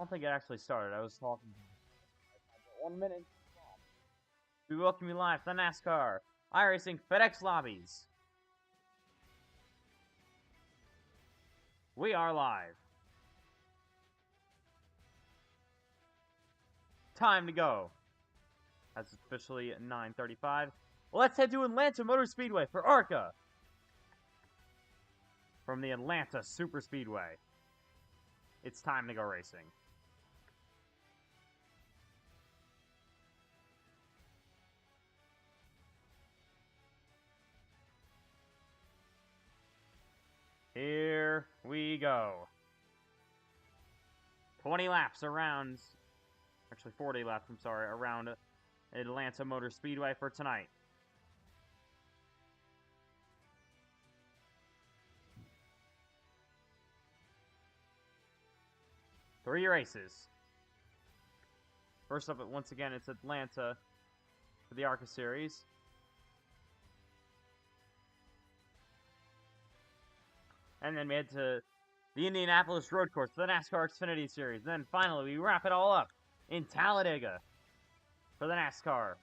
don't think it actually started. I was talking. 1 minute. We welcome you live to the NASCAR iRacing FedEx Lobbies. We are live. Time to go. That's officially 9:35. Let's head to Atlanta Motor Speedway for ARCA. From the Atlanta Superspeedway. It's time to go racing. Here we go. 20 laps around, actually 40 laps, I'm sorry, around Atlanta Motor Speedway for tonight. Three races. First up, once again, it's Atlanta for the ARCA Series. And then we head to the Indianapolis Road Course for the NASCAR XFINITY Series. And then finally, we wrap it all up in Talladega for the NASCAR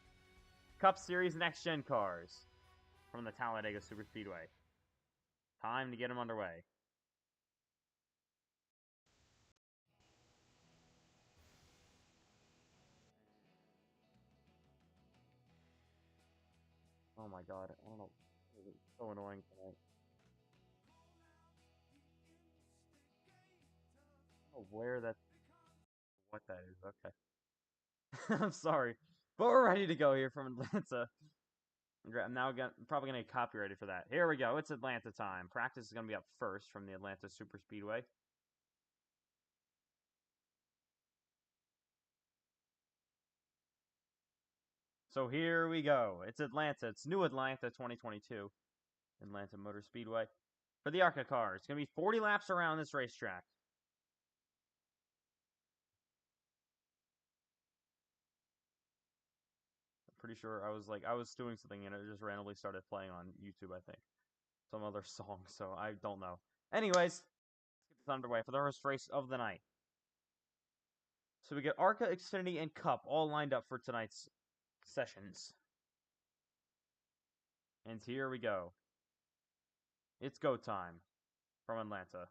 Cup Series Next Gen cars from the Talladega Superspeedway. Time to get them underway. Oh my god, I don't know. It's so annoying tonight. I don't know where that... what that is, okay. I'm sorry. But we're ready to go here from Atlanta. I'm now probably going to get copyrighted for that. Here we go. It's Atlanta time. Practice is going to be up first from the Atlanta Superspeedway. So here we go. It's Atlanta. It's New Atlanta 2022. Atlanta Motor Speedway. For the ARCA car, it's going to be 40 laps around this racetrack. I'm pretty sure I was doing something and it just randomly started playing on YouTube, I think. Some other song, so I don't know. Anyways, let's get this underway for the first race of the night. So we get ARCA, Xfinity, and Cup all lined up for tonight's sessions. And here we go. It's go time from Atlanta.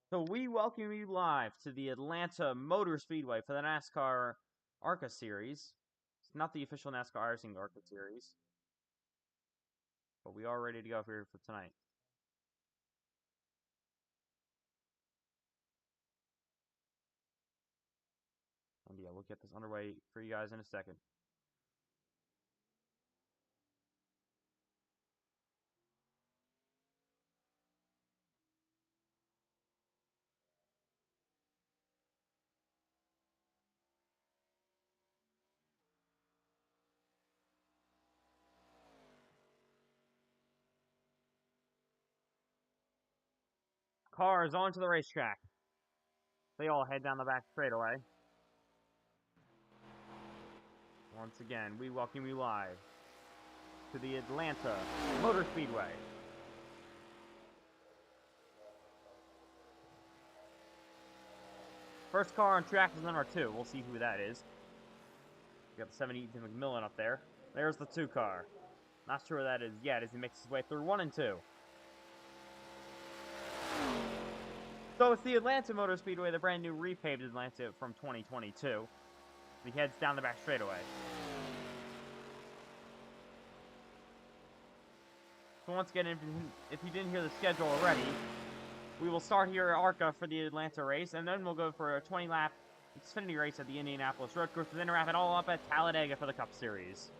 So we welcome you live to the Atlanta Motor Speedway for the NASCAR ARCA Series. It's not the official NASCAR iRacing ARCA Series, but we are ready to go here for tonight. And yeah, we'll get this underway for you guys in a second. Cars onto the racetrack. They all head down the back straightaway. Once again, we welcome you live to the Atlanta Motor Speedway. First car on track is number 2. We'll see who that is. We got the 78 McMillan up there. There's the 2 car. Not sure who that is yet as he makes his way through 1 and 2. So it's the Atlanta Motor Speedway, the brand new repaved Atlanta from 2022. He heads down the back straightaway. So once again, if you didn't hear the schedule already, we will start here at ARCA for the Atlanta race, and then we'll go for a 20-lap Xfinity race at the Indianapolis Road Course, and then wrap it all up at Talladega for the Cup Series.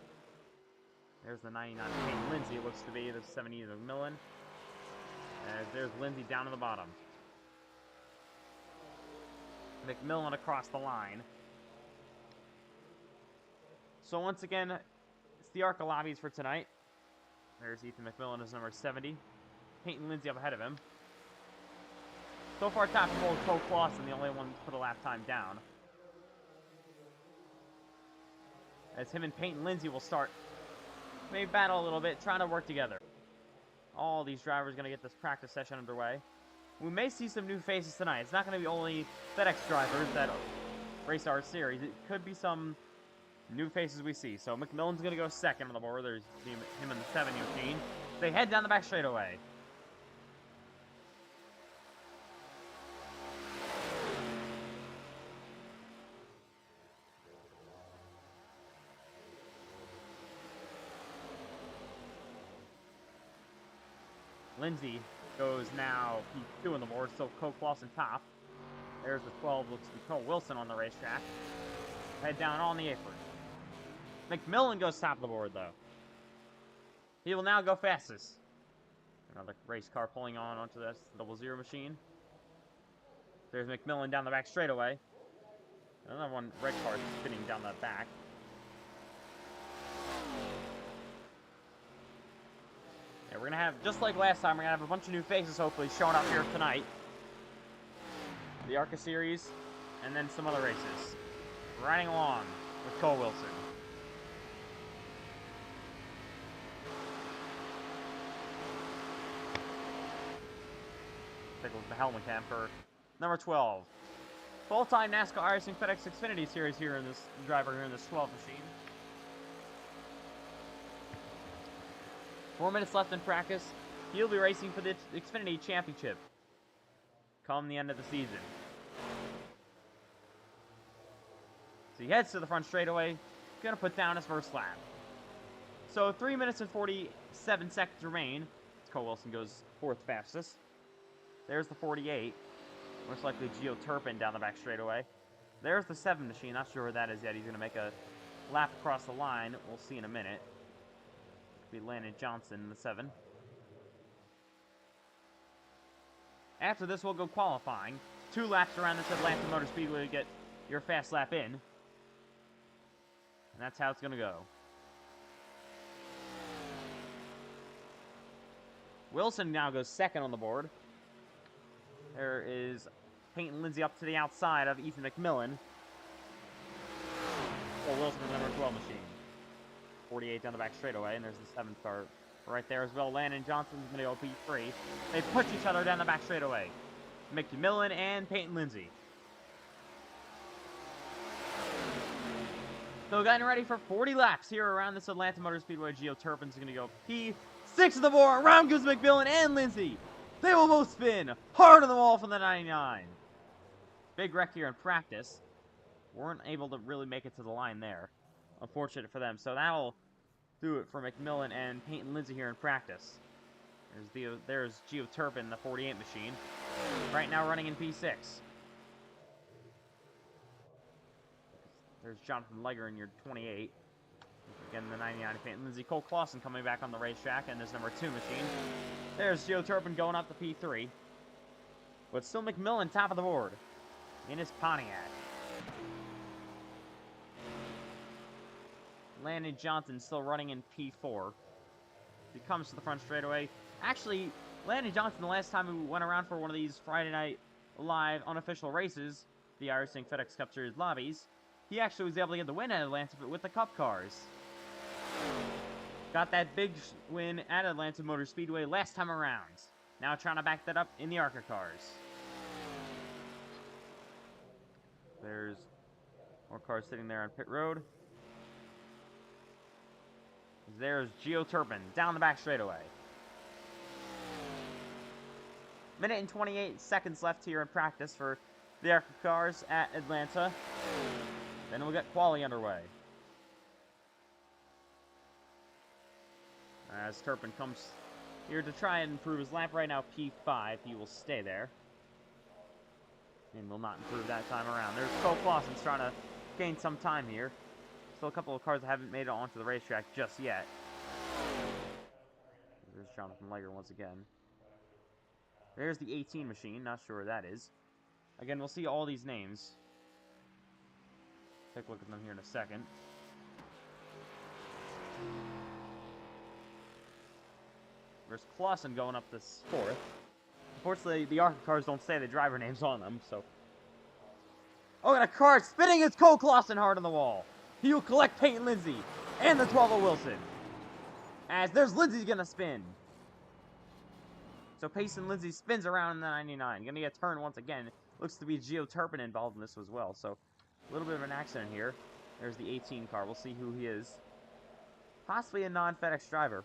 There's the 99 Peyton Lindsay, it looks to be, the 70 McMillan. And there's Lindsay down to the bottom. McMillan across the line. So once again, it's the ARCA lobbies for tonight. There's Ethan McMillan as number 70. Peyton Lindsay up ahead of him. So far, top of is Cole Clausen, the only one to put a lap time down. As him and Peyton Lindsay will start may battle a little bit, trying to work together. All these drivers going to get this practice session underway. We may see some new faces tonight. It's not going to be only FedEx drivers that race our series. It could be some new faces we see. So McMillan's going to go second on the board. There's him in the 70 machine. They head down the back straightaway. Lindsay goes now P2 on the board, so Cole Clausen top. There's the 12, looks to be Cole Wilson on the racetrack. Head down on the apron. McMillan goes top of the board, though. He will now go fastest. Another race car pulling on onto this 00 machine. There's McMillan down the back straightaway. Another one, red car spinning down the back. Yeah, we're going to have, just like last time, we're going to have a bunch of new faces, hopefully, showing up here tonight. The ARCA series, and then some other races. Riding along with Cole Wilson. Take a look at the helmet cam for number 12. Full-time NASCAR iRacing FedEx XFINITY series here in this driver here in this 12 machine. 4 minutes left in practice. He'll be racing for the Xfinity Championship come the end of the season. So he heads to the front straightaway. Gonna put down his first lap. So 3 minutes and 47 seconds remain. Cole Wilson goes 4th fastest. There's the 48. Most likely Geo Turpin down the back straightaway. There's the 7 machine. Not sure where that is yet. He's gonna make a lap across the line. We'll see in a minute. Be Landon Johnson in the 7. After this, we'll go qualifying. 2 laps around this Atlanta Motor Speedway to get your fast lap in. And that's how it's going to go. Wilson now goes 2nd on the board. There is Peyton Lindsay up to the outside of Ethan McMillan. Or Wilson in the number 12 machine. 48 down the back straightaway, and there's the 7th car right there as well. Landon Johnson's going to go P3. They push each other down the back straightaway. McMillan and Peyton Lindsay. So getting ready for 40 laps here around this Atlanta Motor Speedway. Geo Turpin's going to go P6 of the board. Around goes McMillan and Lindsay. They will both spin hard on the wall from the 99. Big wreck here in practice. Weren't able to really make it to the line there. Unfortunate for them. So that'll do it for McMillan and Peyton Lindsay here in practice. There's Geo Turpin, the 48 machine. Right now running in P6. There's Jonathan Leger in your 28. Again, the 99 Peyton Lindsay. Cole Clausen coming back on the racetrack and this number 2 machine. There's Geo Turpin going up to P3. But still McMillan top of the board in his Pontiac. Landon Johnson still running in P4. He comes to the front straightaway. Actually, Landon Johnson, the last time we went around for one of these Friday Night Live unofficial races, the iRacing FedEx Cup Series Lobbies, he actually was able to get the win at Atlanta with the Cup cars. Got that big win at Atlanta Motor Speedway last time around. Now trying to back that up in the ARCA cars. There's more cars sitting there on pit road. There's Geo Turpin down the back straightaway. Minute and 28 seconds left here in practice for the ARCA cars at Atlanta. Then we'll get quali underway. As Turpin comes here to try and improve his lap right now, P5, he will stay there. And will not improve that time around. There's Cole Clausen trying to gain some time here. Still a couple of cars that haven't made it onto the racetrack just yet. There's Jonathan Leger once again. There's the 18 machine, not sure where that is. Again, we'll see all these names. Take a look at them here in a second. There's Clausen going up this 4th. Unfortunately, the ARCA cars don't say the driver names on them, so... Oh, and a car spinning! It's Cole Clausen hard on the wall. He will collect Peyton Lindsay and the 12 of Wilson. As there's Lindsay's gonna spin. So Payson Lindsay spins around in the 99. Gonna get turned once again. Looks to be Geo Turpin involved in this as well. So a little bit of an accident here. There's the 18 car. We'll see who he is. Possibly a non-FedEx driver.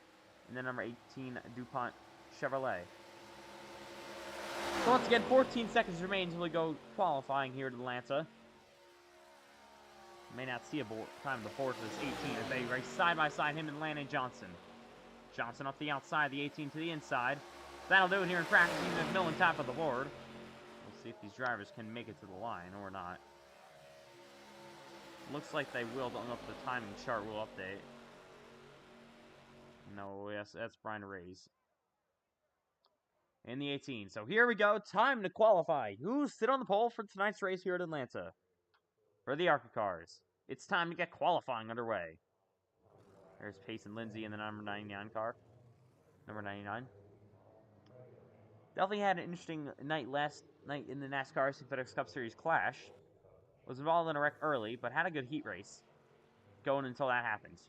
And then number 18, DuPont Chevrolet. So once again, 14 seconds remain until we go qualifying here at Atlanta. May not see a time of the board for this 18 as they race side by side, him and Landon Johnson. Johnson off the outside, the 18 to the inside. That'll do it here in practice, even McMillan top of the board. We'll see if these drivers can make it to the line or not. Looks like they will. Don't know if the timing chart will update. No, yes, that's Brian Reyes. In the 18. So here we go. Time to qualify. Who's sit on the pole for tonight's race here at Atlanta? For the ARCA cars. It's time to get qualifying underway. There's Payson Lindsay in the number 99 car. Number 99. Definitely had an interesting night last night in the NASCAR FedEx Cup Series Clash. Was involved in a wreck early, but had a good heat race going until that happens.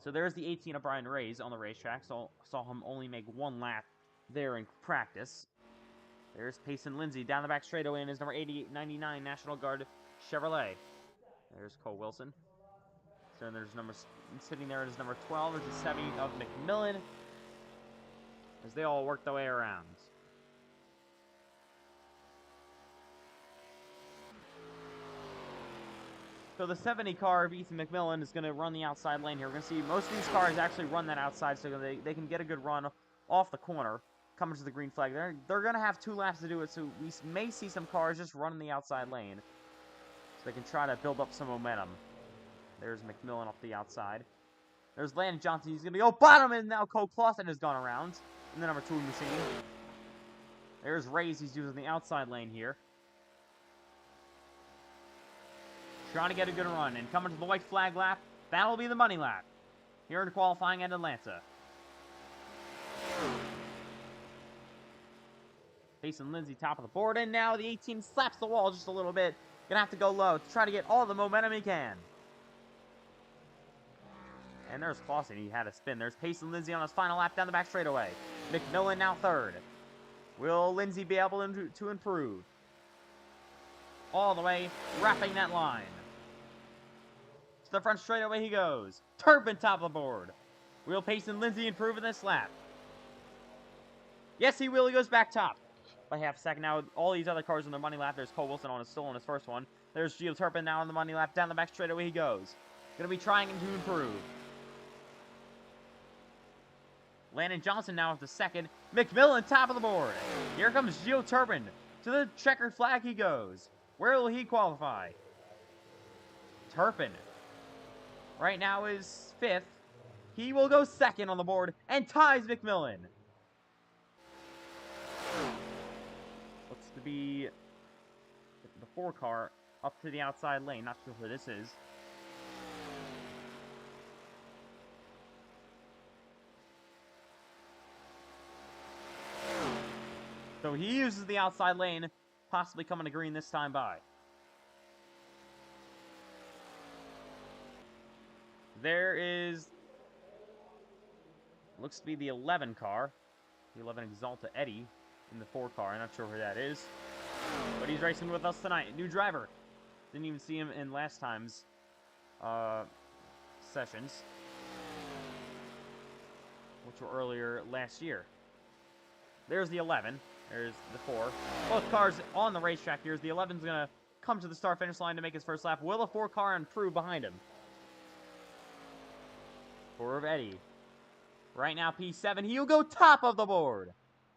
So there's the 18 of Brian Reyes on the racetrack. So saw him only make one lap there in practice. There's Payson Lindsay down the back straightaway in his number 8899 National Guard Chevrolet. There's Cole Wilson. So there's sitting there is number 12. There's the 70 of McMillan. As they all work their way around. So the 70 car of Ethan McMillan is going to run the outside lane here. We're going to see most of these cars actually run that outside so they can get a good run off the corner. Coming to the green flag. They're going to have 2 laps to do it, so we may see some cars just running the outside lane. So they can try to build up some momentum. There's McMillan off the outside. There's Landon Johnson. He's going to go bottom, and now Cole Clausen has gone around in the number 2 machine. There's Reyes. He's using the outside lane here. Trying to get a good run. And coming to the white flag lap, that'll be the money lap here in qualifying at Atlanta. Payson Lindsay top of the board, and now the 18 slaps the wall just a little bit. Gonna have to go low to try to get all the momentum he can. And there's Clausen. He had a spin. There's Payson Lindsay on his final lap down the back straightaway. McMillan now third. Will Lindsay be able to improve? All the way, wrapping that line. To the front straightaway he goes. Turpin top of the board. Will Payson Lindsay improve in this lap? Yes, he will. He goes back top by half a second. Now, all these other cars in the money lap. There's Cole Wilson still on his first one. There's Geo Turpin now on the money lap. Down the back straightaway he goes. Going to be trying to improve. Landon Johnson now with the second. McMillan top of the board. Here comes Geo Turpin. To the checkered flag he goes. Where will he qualify? Turpin right now is 5th. He will go 2nd on the board and ties McMillan. Looks to be the 4 car up to the outside lane. Not sure who this is. So he uses the outside lane, possibly coming to green this time by. There is, looks to be the 11 car. The 11 Exalta Eddie in the 4 car. I'm not sure who that is. But he's racing with us tonight. New driver. Didn't even see him in last time's sessions, which were earlier last year. There's the 11. There's the 4. Both cars on the racetrack here. The 11's going to come to the start-finish line to make his first lap. Will the 4 car improve behind him? 4 of Eddie. Right now, P7. He'll go top of the board.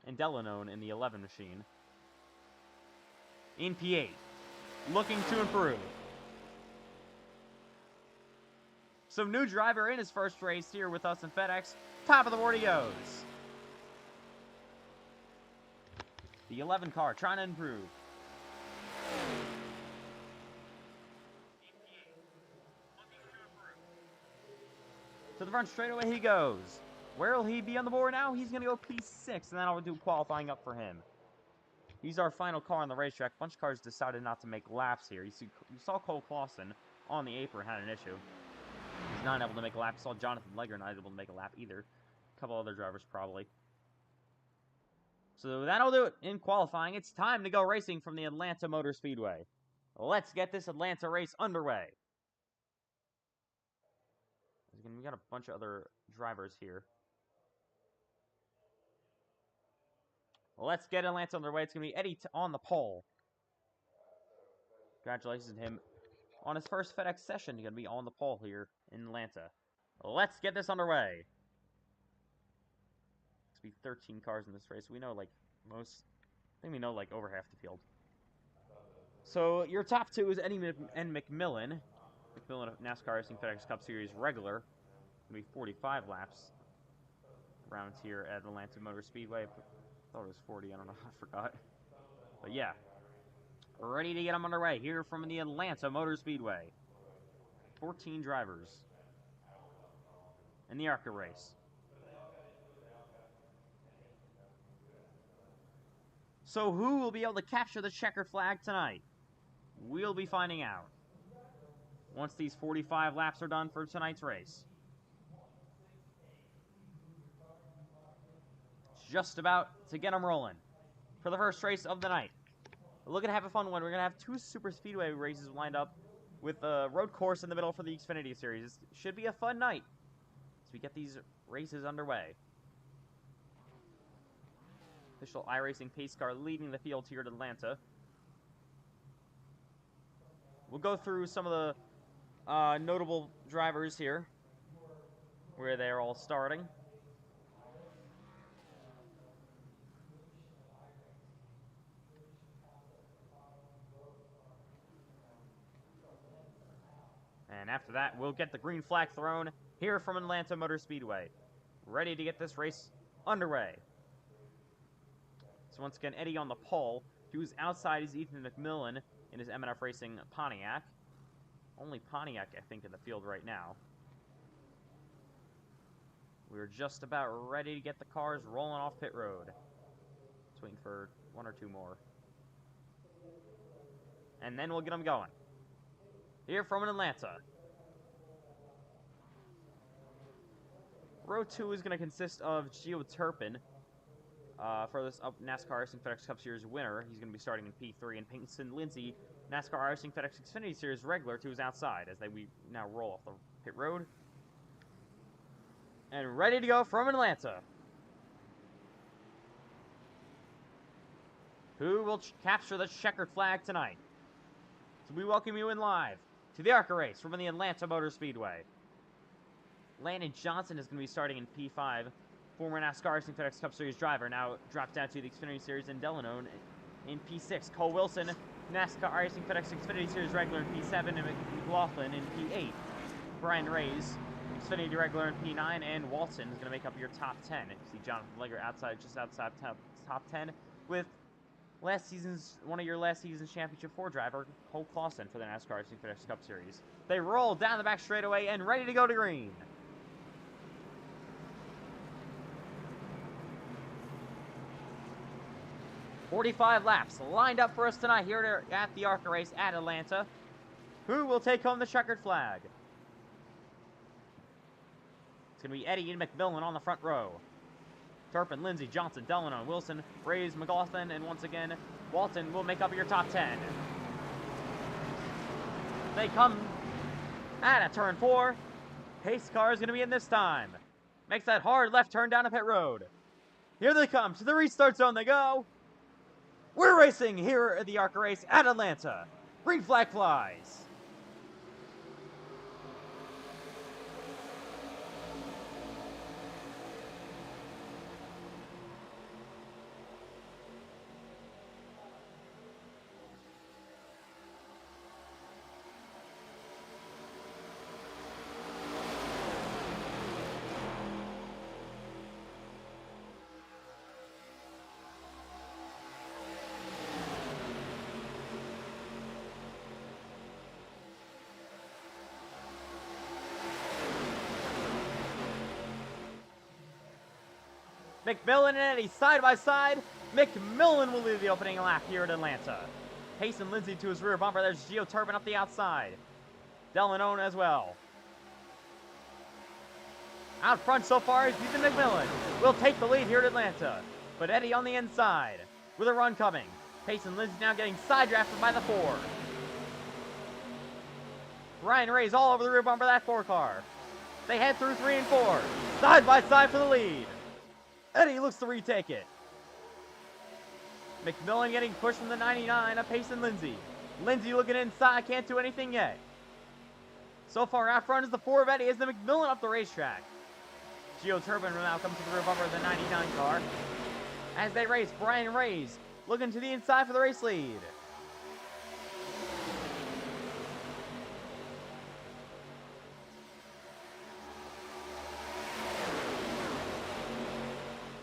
And Delanone in the 11 machine. In P8. Looking to improve. So, new driver in his first race here with us in FedEx. Top of the board he goes. The 11 car trying to improve. To the front straightaway he goes. Where will he be on the board now? He's going to go P6, and then I'll do qualifying up for him. He's our final car on the racetrack. A bunch of cars decided not to make laps here. You saw Cole Clausen on the apron had an issue. He's not able to make a lap. Saw Jonathan Legger not able to make a lap either. A couple other drivers probably. So that'll do it in qualifying. It's time to go racing from the Atlanta Motor Speedway. Let's get this Atlanta race underway. We got a bunch of other drivers here. Let's get Atlanta underway. It's going to be Eddie on the pole. Congratulations to him on his first FedEx session. He's going to be on the pole here in Atlanta. Let's get this underway. It's going to be 13 cars in this race. We know, like, I think we know, like, over half the field. So, your top two is Eddie and McMillan. McMillan of NASCAR Racing FedEx Cup Series regular. It's going to be 45 laps around here at Atlanta Motor Speedway. I thought it was 40. I don't know. I forgot. But, yeah. We're ready to get them underway here from the Atlanta Motor Speedway. 14 drivers in the ARCA race. So who will be able to capture the checkered flag tonight? We'll be finding out once these 45 laps are done for tonight's race. Just about to get them rolling for the first race of the night. We're looking to have a fun one. We're going to have two super speedway races lined up with a road course in the middle for the XFINITY series. It should be a fun night as we get these races underway. Official iRacing pace car leading the field here at Atlanta. We'll go through some of the notable drivers here, where they're all starting. And after that, we'll get the green flag thrown here from Atlanta Motor Speedway. Ready to get this race underway. So once again, Eddie on the pole. Who's outside is Ethan McMillan in his M&F Racing Pontiac. Only Pontiac, I think, in the field right now. We're just about ready to get the cars rolling off pit road. Just waiting for one or two more. And then we'll get them going. Here from Atlanta. Row 2 is going to consist of Gio Turpin. For this NASCAR Racing FedEx Cup Series winner. He's going to be starting in P3. And Peyton Lindsay, NASCAR Racing FedEx Xfinity Series regular, to his outside as we now roll off the pit road. And ready to go from Atlanta. Who will capture the checkered flag tonight? So we welcome you in live to the ARCA race from the Atlanta Motor Speedway. Landon Johnson is going to be starting in P5. Former NASCAR Racing FedEx Cup Series driver, now dropped down to the Xfinity Series in Delano in P6. Cole Wilson, NASCAR Racing FedEx Xfinity Series regular in P7, and McLaughlin in P8. Brian Reyes, Xfinity regular in P9, and Walton is going to make up your top 10. You see Jonathan Legger just outside top 10, with one of your last season's Championship 4 driver, Cole Clausen, for the NASCAR Racing FedEx Cup Series. They roll down the back straightaway and ready to go to green. "45 laps lined up for us tonight here at the ARCA race at Atlanta. Who will take home the checkered flag? It's going to be Eddie and McMillan on the front row. Turpin, Lindsay, Johnson, Delano, Wilson, Reyes, McLaughlin, and once again, Walton will make up your top 10. They come at a turn 4. Pace car is going to be in this time. Makes that hard left turn down a pit road. Here they come. To the restart zone they go. We're racing here at the ARCA race at Atlanta. Green flag flies. McMillan and Eddie side by side. McMillan will lead the opening lap here at Atlanta. Payson Lindsay to his rear bumper. There's Gio Turpin up the outside. Delano as well. Out front so far is Ethan McMillan. Will take the lead here at Atlanta. But Eddie on the inside with a run coming. Payson Lindsay now getting side drafted by the 4. Ryan Ray's all over the rear bumper of that 4 car. They head through 3 and 4. Side by side for the lead. Eddie looks to retake it. McMillan getting pushed from the 99 of Payson Lindsay. Lindsay looking inside, can't do anything yet. So far out front is the 4 of Eddie as the McMillan up the racetrack. Gio Turpin will now come to the rear bumper of the 99 car. As they race, Brian Rays looking to the inside for the race lead.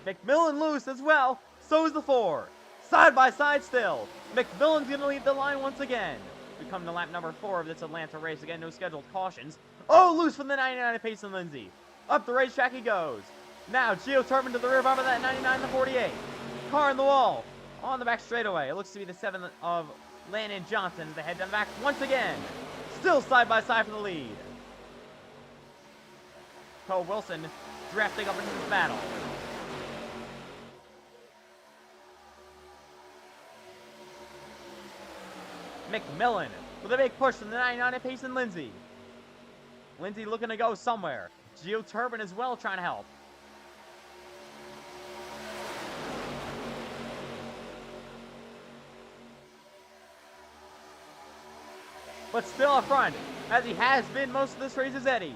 McMillan loose as well, so is the 4. Side by side still. McMillan's going to lead the line once again. We come to lap number 4 of this Atlanta race. Again, no scheduled cautions. Oh, loose from the 99 of Payson Lindsay. Up the racetrack he goes. Now, Gio Turpin to the rear bumper of that 99 the 48. Car in the wall. On the back straightaway. It looks to be the 7 of Landon Johnson. They head down the back once again. Still side by side for the lead. Cole Wilson drafting up into this battle. McMillan with a big push from the 99 at Payson Lindsay. Lindsay looking to go somewhere. Gio Turpin as well trying to help. But still up front, as he has been most of this race, is Eddie.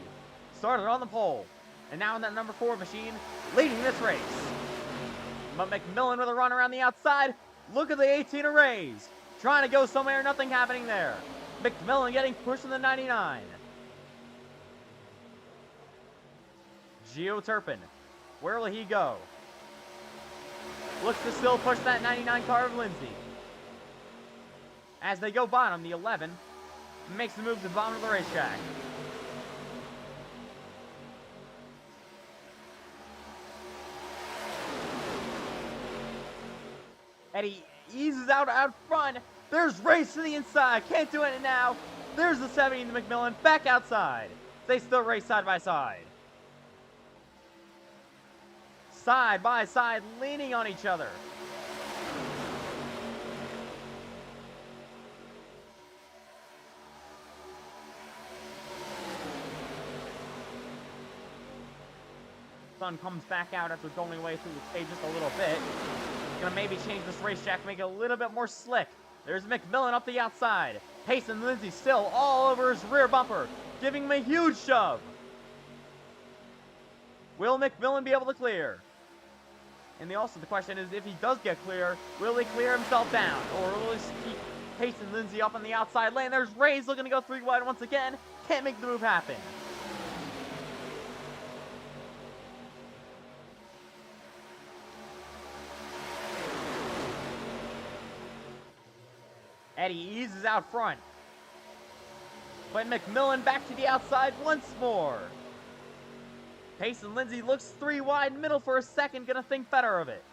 Started on the pole, and now in that number 4 machine, leading this race. But McMillan with a run around the outside. Look at the 18 of Rays. Trying to go somewhere, nothing happening there. McMillan getting pushed in the 99. Gio Turpin, where will he go? Looks to still push that 99 car of Lindsay. As they go bottom, the 11 makes the move to the bottom of the racetrack. Eddie eases out front. There's Race to the inside. Can't do it now. There's the 70 to McMillan back outside. They still race side by side. Side by side, leaning on each other. Sun comes back out after going away through the stage just a little bit. Gonna maybe change this racetrack, make it a little bit more slick. There's McMillan up the outside. Payson Lindsay still all over his rear bumper, giving him a huge shove. Will McMillan be able to clear? And the question is, if he does get clear, will he clear himself down? Or will he keep Payson Lindsay up on the outside lane? There's Rays looking to go 3 wide once again. Can't make the move happen. Eddie eases out front. But McMillan back to the outside once more. Payson Lindsay looks 3 wide middle for a second, gonna think better of it.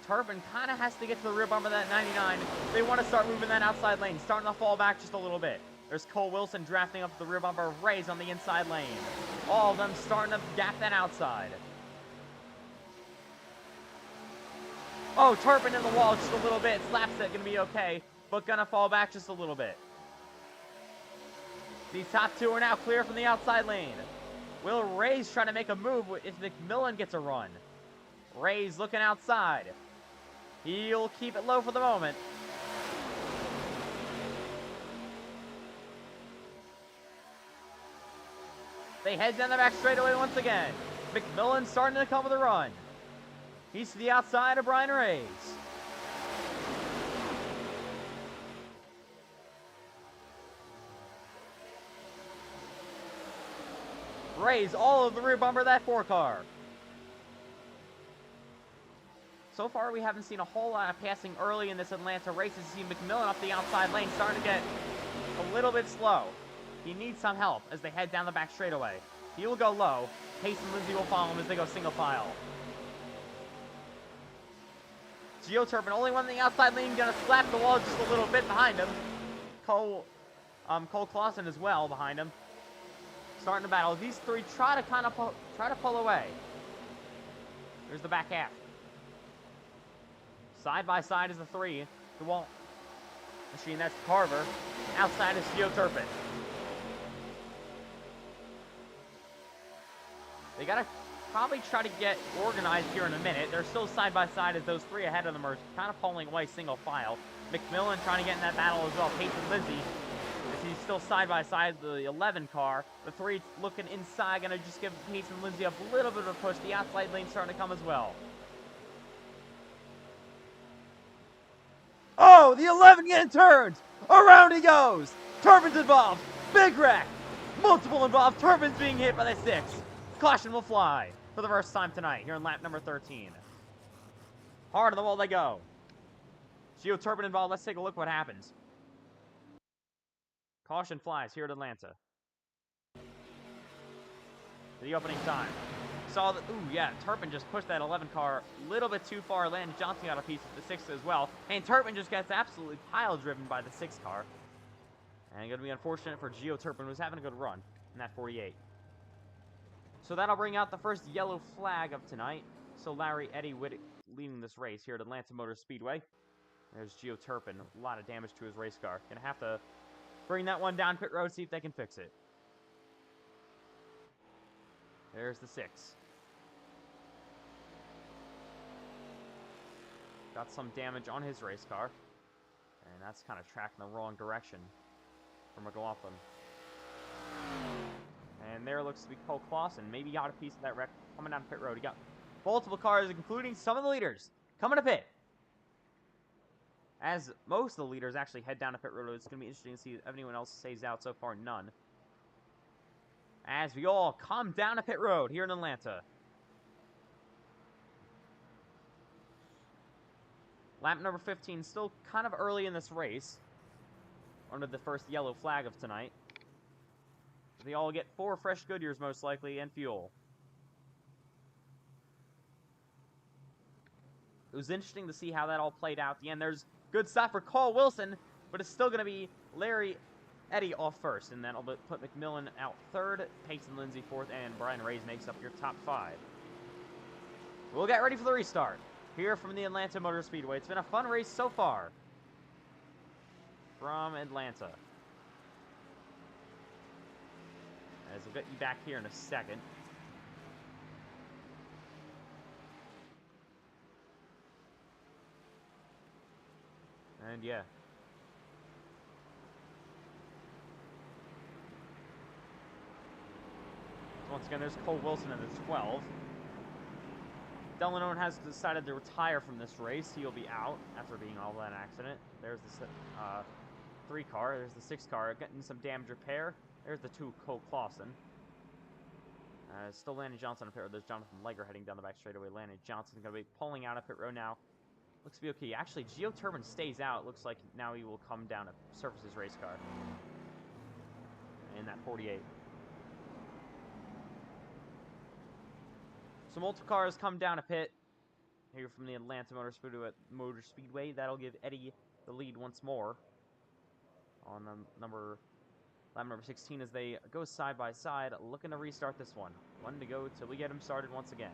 Turpin kind of has to get to the rear bumper of that 99. They want to start moving that outside lane, starting to fall back just a little bit. There's Cole Wilson drafting up the rear bumper of Rays on the inside lane. All of them starting to gap that outside. Oh, Turpin in the wall just a little bit. Slapstick gonna be okay, but gonna fall back just a little bit. These top 2 are now clear from the outside lane. Will Rays try to make a move if McMillan gets a run? Rays looking outside. He'll keep it low for the moment. They head down the back straightaway once again. McMillan starting to come with a run. He's to the outside of Brian Rays. Rays all over the rear bumper of that 4 car. So far, we haven't seen a whole lot of passing early in this Atlanta race. You see McMillan up the outside lane starting to get a little bit slow. He needs some help as they head down the back straightaway. He will go low. Payson Lindsay will follow him as they go single file. Gio Turpin, only one on the outside lane, gonna slap the wall just a little bit behind him. Cole Clausen as well behind him. starting to battle. These three try to pull away. There's the back half. Side by side is the three. The wall machine, that's Carver. Outside is Geoturpin. They gotta probably try to get organized here in a minute. They're still side by side as those three ahead of them are kind of pulling away single file. McMillan trying to get in that battle as well. Peyton Lindsay, as he's still side by side the 11 car. The three looking inside, gonna just give Peyton Lindsay a little bit of a push. The outside lane starting to come as well. Oh, the 11 getting turned! Around he goes! Turpin's involved! Big wreck! Multiple involved, Turpin's being hit by the 6. Caution will fly for the first time tonight here in lap number 13. Hard on the wall they go. Geoturpin involved, let's take a look what happens. Caution flies here at Atlanta. The opening time. Saw that, ooh, yeah, Turpin just pushed that 11 car a little bit too far. Landon Johnson got a piece of the 6 as well. And Turpin just gets absolutely pile-driven by the 6 car. And going to be unfortunate for Geoturpin, who's having a good run in that 48. So that'll bring out the first yellow flag of tonight. So Larry Eddie Whittick leading this race here at Atlanta Motor Speedway. There's Geoturpin, a lot of damage to his race car. Gonna have to bring that one down pit road, see if they can fix it. There's the 6. Got some damage on his race car. And that's kind of tracking the wrong direction for McLaughlin. And there looks to be Cole Clausen. Maybe got a piece of that wreck coming down pit road. He got multiple cars, including some of the leaders, coming to pit. As most of the leaders actually head down to pit road, it's going to be interesting to see if anyone else stays out. So far, none. As we all come down to pit road here in Atlanta. Lap number 15, still kind of early in this race. Under the first yellow flag of tonight. They all get 4 fresh Goodyears most likely, and fuel. It was interesting to see how that all played out at the end. There's good stuff for Cole Wilson, but it's still going to be Larry Eddie off first, and that'll put McMillan out 3rd, Peyton Lindsay 4th, and Brian Reyes makes up your top 5. We'll get ready for the restart here from the Atlanta Motor Speedway. It's been a fun race so far from Atlanta. As we'll get you back here in a second. And yeah. Once again, there's Cole Wilson in the 12. Delano has decided to retire from this race. He'll be out after being all that accident. There's the 3 car. There's the 6 car getting some damage repair. There's the 2 Cole Clausen. Still Landon Johnson on pit road. There's Jonathan Leger heading down the back straightaway. Landon Johnson's going to be pulling out of pit road now. Looks to be okay. Actually, Geoturpin stays out. Looks like now he will come down to service his race car. In that 48. So multiple cars come down to pit. Here from the Atlanta Motor Speedway. That'll give Eddie the lead once more. On lap number 16 as they go side by side, looking to restart this one. 1 to go till we get him started once again.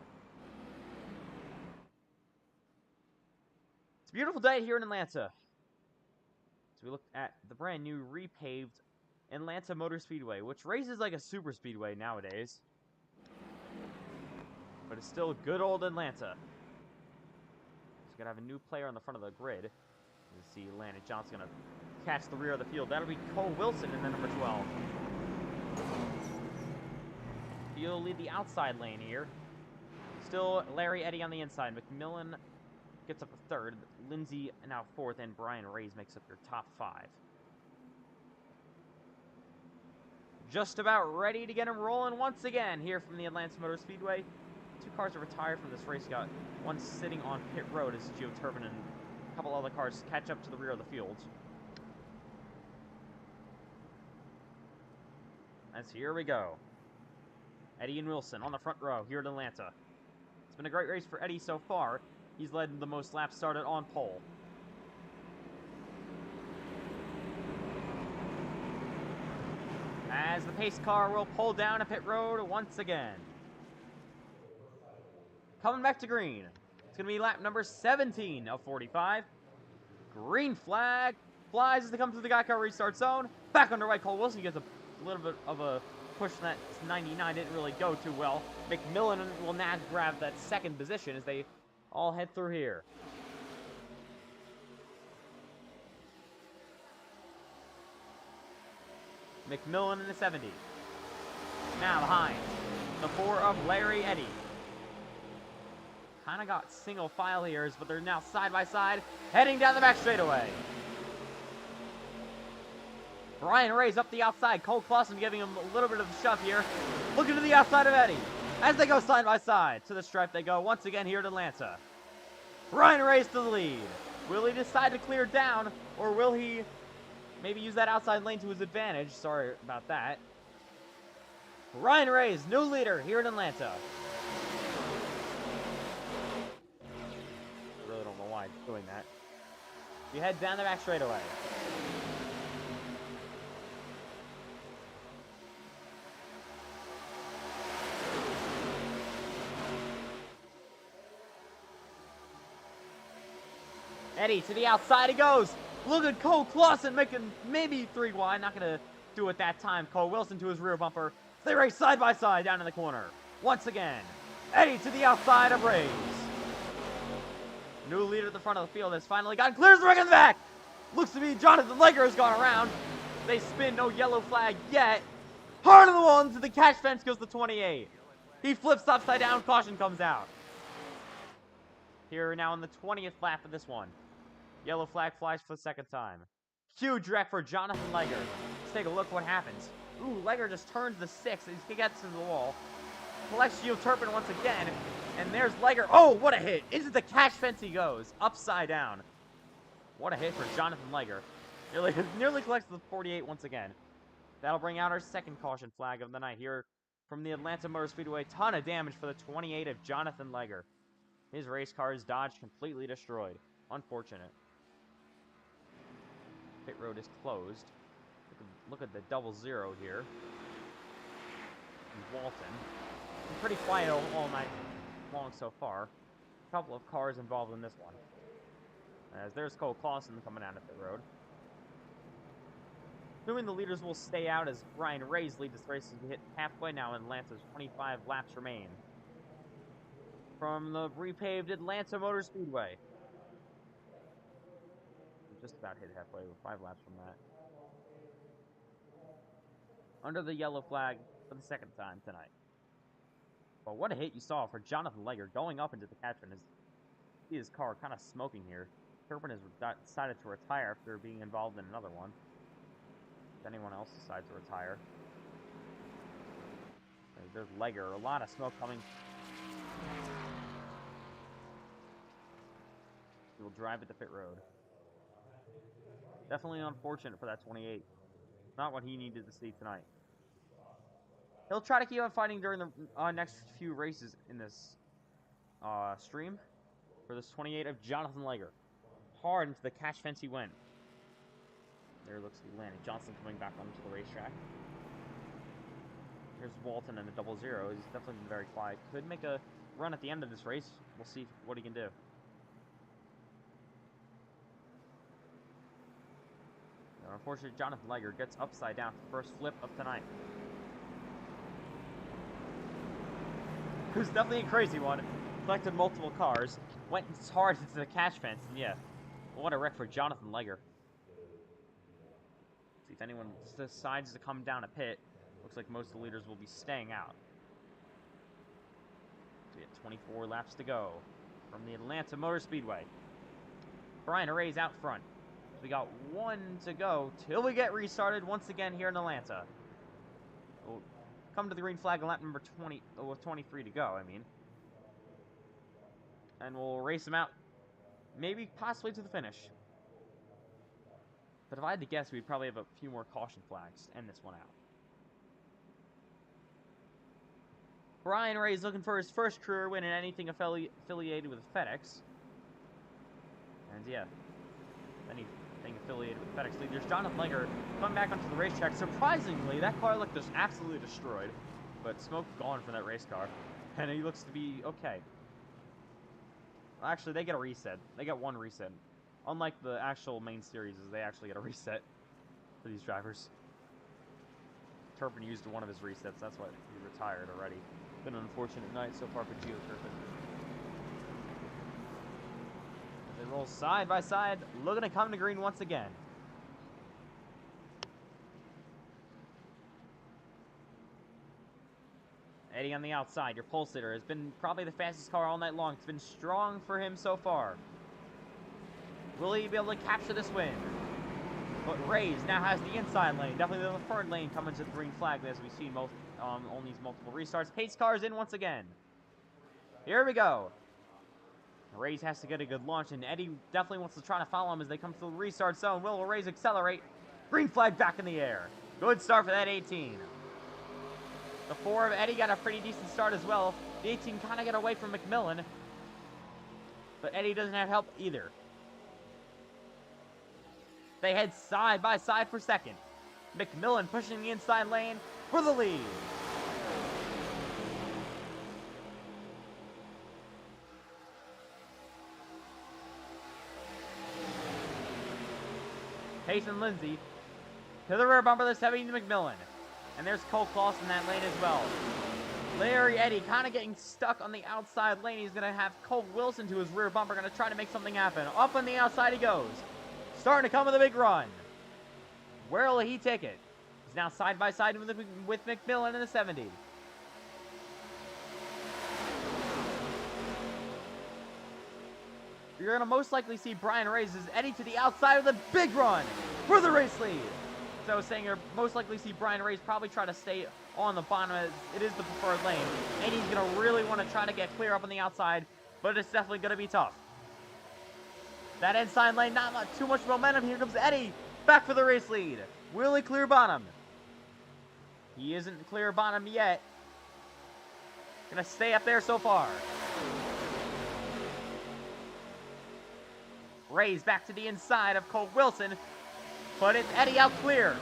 It's a beautiful day here in Atlanta. So we look at the brand new repaved Atlanta Motor Speedway, which races like a super speedway nowadays. But it's still good old Atlanta. It's going to have a new player on the front of the grid. You see Landon Johnson going to catch the rear of the field. That'll be Cole Wilson in the number 12. He'll lead the outside lane here. Still Larry Eddie on the inside. McMillan gets up to 3rd. Lindsay now 4th. And Brian Reyes makes up your top 5. Just about ready to get him rolling once again here from the Atlanta Motor Speedway. 2 cars are retired from this race. Got one sitting on pit road as Geoturpin and a couple other cars catch up to the rear of the field. As here we go. Eddie and Wilson on the front row here at Atlanta. It's been a great race for Eddie so far. He's led the most laps started on pole. as the pace car will pull down a pit road once again. Coming back to green. It's going to be lap number 17 of 45. Green flag flies as they come through the guy car restart zone. Back underway, Cole Wilson gets a little bit of a push. That 99 didn't really go too well. McMillan will now grab that second position as they all head through here. McMillan in the 70. Now behind the 4 of Larry Eddy. Kind of got single file here, but they're now side by side, heading down the back straightaway. Brian Ray's up the outside. Cole Clausen giving him a little bit of a shove here. Looking to the outside of Eddy. As they go side by side. To the stripe they go once again here at Atlanta. Brian Ray's to the lead. Will he decide to clear down, or will he maybe use that outside lane to his advantage? Sorry about that. Ryan Ray's new leader here in Atlanta. I really don't know why he's doing that. We head down the back straightaway. Eddy to the outside he goes. Look at Cole Clausen making maybe 3 wide. Not going to do it that time. Cole Wilson to his rear bumper. They race side by side down in the corner. Once again, Eddy to the outside of Rays. New leader at the front of the field has finally gotten clears the wreck in the back. Looks to be Jonathan Leger has gone around. They spin, no yellow flag yet. Hard on the wall into the catch fence goes the 28. He flips upside down, caution comes out. Here now in the 20th lap of this one. Yellow flag flies for the second time. Huge wreck for Jonathan Leger. Let's take a look what happens. Ooh, Leger just turns the 6 as he gets to the wall. Collects Gio Turpin once again. And there's Leger. Oh, what a hit. Into the catch fence he goes. Upside down. What a hit for Jonathan Leger. Nearly collects the 48 once again. That'll bring out our second caution flag of the night here from the Atlanta Motor Speedway. Ton of damage for the 28 of Jonathan Leger. His race car is Dodge completely destroyed. Unfortunate. Pit road is closed. Look at the 00 here. And Walton. Been pretty quiet all night long so far. A couple of cars involved in this one. As there's Cole Clausen coming out of the road. Assuming the leaders will stay out as Brian Ray's lead this race as we hit halfway now and Atlanta's 25 laps remain. From the repaved Atlanta Motor Speedway. Just about hit halfway. We're 5 laps from that. Under the yellow flag for the second time tonight. But what a hit you saw for Jonathan Leger going up into the catchment. See his car kind of smoking here. Turpin has decided to retire after being involved in another one. If anyone else decides to retire. There's Leger. A lot of smoke coming. He will drive at the pit road. Definitely unfortunate for that 28. Not what he needed to see tonight. He'll try to keep on fighting during the next few races in this stream. For this 28 of Jonathan Leger. Hard into the catch fence he went. There looks to be Landon Johnson coming back onto the racetrack. Here's Walton and the 00. He's definitely been very quiet. Could make a run at the end of this race. We'll see what he can do. Unfortunately, Jonathan Leger gets upside down for the first flip of tonight. It was definitely a crazy one. Collected multiple cars. Went hard into the catch fence. And yeah, what a wreck for Jonathan Leger. See if anyone decides to come down a pit. Looks like most of the leaders will be staying out. So we have 24 laps to go from the Atlanta Motor Speedway. Brian Ray's out front. We got 1 to go till we get restarted once again here in Atlanta. We'll come to the green flag on lap number 20, with 23 to go, I mean. And we'll race them out, maybe possibly to the finish. But if I had to guess, we'd probably have a few more caution flags to end this one out. Brian Ray's looking for his first career win in anything affiliated with FedEx. And yeah, anything affiliated affiliated with FedEx leaders. Jonathan Langer coming back onto the racetrack. Surprisingly, that car looked just absolutely destroyed. But smoke gone from that race car. And he looks to be okay. Actually, they get a reset. They get one reset. Unlike the actual main series, they actually get a reset for these drivers. Turpin used one of his resets. That's why he retired already. Been an unfortunate night so far for Gio Turpin. They roll side by side, looking to come to green once again. Eddie on the outside, your pole sitter, has been probably the fastest car all night long. It's been strong for him so far. Will he be able to capture this win? But Reyes now has the inside lane. Definitely the preferred lane coming to the green flag, as we've seen on these multiple restarts. Pace cars in once again. Here we go. Reyes has to get a good launch, and Eddie definitely wants to try to follow him as they come to the restart zone. Will Reyes accelerate? Green flag back in the air. Good start for that 18. The 4 of Eddie got a pretty decent start as well. The 18 kind of got away from McMillan, but Eddie doesn't have help either. They head side by side for second. McMillan pushing the inside lane for the lead. Pace and Lindsay to the rear bumper. They're stepping to McMillan. And there's Cole Claus in that lane as well. Larry Eddy kind of getting stuck on the outside lane. He's going to have Cole Wilson to his rear bumper. Going to try to make something happen. Up on the outside he goes. Starting to come with a big run. Where will he take it? He's now side by side with McMillan in the 70. You're going to most likely see Brian Reyes as Eddie to the outside with a big run for the race lead. So I was saying, you're most likely see Brian Reyes probably try to stay on the bottom as it is the preferred lane. Eddie's going to really want to try to get clear up on the outside, but it's definitely going to be tough. That inside lane, not too much momentum. Here comes Eddie, back for the race lead. Will he clear bottom? He isn't clear bottom yet. Gonna stay up there so far. Reyes back to the inside of Cole Wilson, but it's Eddie out clear.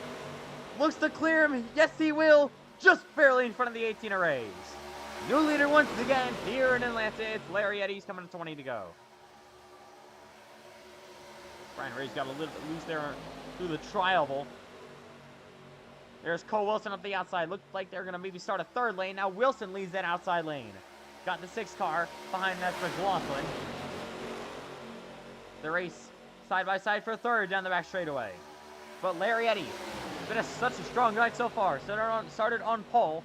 Looks to clear him. Yes, he will. Just barely in front of the 18 of Reyes. New leader once again here in Atlanta. It's Larry Eddy's coming to 20 to go. Brian Reyes got a little bit loose there through the tri-oval. There's Cole Wilson up the outside. Looked like they're going to maybe start a third lane. Now Wilson leads that outside lane. Got the 6 car. Behind that's McLaughlin. The race side by side for third down the back straightaway. But Larry Eddy, been such a strong night so far. Started on pole.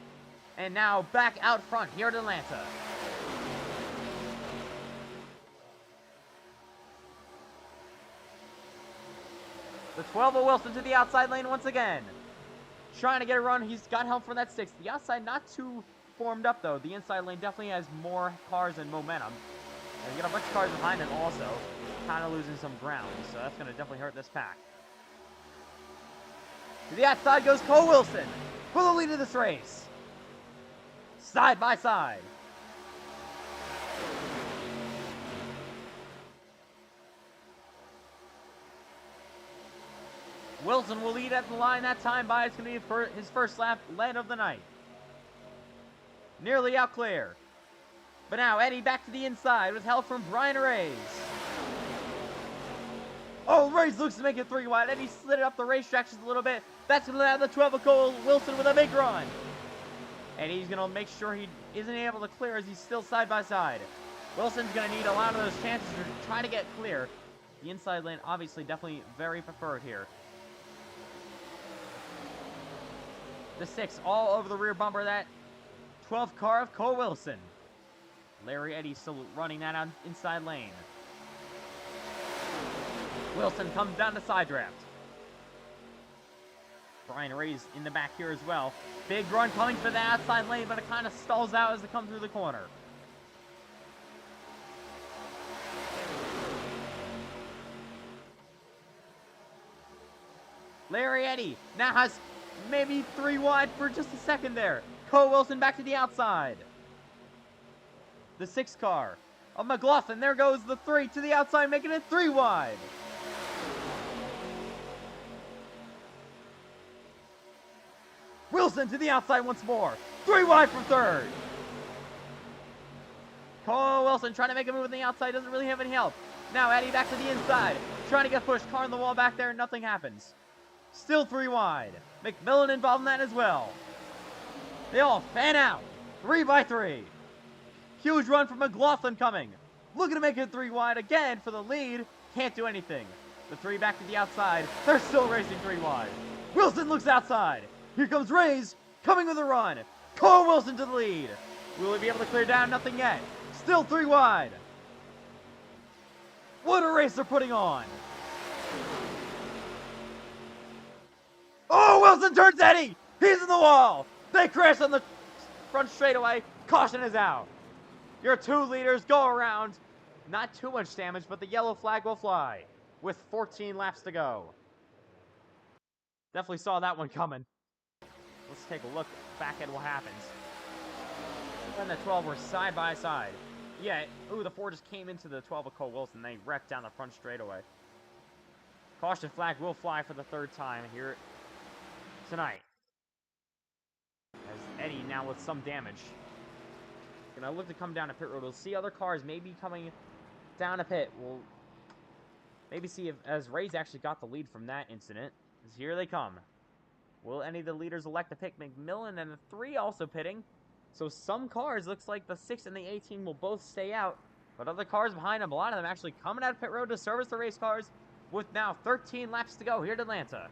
And now back out front here at Atlanta. The 12 of Wilson to the outside lane once again. Trying to get a run. He's got help from that 6. The outside not too formed up, though. The inside lane definitely has more cars and momentum. And he's got a bunch of cars behind him also. Kind of losing some ground. So that's going to definitely hurt this pack. To the outside goes Cole Wilson for the lead of this race. Side by side. Wilson will lead at the line that time by. It's going to be his first lap led of the night. Nearly out clear. But now Eddie back to the inside with help from Brian Reyes. Oh, Reyes looks to make it 3 wide. Eddie slid it up the racetrack just a little bit. That's going to have the 12 of Cole Wilson with a big run. And he's going to make sure he isn't able to clear as he's still side by side. Wilson's going to need a lot of those chances to try to get clear. The inside lane obviously definitely very preferred here. The 6 all over the rear bumper of that 12th car of Cole Wilson. Larry Eddy still running that on inside lane. Wilson comes down to side draft. Brian Reyes in the back here as well. Big run coming for the outside lane, but it kind of stalls out as they come through the corner. Larry Eddy now has maybe 3 wide for just a second there. Cole Wilson back to the outside. The 6 car of McLaughlin. There goes the 3 to the outside, making it 3 wide. Wilson to the outside once more. 3 wide from third. Cole Wilson trying to make a move on the outside. Doesn't really have any help. Now Eddie back to the inside. Trying to get pushed. Car on the wall back there. Nothing happens. Still 3 wide. McMillan involved in that as well. They all fan out. 3 by 3. Huge run from McLaughlin coming. Looking to make it 3 wide again for the lead. Can't do anything. The 3 back to the outside. They're still racing 3 wide. Wilson looks outside. Here comes Rays coming with a run. Cole Wilson to the lead. Will he be able to clear down? Nothing yet. Still 3 wide. What a race they're putting on. Oh, Wilson turns Eddie. He's in the wall. They crash on the front straightaway. Caution is out. Your 2 leaders go around. Not too much damage, but the yellow flag will fly with 14 laps to go. Definitely saw that one coming. Let's take a look back at what happens. And the 12 were side by side. Yeah, ooh, the 4 just came into the 12 of Cole Wilson. They wrecked down the front straightaway. Caution flag will fly for the 3rd time here tonight. As Eddie now with some damage. Gonna look to come down to pit road. We'll see other cars maybe coming down a pit. We'll maybe see if as Ray's actually got the lead from that incident. As here they come. Will any of the leaders elect to pick McMillan and the 3 also pitting? So some cars, looks like the 6 and the 18 will both stay out. But other cars behind them, a lot of them actually coming out of pit road to service the race cars with now 13 laps to go here at Atlanta.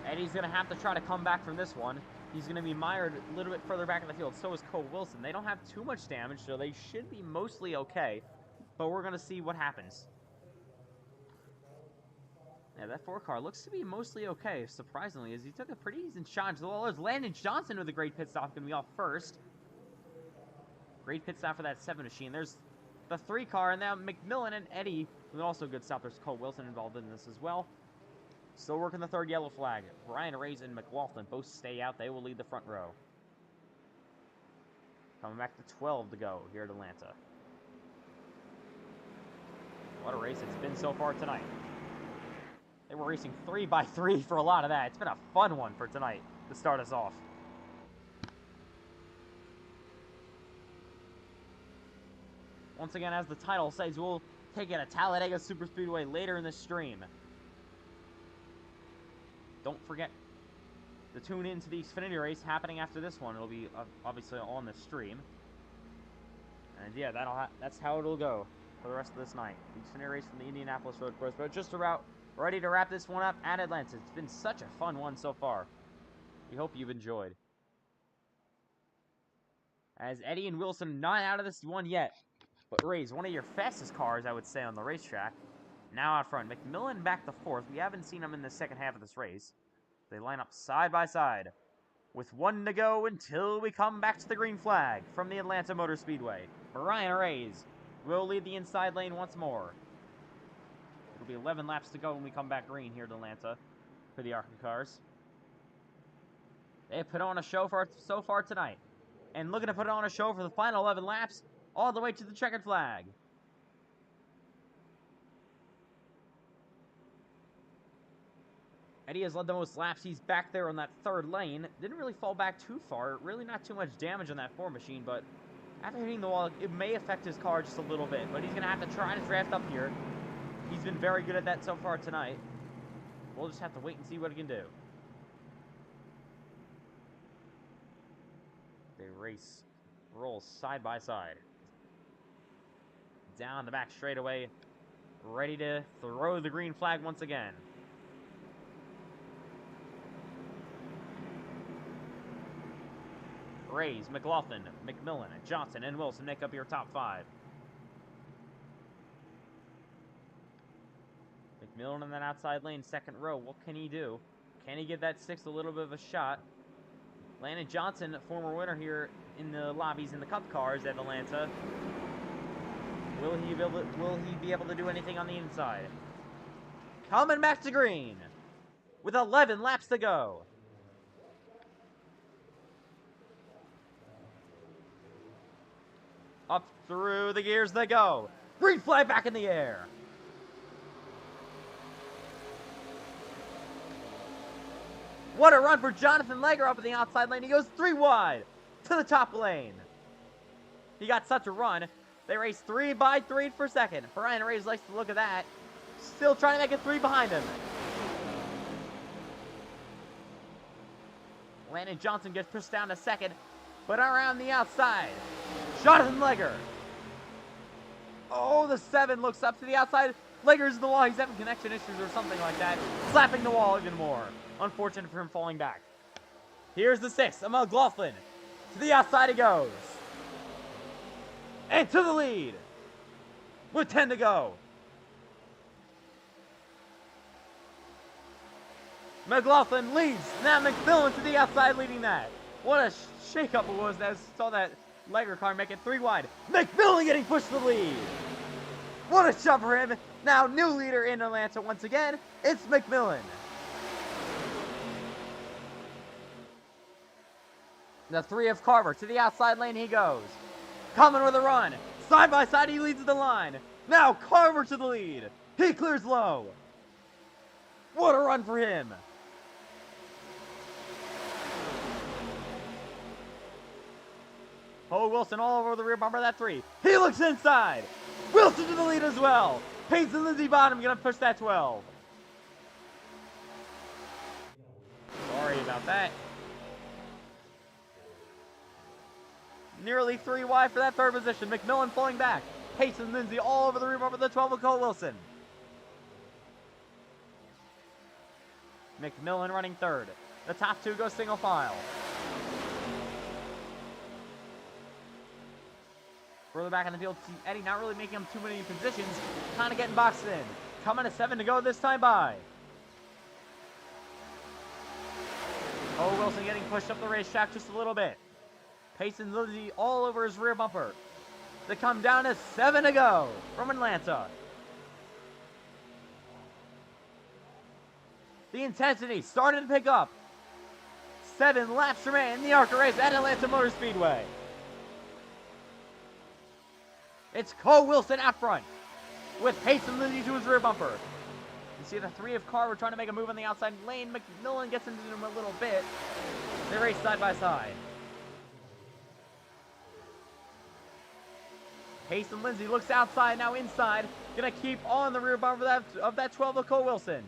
Eddie's going to have to try to come back from this one. He's going to be mired a little bit further back in the field. So is Cole Wilson. They don't have too much damage, so they should be mostly okay. But we're going to see what happens. Yeah, that 4 car looks to be mostly okay, surprisingly, as he took a pretty decent shot. Well, there's Landon Johnson with a great pit stop, going to be off first. Great pit stop for that 7 machine. There's the 3 car, and now McMillan and Eddie with also a good stop. There's Cole Wilson involved in this as well. Still working the 3rd yellow flag. Brian Rays and McLaughlin both stay out. They will lead the front row. Coming back to 12 to go here at Atlanta. What a race it's been so far tonight. They were racing 3 by 3 for a lot of that. It's been a fun one for tonight to start us off. Once again, as the title says, we'll take it at Talladega Superspeedway later in the stream. Don't forget to tune in to the Xfinity race happening after this one. It'll be obviously on the stream. And yeah, that's how it'll go for the rest of this night. The Xfinity race from the Indianapolis Road Course, but just about ready to wrap this one up at Atlanta. It's been such a fun one so far. We hope you've enjoyed. As Eddie and Wilson not out of this one yet, but Rays, one of your fastest cars, I would say, on the racetrack. Now out front. McMillan back to 4th. We haven't seen him in the second half of this race. They line up side by side with 1 to go until we come back to the green flag from the Atlanta Motor Speedway. Brian Rays will lead the inside lane once more. It'll be 11 laps to go when we come back green here at Atlanta for the ARCA cars. They put on a show for so far tonight. And looking to put on a show for the final 11 laps all the way to the checkered flag. Eddie has led the most laps. He's back there on that 3rd lane. Didn't really fall back too far. Really not too much damage on that 4 machine, but after hitting the wall, it may affect his car just a little bit. But he's going to have to try to draft up here. He's been very good at that so far tonight. We'll just have to wait and see what he can do. They roll side by side. Down the back straightaway, ready to throw the green flag once again. Rays, McLaughlin, McMillan, Johnson, and Wilson make up your top 5. McMillan in that outside lane, 2nd row. What can he do? Can he give that 6 a little bit of a shot? Landon Johnson, former winner here in the Lobbies in the Cup cars at Atlanta. Will he be able to do anything on the inside? Coming back to green with 11 laps to go. Up through the gears they go. Green flag back in the air. What a run for Jonathan Leger up in the outside lane. He goes 3 wide to the top lane. He got such a run. They race 3 by 3 for second. Brian Reyes likes to look at that. Still trying to make it 3 behind him. Landon Johnson gets pushed down to second, but around the outside, Jonathan Leger. Oh, the 7 looks up to the outside. Leger's in the wall. He's having connection issues or something like that. Slapping the wall even more. Unfortunate for him falling back. Here's the 6, McLaughlin. To the outside he goes. And to the lead. With 10 to go. McLaughlin leads. Now McMillan to the outside leading that. What a shakeup it was. That saw that Leger car make it 3 wide. McMillan getting pushed to the lead. What a shove for him. Now new leader in Atlanta once again. It's McMillan. The 3 of Carver. To the outside lane he goes. Coming with a run. Side by side he leads the line. Now Carver to the lead. He clears low. What a run for him. Oh, Wilson all over the rear bumper of that 3. He looks inside. Wilson to the lead as well. Pace and Lindsey Bottom gonna push that 12. Sorry about that. Nearly 3 wide for that 3rd position. McMillan pulling back. Pace and Lindsey all over the rear bumper of the 12 of Cole Wilson. McMillan running 3rd. The top 2 go single file. Further back in the field, Eddie not really making him too many positions. Kind of getting boxed in. Coming to 7 to go this time by. Oh, Wilson getting pushed up the racetrack just a little bit. Pace and Lindsey all over his rear bumper. They come down to 7 to go from Atlanta. The intensity starting to pick up. 7 laps remain in the ARCA race at Atlanta Motor Speedway. It's Cole Wilson out front with Pace and Lindsey to his rear bumper. You see the 3 of Carver trying to make a move on the outside lane. McMillan gets into him a little bit. They race side by side. Pace and Lindsey looks outside, now inside. Gonna keep on the rear bumper of that 12 of Cole Wilson.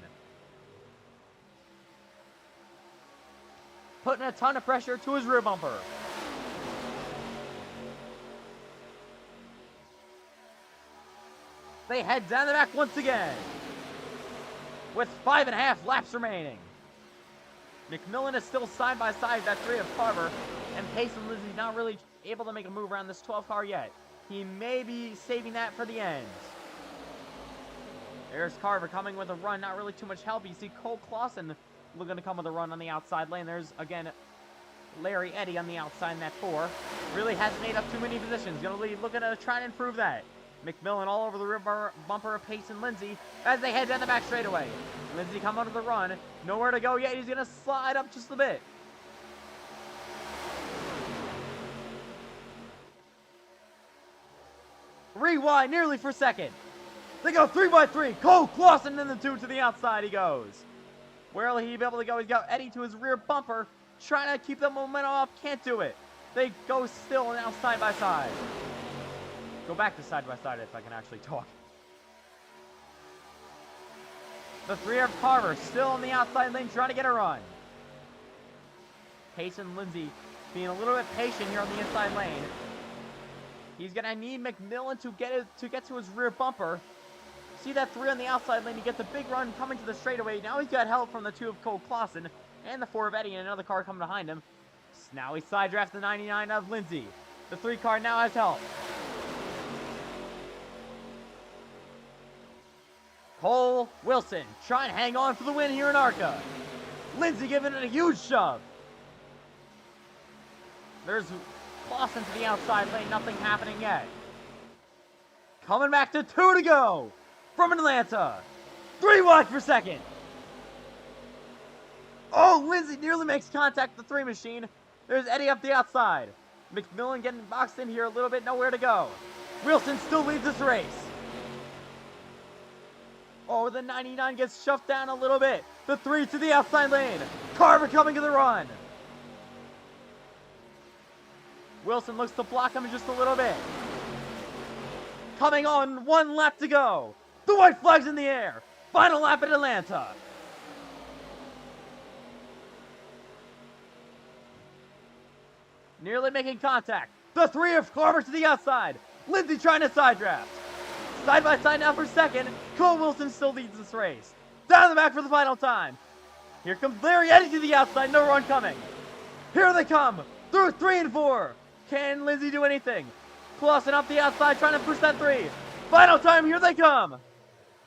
Putting a ton of pressure to his rear bumper. They head down the back once again. With 5.5 laps remaining. McMillan is still side by side, that 3 of Carver. And Pace and Lindsey not really able to make a move around this 12 car yet. He may be saving that for the end. There's Carver coming with a run, not really too much help. You see Cole Clausen looking to come with a run on the outside lane. There's, again, Larry Eddy on the outside in that 4. Really hasn't made up too many positions. Gonna lead, looking to try and improve that. McMillan all over the rear bumper of Pace and Lindsey as they head down the back straightaway. Lindsey come under the run. Nowhere to go yet. He's gonna slide up just a bit. Rewind nearly for second. They go 3 by 3. Cole Clausen in the 2 to the outside he goes. Where will he be able to go? He's got Eddie to his rear bumper. Trying to keep the momentum up. Can't do it. They go still now side by side. Go back to side by side if I can actually talk. The 3 of Carver still on the outside lane trying to get a run. Pace and Lindsey being a little bit patient here on the inside lane. He's going to need McMillan to get to his rear bumper. See that 3 on the outside lane. He gets a big run coming to the straightaway. Now he's got help from the 2 of Cole Clausen and the 4 of Eddie and another car coming behind him. Now he side drafts the 99 of Lindsey. The 3 car now has help. Cole Wilson trying to hang on for the win here in ARCA. Lindsey giving it a huge shove. There's Clausen to the outside lane, nothing happening yet. Coming back to 2 to go from Atlanta. 3 wide for second. Oh, Lindsey nearly makes contact with the 3 machine. There's Eddie up the outside. McMillan getting boxed in here a little bit, nowhere to go. Wilson still leads this race. Oh, the 99 gets shoved down a little bit. The 3 to the outside lane. Carver coming to the run. Wilson looks to block him just a little bit. Coming on, 1 lap to go. The white flag's in the air. Final lap at Atlanta. Nearly making contact. The 3 of Carver to the outside. Lindsay trying to side draft. Side by side now for second. Cole Wilson still leads this race. Down the back for the final time. Here comes Larry Eddy to the outside. No run coming. Here they come. Through 3 and 4. Can Lindsay do anything? Clausen up the outside trying to push that 3. Final time. Here they come.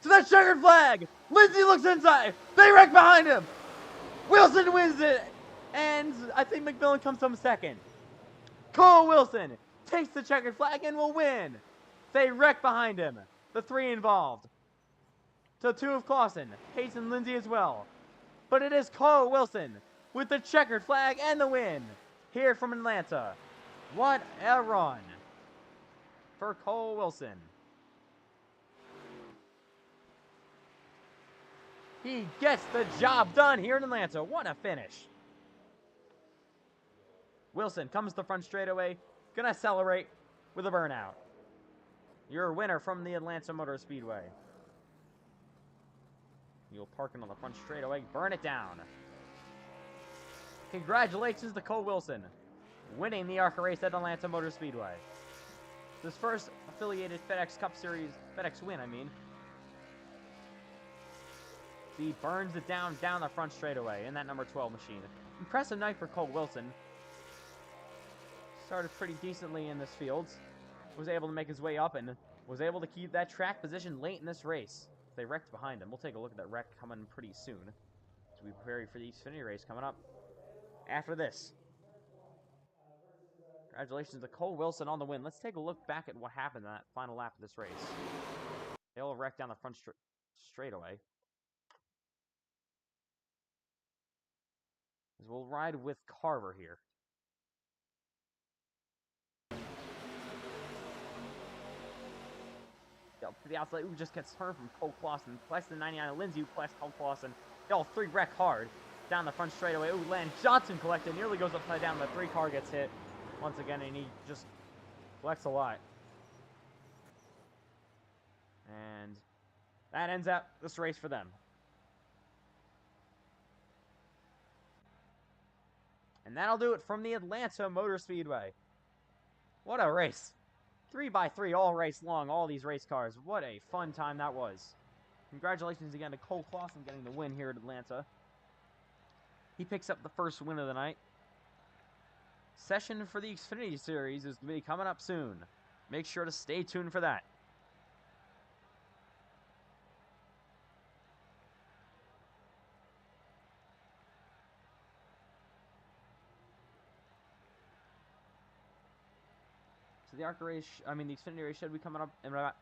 To that checkered flag. Lindsay looks inside. They wreck behind him. Wilson wins it. And I think McMillan comes home second. Cole Wilson takes the checkered flag and will win. They wreck behind him. The 3 involved. To 2 of Clausen. Hayes and Lindsay as well. But it is Cole Wilson with the checkered flag and the win. Here from Atlanta. What a run for Cole Wilson. He gets the job done here in Atlanta. What a finish. Wilson comes to the front straightaway. Gonna accelerate with a burnout. Your winner from the Atlanta Motor Speedway. You'll park it on the front straightaway. Burn it down. Congratulations to Cole Wilson, winning the ARCA race at Atlanta Motor Speedway. His first affiliated FedEx Cup Series, FedEx win, I mean. He burns it down the front straightaway in that number 12 machine. Impressive night for Cole Wilson. Started pretty decently in this field. Was able to make his way up and was able to keep that track position late in this race. They wrecked behind him. We'll take a look at that wreck coming pretty soon. So we prepare for the Xfinity race coming up after this. Congratulations to Cole Wilson on the win. Let's take a look back at what happened in that final lap of this race. They all wrecked down the front straightaway. We'll ride with Carver here. To the outside, who just gets turned from Cole Clausen. Less than 99, Lindsay, who collects Cole Clausen. They all 3 wreck hard down the front straightaway. Ooh, Landon Johnson collected, nearly goes upside down. The 3 car gets hit once again, and he just collects a lot. And that ends up this race for them. And that'll do it from the Atlanta Motor Speedway. What a race. 3x3 all race long, all these race cars. What a fun time that was. Congratulations again to Cole Clausen getting the win here at Atlanta. He picks up the first win of the night. Session for the Xfinity Series is going to be coming up soon. Make sure to stay tuned for that. So the ARCA race, the Xfinity race should be coming up in about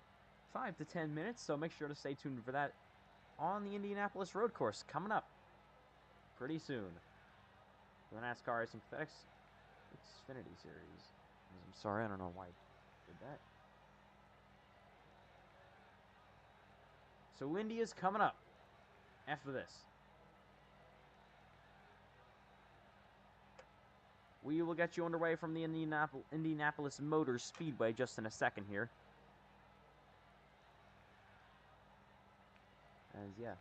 5 to 10 minutes, so make sure to stay tuned for that on the Indianapolis road course coming up pretty soon. The NASCAR Racing FedEx Xfinity Series. I'm sorry, I don't know why I did that. So India's coming up after this. We will get you underway from the Indianapolis Motor Speedway just in a second here. As, yeah,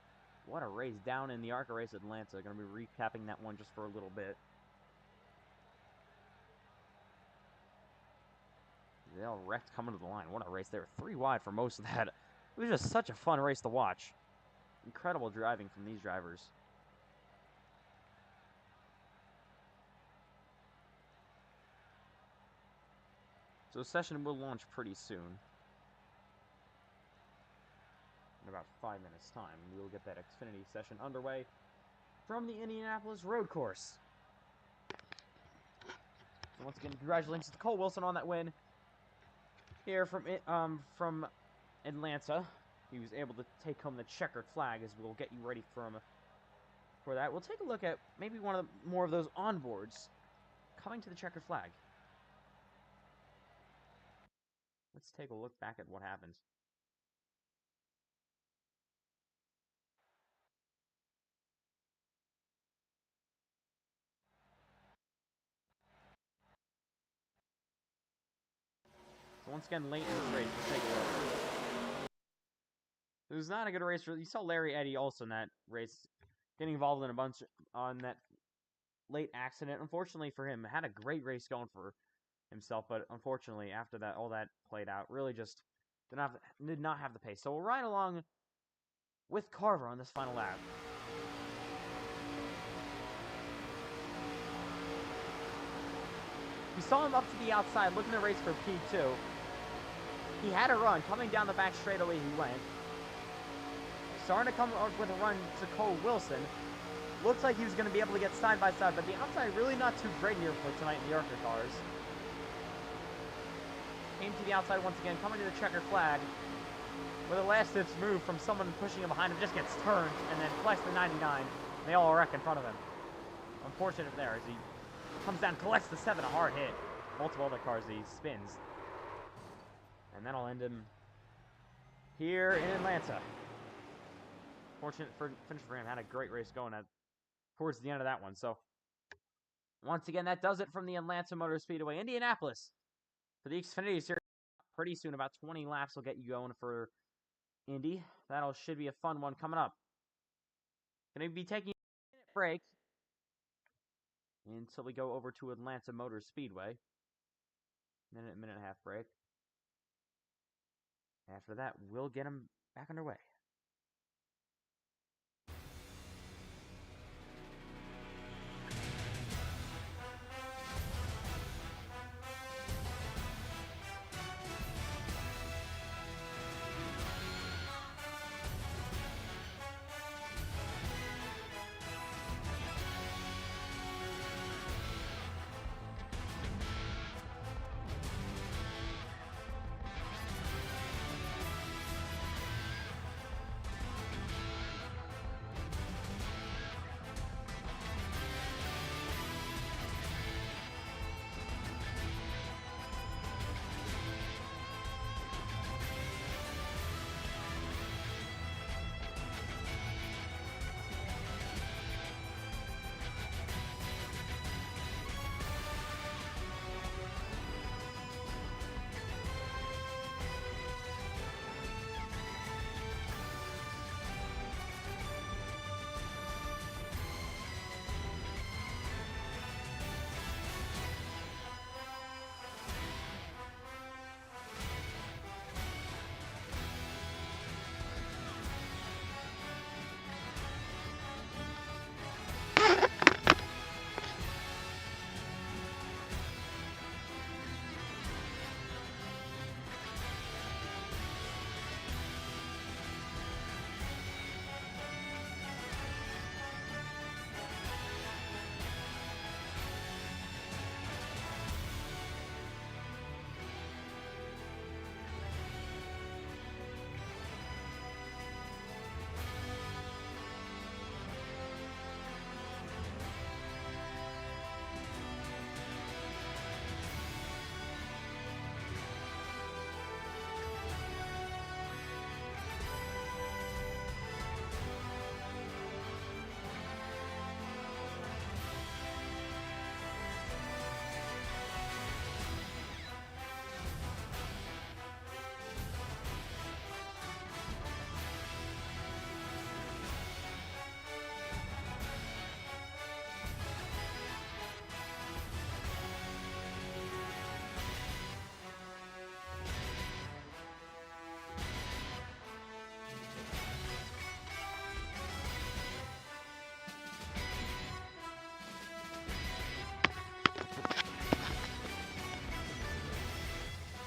what a race down in the ARCA race at Atlanta. Going to be recapping that one just for a little bit. They all wrecked coming to the line. What a race. They were 3 wide for most of that. It was just such a fun race to watch. Incredible driving from these drivers. So the session will launch pretty soon. In about 5 minutes' time, we will get that Xfinity session underway from the Indianapolis road course. So once again, congratulations to Cole Wilson on that win here from Atlanta. He was able to take home the checkered flag, as we'll get you ready for that. We'll take a look at maybe one of the more of those onboards coming to the checkered flag. Let's take a look back at what happened. So once again, late in this race, let's take a look. It was not a good race. You saw Larry Eddy also in that race, getting involved in a bunch on that late accident. Unfortunately for him, had a great race going for himself, but unfortunately after that, all that played out, really just did not have the pace. So we'll ride along with Carver on this final lap. We saw him up to the outside, looking to race for P2. He had a run, coming down the back straightaway he went. Starting to come up with a run to Cole Wilson. Looks like he was going to be able to get side by side, but the outside really not too great here for tonight in the ARCA cars. Came to the outside once again, coming to the checker flag. With a last-ditch move from someone pushing him behind him, just gets turned, and then collects the 99. They all wreck in front of him. Unfortunate there, as he comes down, collects the 7, a hard hit. Multiple other cars, he spins. And that'll end him here in Atlanta. Fortunate finish for him. Had a great race going towards the end of that one. So, once again, that does it from the Atlanta Motor Speedway. Indianapolis for the XFINITY Series. Pretty soon, about 20 laps will get you going for Indy. Should be a fun one coming up. Going to be taking a minute break until we go over to Atlanta Motor Speedway. Minute and a half break. After that, we'll get them back underway.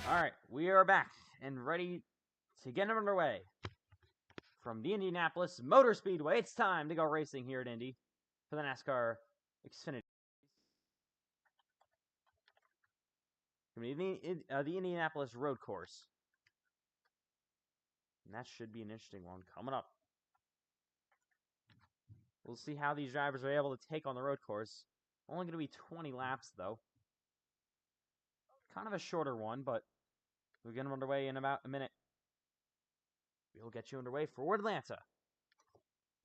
Alright, we are back and ready to get underway. From the Indianapolis Motor Speedway, it's time to go racing here at Indy for the NASCAR XFINITY. The Indianapolis Road Course. And that should be an interesting one coming up. We'll see how these drivers are able to take on the road course. Only going to be 20 laps, though. Kind of a shorter one, but we'll get them underway in about a minute. We'll get you underway for Atlanta.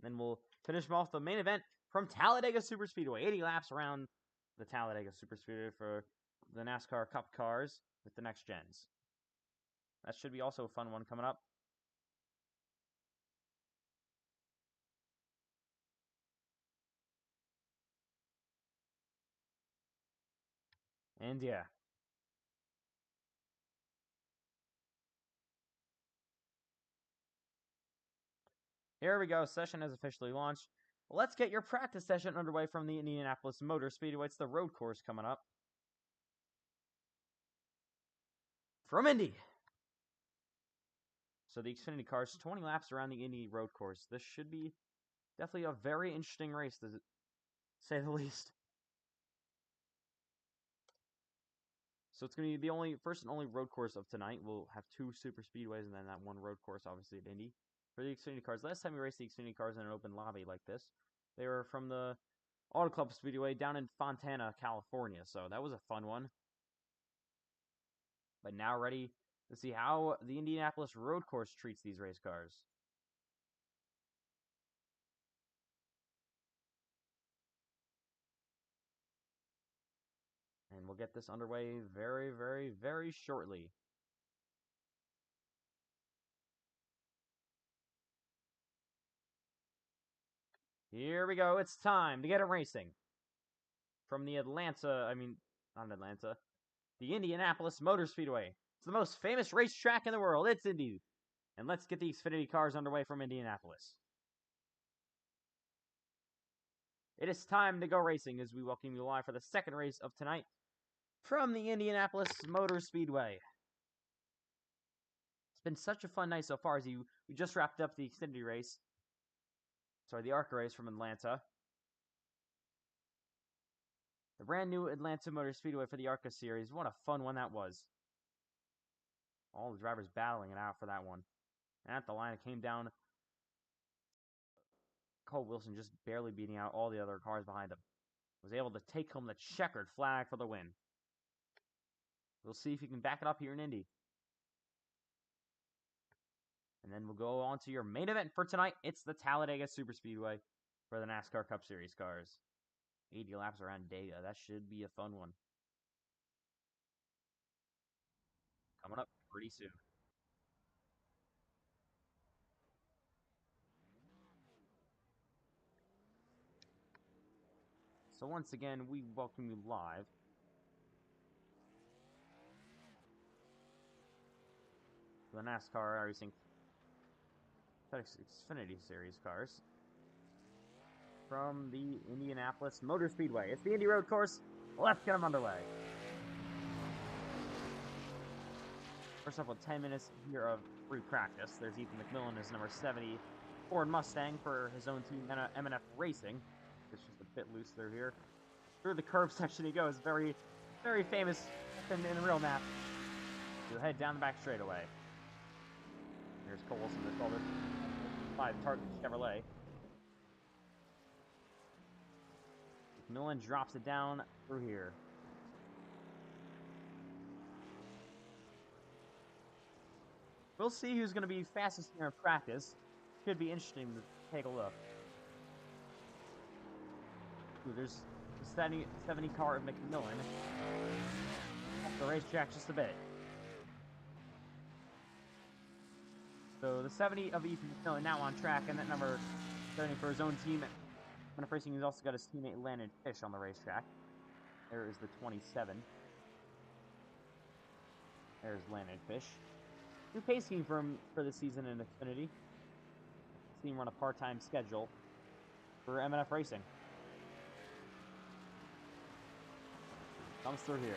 Then we'll finish off the main event from Talladega Superspeedway. 80 laps around the Talladega Superspeedway for the NASCAR Cup cars with the next gens. That should be also a fun one coming up. And yeah. Here we go. Session has officially launched. Let's get your practice session underway from the Indianapolis Motor Speedway. It's the road course coming up. From Indy. So the Xfinity cars, 20 laps around the Indy road course. This should be definitely a very interesting race, to say the least. So it's going to be the first and only road course of tonight. We'll have 2 super speedways and then that one road course, obviously, at Indy. For the Xfinity cars, last time we raced the Xfinity cars in an open lobby like this, they were from the Auto Club Speedway down in Fontana, California. So that was a fun one. But now ready to see how the Indianapolis road course treats these race cars. And we'll get this underway very, very, very shortly. Here we go. It's time to get it racing. From the the Indianapolis Motor Speedway. It's the most famous racetrack in the world. It's Indy. And let's get the Xfinity cars underway from Indianapolis. It is time to go racing as we welcome you live for the second race of tonight from the Indianapolis Motor Speedway. It's been such a fun night so far as we just wrapped up the Xfinity race. Sorry, the ARCA race from Atlanta. The brand new Atlanta Motor Speedway for the ARCA series. What a fun one that was. All the drivers battling it out for that one. And at the line, it came down. Cole Wilson just barely beating out all the other cars behind him. Was able to take home the checkered flag for the win. We'll see if he can back it up here in Indy. And then we'll go on to your main event for tonight. It's the Talladega Superspeedway for the NASCAR Cup Series cars. 80 laps around Dega. That should be a fun one. Coming up pretty soon. So once again, we welcome you live to the NASCAR iRacing FedEx Xfinity Series cars from the Indianapolis Motor Speedway. It's the Indy Road Course. Let's get them underway. First off, with 10 minutes here of free practice, there's Ethan McMillan, his number 70 Ford Mustang for his own team, M&F Racing. It's just a bit loose through here. Through the curb section he goes. Very, very famous in real map. He'll head down the back straightaway. Here's Cole Wilson, they call this 5 Target Chevrolet. McMillan drops it down through here. We'll see who's going to be fastest here in practice. Should be interesting to take a look. Ooh, there's the 70 car of McMillan. Off the racetrack just a bit. So the 70 of Ethan McMillan now on track, and that number starting for his own team. M&F Racing, he's also got his teammate Landon Fish on the racetrack. There is the 27. There's Landon Fish. New pace scheme for this season in Xfinity. Team run a part-time schedule for M&F Racing. Comes through here.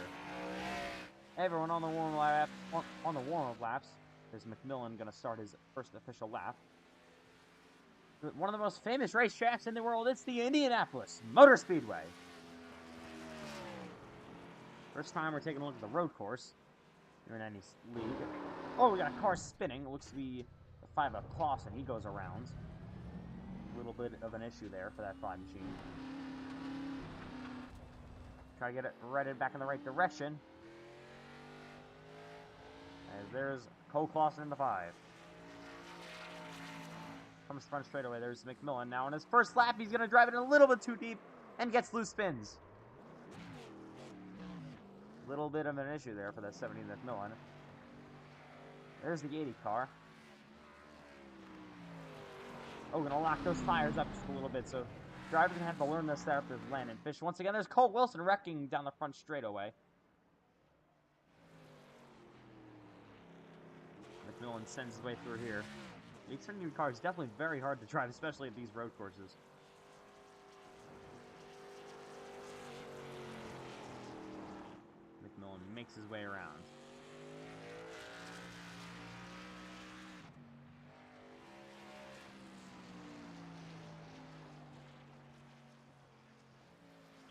Everyone on the warm-up laps. There's McMillan going to start his first official lap. One of the most famous racetracks in the world. It's the Indianapolis Motor Speedway. First time we're taking a look at the road course here in any league. Oh, we got a car spinning. It looks to be the 5 of Clausen. He goes around. A little bit of an issue there for that 5 machine. Try to get it righted back in the right direction. As there's Cole Clausen in the 5. Comes front straight away. There's McMillan. Now on his first lap, he's going to drive it a little bit too deep and gets loose spins. Little bit of an issue there for that 70 McMillan. There's the 80 car. Oh, gonna lock those tires up just a little bit, so driver's gonna have to learn this setup with Landon Fish. Once again, there's Cole Wilson wrecking down the front straightaway. McMillan sends his way through here. The Xfinity car is definitely very hard to drive, especially at these road courses. McMillan makes his way around.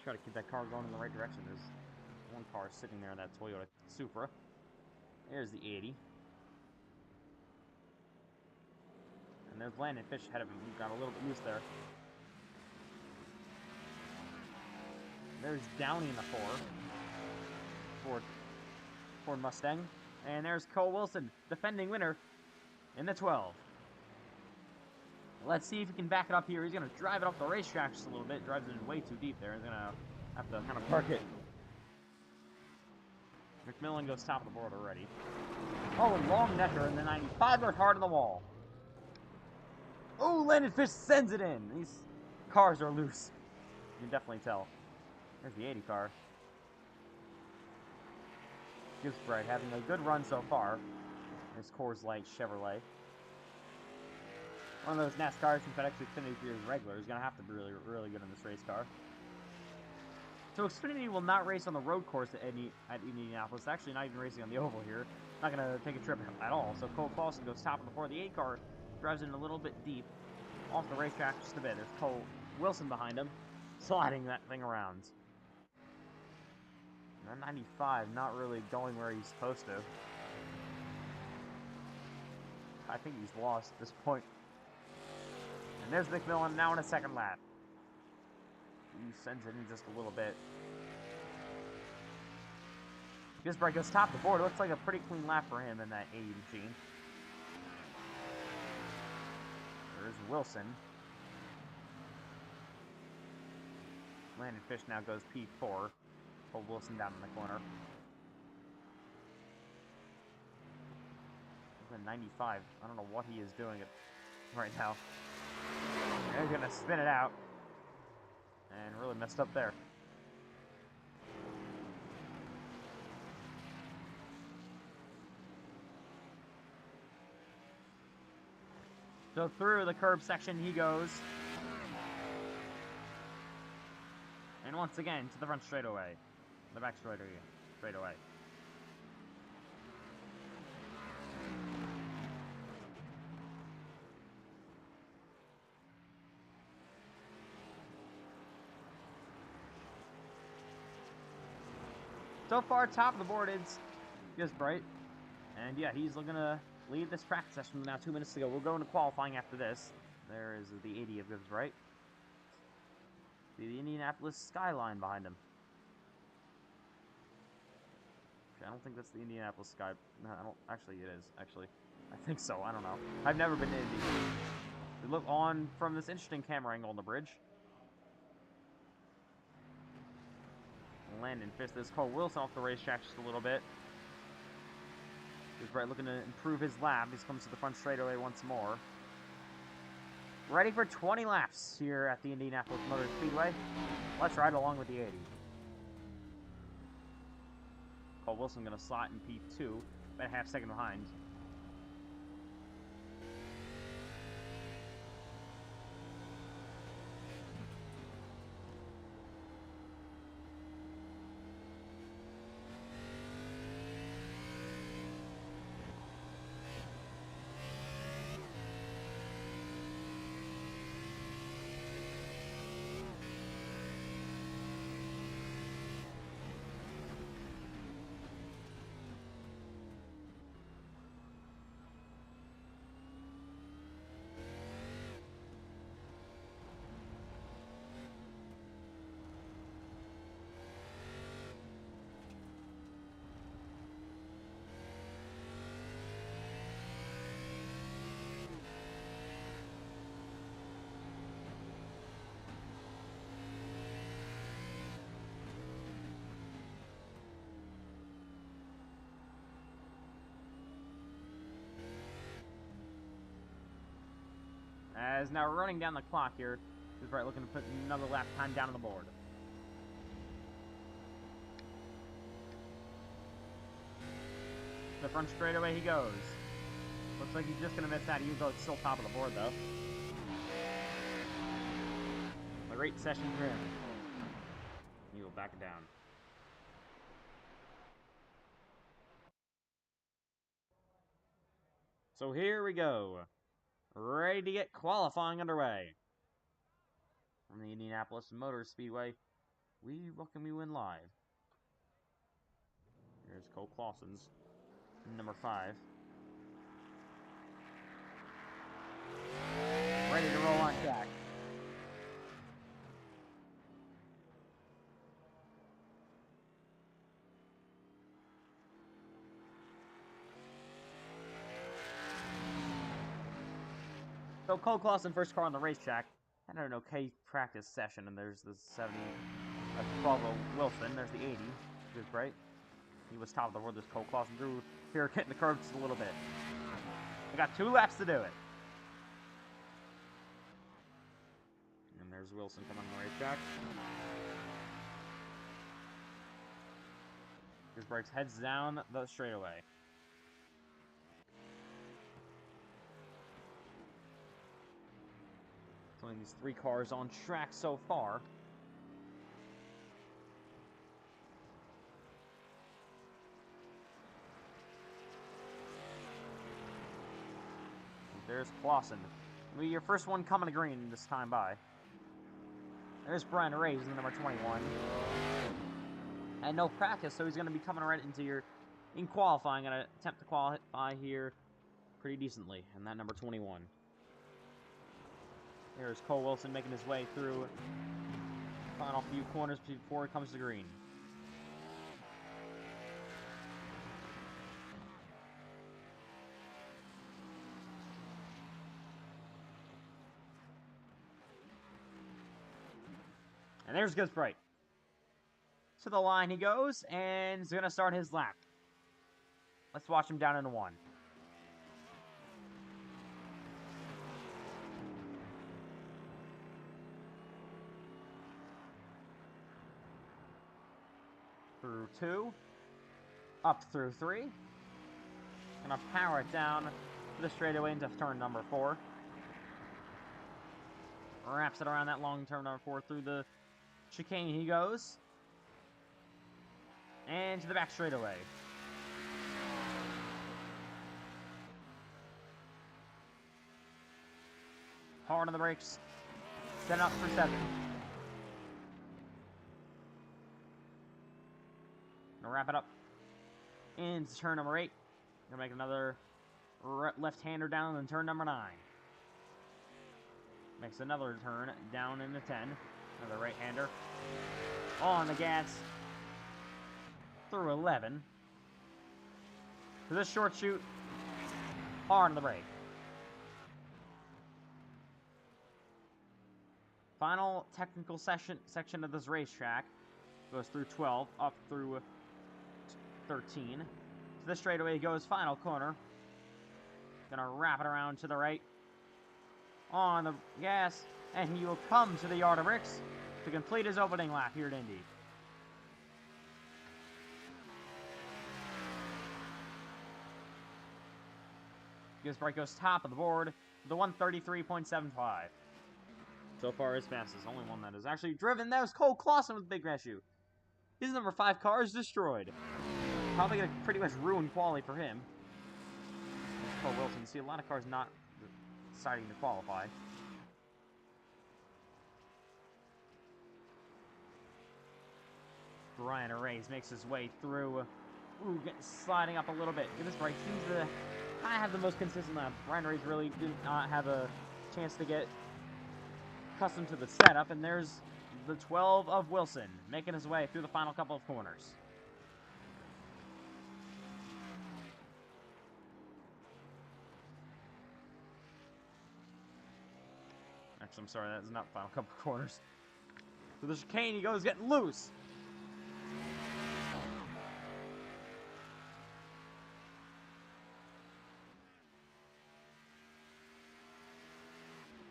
Try to keep that car going in the right direction. There's one car sitting there in that Toyota Supra. There's the 80. And there's Landon Fish ahead of him. He got a little bit loose there. There's Downey in the Ford Mustang. And there's Cole Wilson, defending winner in the 12. Let's see if he can back it up here. He's going to drive it off the racetrack just a little bit. Drives it in way too deep there. He's going to have to kind of park it. McMillan goes top of the board already. Oh, long necker in the 95 yard hard on the wall. Oh, Landon Fish sends it in. These cars are loose. You can definitely tell. There's the 80 car. Gibbsbright having a good run so far. There's Coors Light Chevrolet. One of those NASCARs from FedEx Xfinity Series regular is going to have to be really, really good in this race car. So Xfinity will not race on the road course at Indianapolis. Actually, not even racing on the oval here. Not going to take a trip at all. So Cole Paulson goes top of the board. The 8 car drives in a little bit deep. Off the racetrack just a bit. There's Cole Wilson behind him, sliding that thing around. And that 95 not really going where he's supposed to. I think he's lost at this point. And there's McMillan now in a second lap. He sends it in just a little bit. Gibbsbright goes top the board. It looks like a pretty clean lap for him in that 80 machine. There's Wilson. Landon Fish now goes P4. Pull Wilson down in the corner. The 95. I don't know what he is doing right now. They're gonna spin it out. And really messed up there. So through the curb section he goes. And once again to the front straightaway. The back straightaway. So far, top of the board is Gibbsbright. And yeah, he's looking to lead this practice session now 2 minutes to go. We'll go into qualifying after this. There is the 80 of Gibbsbright. See the Indianapolis skyline behind him. Okay, I don't think that's the Indianapolis sky. No, I don't. Actually, it is. Actually, I think so. I don't know. I've never been to Indy. We look on from this interesting camera angle on the bridge. Landon Fish. There's Cole Wilson off the racetrack just a little bit. Gibbsbright looking to improve his lap. He comes to the front straightaway once more. Ready for 20 laps here at the Indianapolis Motor Speedway. Let's ride along with the 80. Cole Wilson going to slot in P2, about a half second behind. As now we're running down the clock here. He's right looking to put another lap time down on the board. The front straightaway he goes. Looks like he's just going to miss that, even though it's still top of the board, though. A great session for him. He will back it down. So here we go. Ready to get qualifying underway. From the Indianapolis Motor Speedway, we welcome you in live. Here's Cole Clausen's number 5. Ready to roll on track. So Cole Clausen, first car on the racetrack, had an okay practice session, and there's the 70, 12 Wilson, there's the 80, good bright. He was top of the world, this Cole Clausen through here, hitting the curb just a little bit. We got 2 laps to do it. And there's Wilson coming on the racetrack. His brakes heads down the straightaway. Only these 3 cars on track so far. There's Clausen. Will be your first one coming to green this time by. There's Brian Reyes in the number 21. And no practice, so he's going to be coming right into your in qualifying. Going to attempt to qualify here pretty decently. And that number 21. There's Cole Wilson making his way through final few corners before it comes to green. And there's Gus Bright. To the line he goes, and he's going to start his lap. Let's watch him down into 1. Through 2. Up through 3. Gonna power it down to the straightaway into turn number 4. Wraps it around that long turn number 4 through the chicane he goes. And to the back straightaway. Hard on the brakes. Set up for 7. Gonna wrap it up into turn number 8. Gonna make another left-hander down in turn number 9. Makes another turn down into 10. Another right-hander. On the gas. Through 11. To this short shoot. Hard on the brake. Final technical section of this racetrack. Goes through 12, up through 13. To the straightaway goes final corner. Gonna wrap it around to the right. On the gas. And he will come to the yard of bricks to complete his opening lap here at Indy. Gisbright goes top of the board with a 133.75. So far, his fastest. Only one that has actually driven. That was Cole Clausen with Big Red Shoe. His number 5 car is destroyed. Probably going to pretty much ruin quality for him. Cole Wilson. You see a lot of cars not deciding to qualify. Brian Reyes makes his way through. Ooh, sliding up a little bit. Gisbright seems to have the most consistent lap. Brian Reyes really did not have a chance to get accustomed to the setup, and there's the 12 of Wilson making his way through the final couple of corners. Actually, I'm sorry, that's not the final couple of corners. So the chicane, he goes getting loose.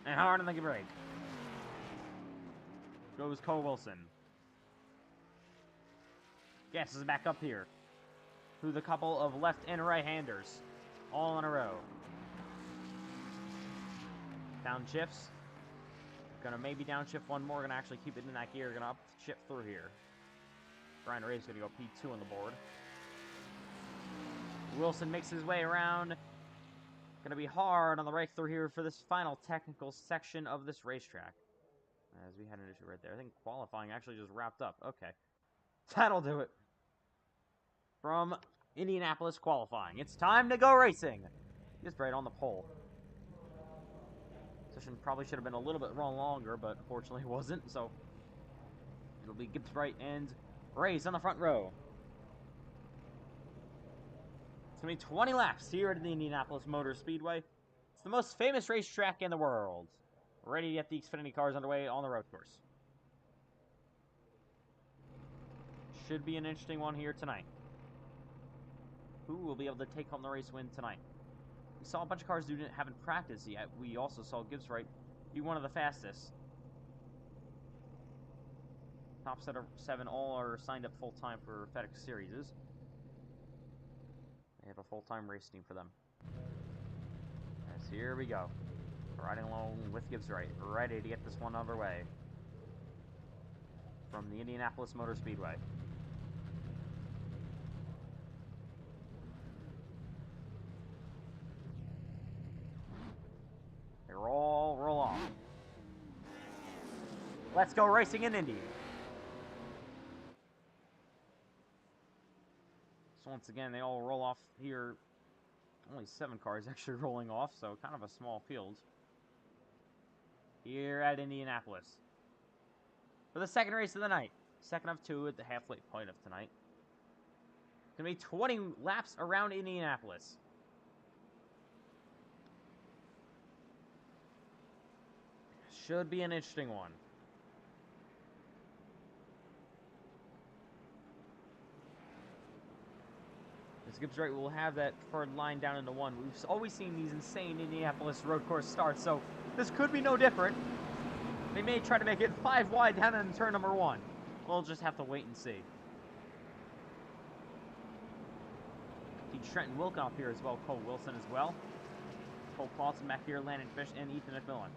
And hard on the brake. Goes Cole Wilson. Gas is back up here. Through the couple of left and right-handers. All in a row. Downshifts. Gonna maybe downshift one more. Gonna actually keep it in that gear. Gonna upshift through here. Brian Ray's gonna go P2 on the board. Wilson makes his way around. Gonna be hard on the right through here for this final technical section of this racetrack. As we had an issue right there. I think qualifying actually just wrapped up. Okay. That'll do it. From Indianapolis qualifying. It's time to go racing. Just right on the pole. Session probably should have been a little bit longer, but fortunately it wasn't. So it'll be Gibbs Bright and Race on the front row. It's going to be 20 laps here at the Indianapolis Motor Speedway. It's the most famous racetrack in the world. We're ready to get the Xfinity cars underway on the road course. Should be an interesting one here tonight. Who will be able to take home the race win tonight? We saw a bunch of cars who haven't practiced yet. We also saw Gibbs Bright be one of the fastest. Top set of 7 all are signed up full-time for FedEx Series. They have a full-time race team for them. Yes, here we go. Riding along with Gibbs Bright, ready to get this one underway. From the Indianapolis Motor Speedway. They roll off. Let's go racing in Indy. So once again, they all roll off here. Only 7 cars actually rolling off, so kind of a small field. Here at Indianapolis. For the second race of the night. Second of 2 at the halfway point of tonight. It's going to be 20 laps around Indianapolis. Should be an interesting one. Gibbs Bright will have that preferred line down into 1. We've always seen these insane Indianapolis road course starts, so this could be no different. They may try to make it 5 wide down in turn number 1. We'll just have to wait and see. See Trenton Wilken up here as well, Cole Wilson as well. Cole Clausen back here, Landon Fish, and Ethan McMillan.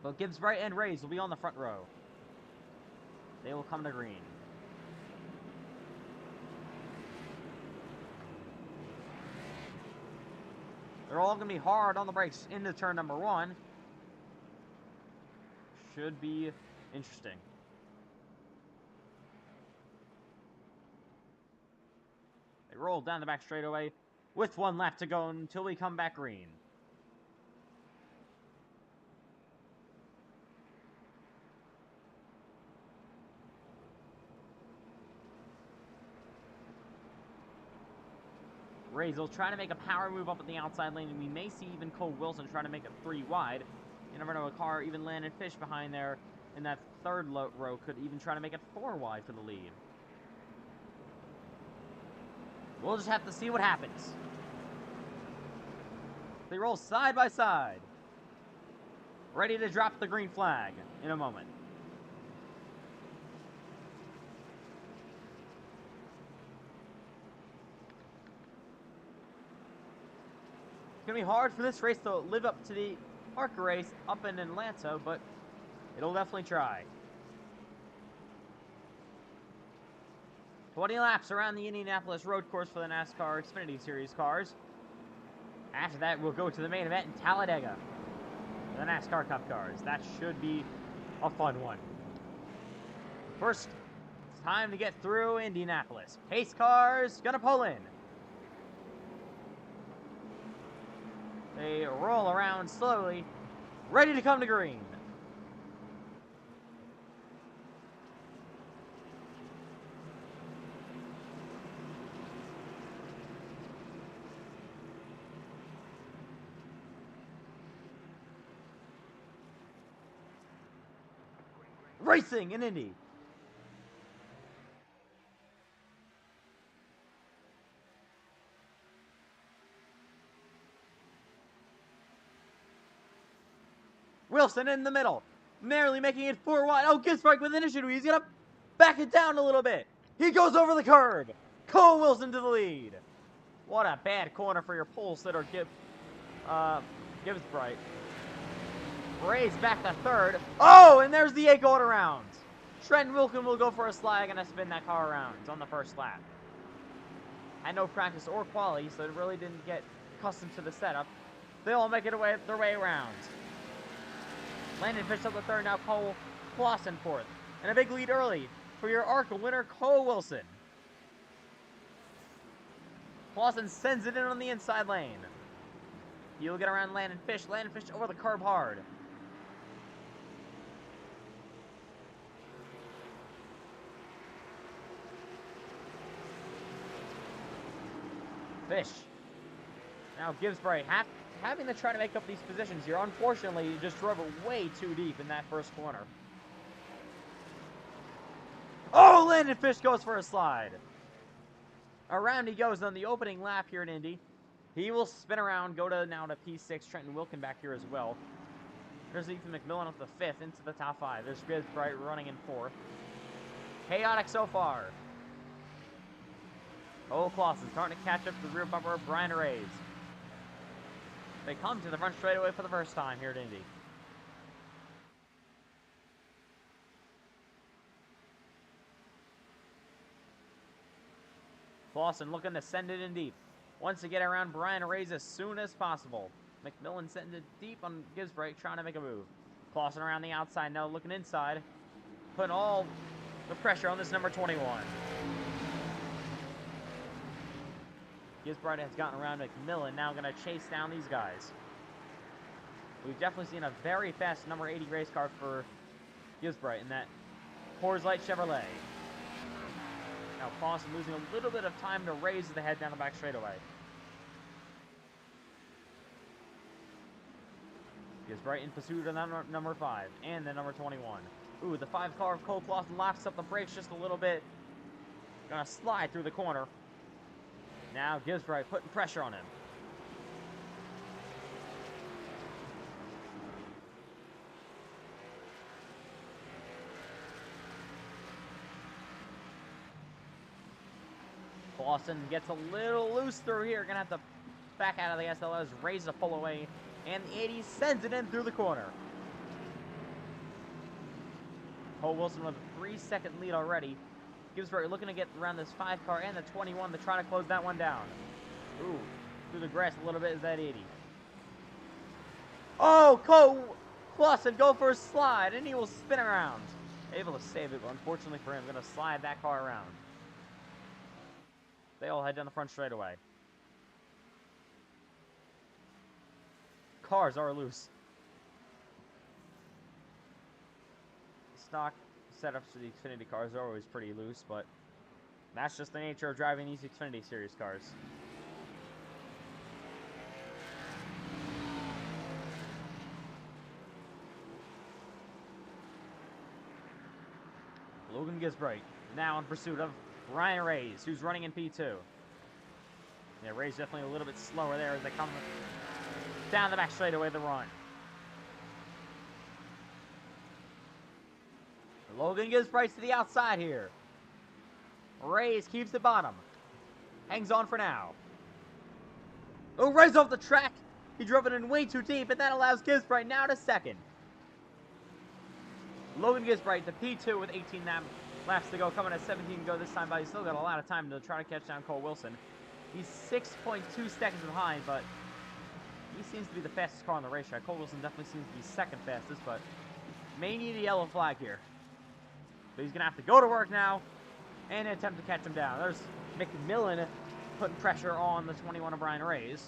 But Gibbs Bright and Rays will be on the front row. They will come to green. They're all going to be hard on the brakes into turn number 1. Should be interesting. They roll down the back straightaway with 1 lap to go until we come back green. Rays will try to make a power move up at the outside lane, and we may see even Cole Wilson try to make it 3 wide. You never know, a car, even Landon Fish behind there in that third row could even try to make it 4 wide for the lead. We'll just have to see what happens. They roll side by side. Ready to drop the green flag in a moment. It's going to be hard for this race to live up to the ARCA race up in Atlanta, but it'll definitely try. 20 laps around the Indianapolis road course for the NASCAR Xfinity Series cars. After that, we'll go to the main event in Talladega. The NASCAR Cup cars. That should be a fun one. First, it's time to get through Indianapolis. Pace cars gonna pull in. They roll around slowly, ready to come to green. Racing in Indy. Wilson in the middle, narrowly making it 4 wide. Oh, Gibbsbright with initiative. He's gonna back it down a little bit. He goes over the curb. Cole Wilson to the lead. What a bad corner for your pole sitter, Gibbsbright. Ray's back to third. Oh, and there's the 8 going around. Trenton Wilkin will go for a slide and spin that car around on the first lap. Had no practice or quality, so it really didn't get accustomed to the setup. They all make it their way around. Landon Fish up the third, now Cole Clausen fourth. And a big lead early for your ARCA winner, Cole Wilson. Clausen sends it in on the inside lane. He'll get around Landon Fish. Landon Fish over the curb hard. Fish. Now Gibbsbright having to try to make up these positions here. Unfortunately, he just drove it way too deep in that first corner. Oh, Landon Fish goes for a slide. Around he goes on the opening lap here in Indy. He will spin around, go to now to P6. Trenton Wilkin back here as well. There's Ethan McMillan up the 5th into the top 5. There's Gibbsbright running in 4th. Chaotic so far. Cole Clausen starting to catch up to the rear bumper of Brian Reyes. They come to the front straightaway for the first time here at Indy. Clausen looking to send it in deep. Wants to get around Brian Reyes as soon as possible. McMillan sending it deep on Gibbsbright, trying to make a move. Clausen around the outside now, looking inside. Putting all the pressure on this number 21. Gibbsbright has gotten around McMillan, now going to chase down these guys. We've definitely seen a very fast number 80 race car for Gibbsbright in that Coors Light Chevrolet. Now Clausen losing a little bit of time to raise the head down the back straightaway. Gibbsbright in pursuit of number 5 and the number 21. Ooh, the 5 car of Cole Clausen laps up the brakes just a little bit. Gonna slide through the corner. Now Gibbsbright putting pressure on him. Clausen gets a little loose through here. Gonna have to back out of the SLS, raise the pull away, and the 80 sends it in through the corner. Cole Wilson with a 3-second lead already. Gibbsbright looking to get around this 5 car and the 21 to try to close that one down. Ooh, through the grass a little bit is that 80. Oh, Cole Clausen go for a slide, and he will spin around. Able to save it, but unfortunately for him, going to slide that car around. They all head down the front straightaway. Cars are loose. Stock setups for the Xfinity cars are always pretty loose, but that's just the nature of driving these Xfinity Series cars. Logan Gibbsbright now in pursuit of Ryan Reyes, who's running in P2. Yeah, Reyes definitely a little bit slower there as they come down the back straightaway the run. Logan Gibbsbright to the outside here. Reyes keeps the bottom. Hangs on for now. Oh, Reyes off the track. He drove it in way too deep, and that allows Gibbsbright now to second. Logan Gibbsbright to P2 with 18 laps to go, coming at 17 to go this time, but he's still got a lot of time to try to catch down Cole Wilson. He's 6.2 seconds behind, but he seems to be the fastest car on the racetrack. Cole Wilson definitely seems to be second fastest, but may need a yellow flag here. But he's going to have to go to work now and attempt to catch him down. There's McMillan putting pressure on the 21 of Brian Reyes.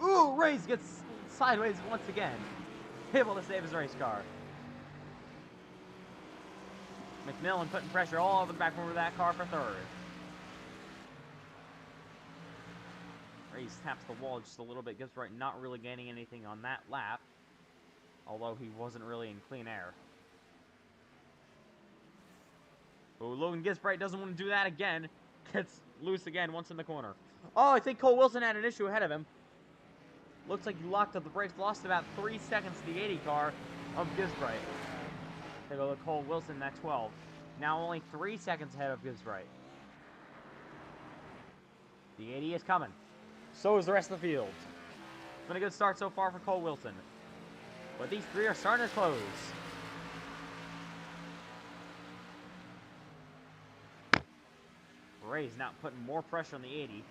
Ooh, Reyes gets sideways once again. Able to save his race car. McMillan putting pressure all over the back corner of that car for third. Reyes taps the wall just a little bit. Gibbsbright not really gaining anything on that lap, although he wasn't really in clean air. Oh, Logan Gibbsbright doesn't want to do that again. Gets loose again once in the corner. Oh, I think Cole Wilson had an issue ahead of him. Looks like he locked up the brakes, lost about 3 seconds to the 80 car of Gisbright. Take a look, Cole Wilson at 12. Now only 3 seconds ahead of Gisbright. The 80 is coming. So is the rest of the field. It's been a good start so far for Cole Wilson. But these three are starting to close. Ray's now putting more pressure on the 80.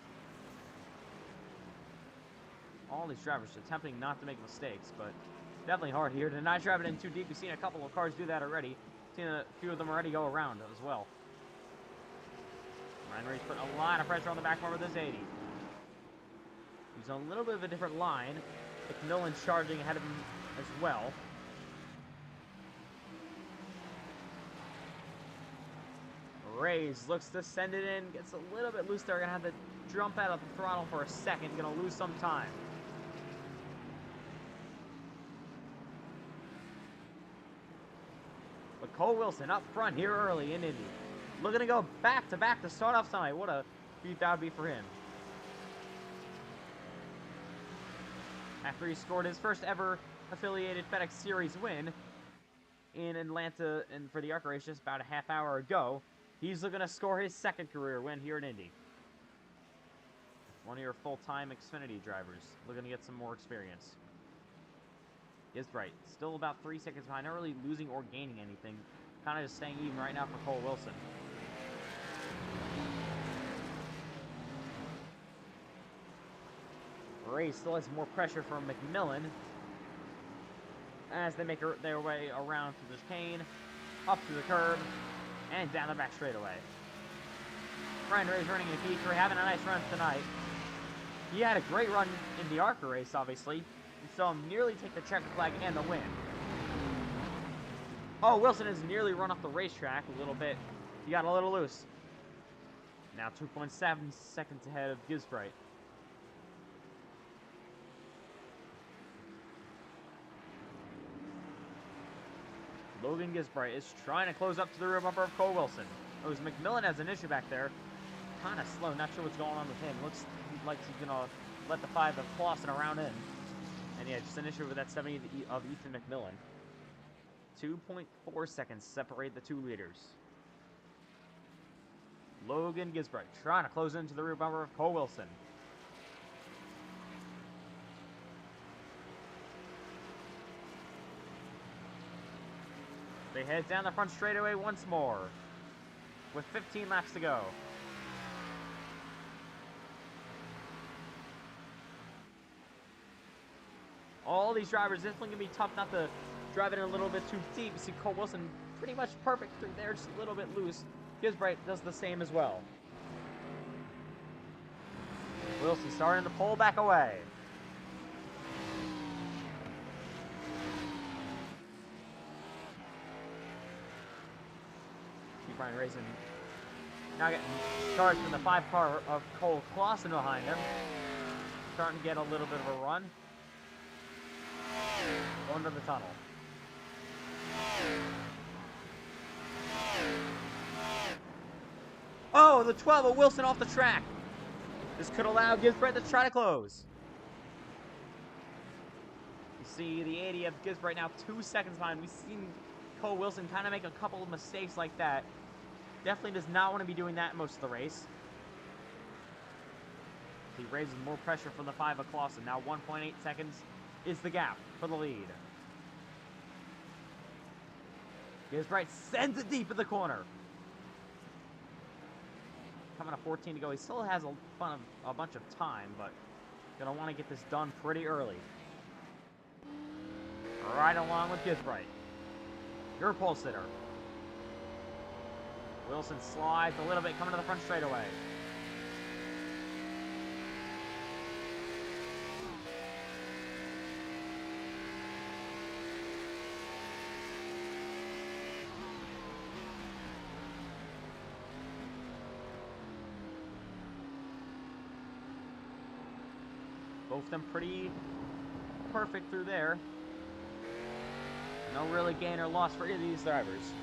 All these drivers attempting not to make mistakes, but definitely hard here to not drive it in too deep. We've seen a couple of cars do that already. Seen a few of them already go around as well. Ryan Ray's putting a lot of pressure on the back bar with this 80. He's on a little bit of a different line. McMillan's charging ahead of him as well. Rays looks to send it in, gets a little bit loose there. Gonna have to jump out of the throttle for a second. Gonna lose some time. But Cole Wilson up front here early in Indy. Looking to go back to back to start off tonight. What a feat that would be for him. After he scored his first ever affiliated FedEx Series win in Atlanta and for the ARCA race just about a half hour ago, he's looking to score his second career win here in Indy. One of your full-time Xfinity drivers looking to get some more experience. Gisbright still about 3 seconds behind, not really losing or gaining anything. Kind of just staying even right now for Cole Wilson. Ray still has more pressure from McMillan as they make their way around through the chicane, up to the curb, and down the back straightaway. Ryan Ray's running in P3, having a nice run tonight. He had a great run in the ARCA race, obviously. We saw him nearly take the checker flag and the win. Oh, Wilson has nearly run off the racetrack a little bit. He got a little loose. Now 2.7 seconds ahead of Gisbright. Logan Gisbright is trying to close up to the rear bumper of Cole Wilson. Oh, McMillan has an issue back there. Kind of slow, not sure what's going on with him. Looks like he's going to let the 5 of Clausen around in. And yeah, just an issue with that 70 of Ethan McMillan. 2.4 seconds separate the two leaders. Logan Gisbright trying to close into the rear bumper of Cole Wilson. They head down the front straightaway once more, with 15 laps to go. All these drivers, this one can be tough not to drive it in a little bit too deep. You see Cole Wilson pretty much perfect through there, just a little bit loose. Gisbright does the same as well. Wilson starting to pull back away. Ryan Racing now getting charged from the 5 car of Cole Clausen behind him. Starting to get a little bit of a run. Going to the tunnel. Oh, the 12 of Wilson off the track. This could allow Gisbright to try to close. You see the 80 of Gisbright now 2 seconds behind. We've seen Cole Wilson kind of make a couple of mistakes like that. Definitely does not want to be doing that most of the race. He raises more pressure from the 5 of Clausen. Now 1.8 seconds is the gap for the lead. Gisbright sends it deep in the corner. Coming to 14 to go. He still has a bunch of time, but gonna want to get this done pretty early. Right along with Gisbright. Your pole sitter. Wilson slides a little bit, coming to the front straightaway. Both of them pretty perfect through there. No really gain or loss for either of these drivers.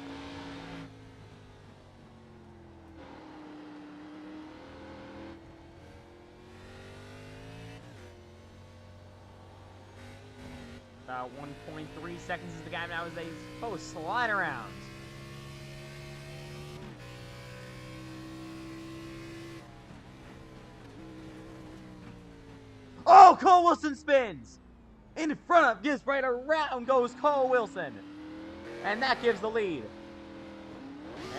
About 1.3 seconds is the gap now as they both slide around. Oh, Cole Wilson spins! In front of Gisbright, around goes Cole Wilson. And that gives the lead.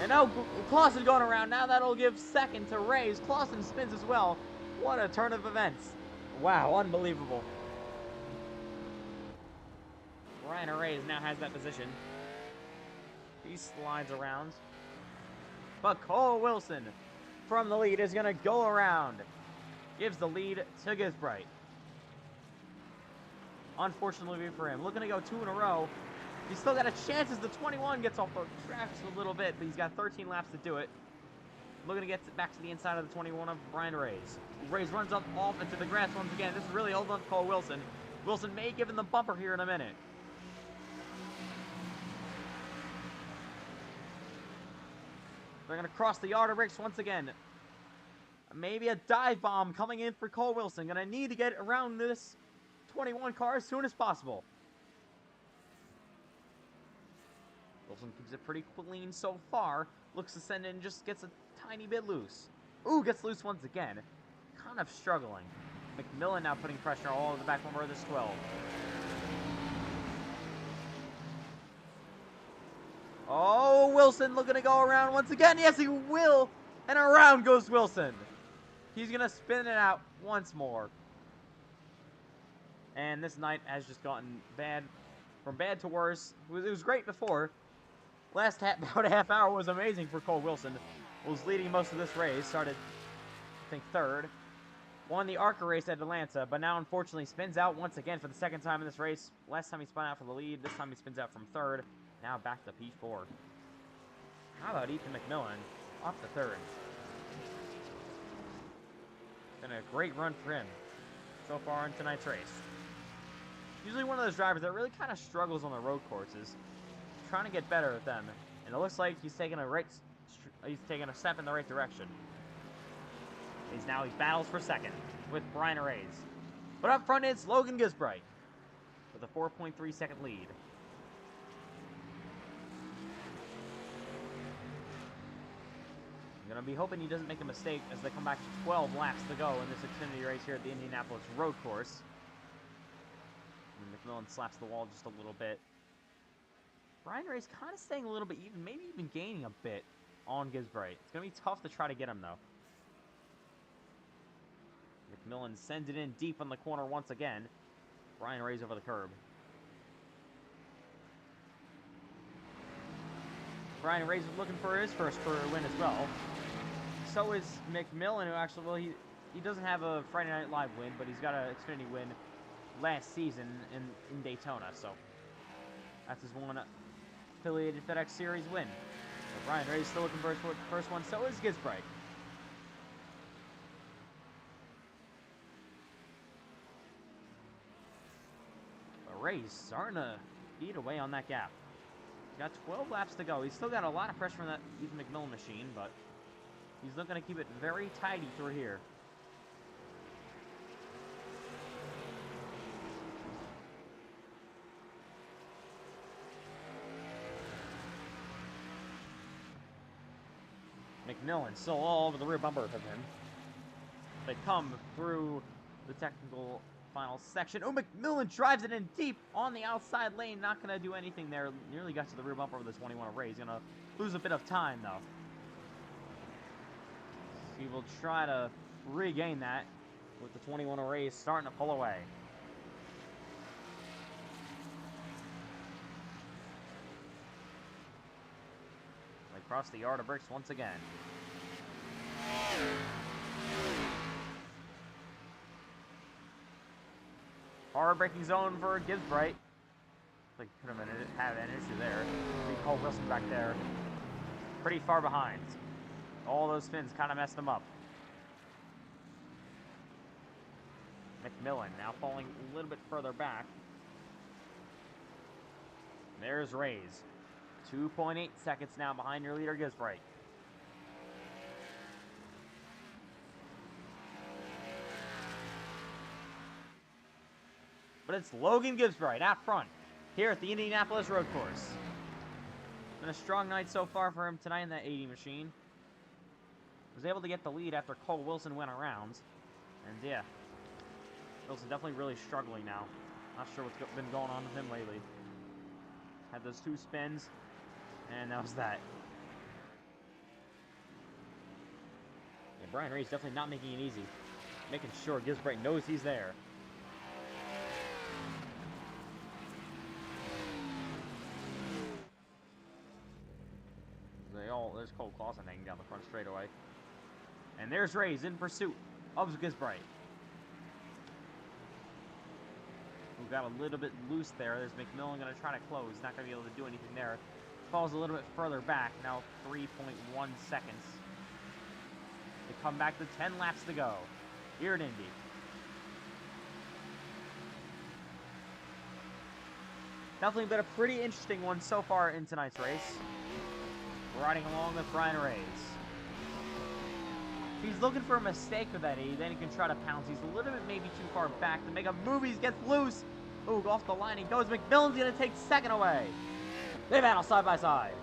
And now Clausen going around. Now that'll give second to Reyes. Clausen spins as well. What a turn of events. Wow, unbelievable. Ryan Reyes now has that position. He slides around. But Cole Wilson from the lead is going to go around. Gives the lead to Gisbright. Unfortunately for him. Looking to go 2 in a row. He's still got a chance as the 21 gets off the tracks a little bit, but he's got 13 laps to do it. Looking to get back to the inside of the 21 of Brian Reyes. Reyes runs up off into the grass once again. This is really holding on to Cole Wilson. Wilson may give him the bumper here in a minute. They're going to cross the yard of bricks once again. Maybe a dive bomb coming in for Cole Wilson. Going to need to get around this 21 car as soon as possible. Wilson keeps it pretty clean so far. Looks to send in, just gets a tiny bit loose. Ooh, gets loose once again. Kind of struggling. McMillan now putting pressure all over the back bumper of this 12. Oh, Wilson looking to go around once again. Yes, he will. And around goes Wilson. He's going to spin it out once more. And this night has just gotten bad, from bad to worse. It was great before. Last about a half hour was amazing for Cole Wilson. Was leading most of this race. Started, I think, third. Won the ARCA race at Atlanta, but now unfortunately spins out once again for the second time in this race. Last time he spun out for the lead. This time he spins out from third. Now back to P4. How about Ethan McMillan off to third? Been a great run for him so far in tonight's race. Usually one of those drivers that really kind of struggles on the road courses. Trying to get better at them. And it looks like he's taking a step in the right direction. He battles for second with Brian Reyes. But up front it's Logan Gisbright with a 4.3 second lead. I'm going to be hoping he doesn't make a mistake as they come back to 12 laps to go in this Xfinity race here at the Indianapolis road course. And McMillan slaps the wall just a little bit. Brian Reyes kind of staying a little bit even, maybe even gaining a bit on Gisbright. It's going to be tough to try to get him, though. McMillan sends it in deep on the corner once again. Brian Reyes over the curb. Brian Reyes is looking for his first career win as well. So is McMillan, who actually, well, he doesn't have a Friday Night Live win, but he's got an Xfinity win last season in Daytona, so that's his one affiliated FedEx Series win. So Brian Reyes still looking for his first one, so is Gisbright. But Reyes starting to eat away on that gap. Got 12 laps to go. He's still got a lot of pressure from that Ethan McMillan machine, but he's looking to keep it very tidy through here. McMillan still all over the rear bumper of him. They come through the technical final section. Oh, McMillan drives it in deep on the outside lane. Not going to do anything there. Nearly got to the rear bumper of the 21 of Reyes. Going to lose a bit of time, though. He will try to regain that with the 21 of Reyes starting to pull away. They cross the yard of bricks once again. Hard braking zone for Gisbright. They could have an issue there. Cole Wilson back there. Pretty far behind. All those spins kind of messed them up. McMillan now falling a little bit further back. There's Reyes. 2.8 seconds now behind your leader, Gisbright. But it's Logan Gibbsbright out front here at the Indianapolis Road Course. Been a strong night so far for him tonight in that 80 machine. Was able to get the lead after Cole Wilson went around. And yeah, Wilson definitely really struggling now. Not sure what's been going on with him lately. Had those 2 spins, and that was that. Yeah, Brian Ray's definitely not making it easy. Making sure Gibbsbright knows he's there. There's Cole Clausen hanging down the front straightaway. And there's Ray's in pursuit of Gibbsbright. Who got a little bit loose there. There's McMillan going to try to close. Not going to be able to do anything there. Falls a little bit further back. Now 3.1 seconds. They come back to 10 laps to go here at Indy. Definitely been a pretty interesting one so far in tonight's race. Riding along with Brian Ray's. If he's looking for a mistake with that 80, then he can try to pounce. He's a little bit maybe too far back to make a move. He gets loose. Ooh, off the line he goes. McMillan's going to take second away. They battle side by side.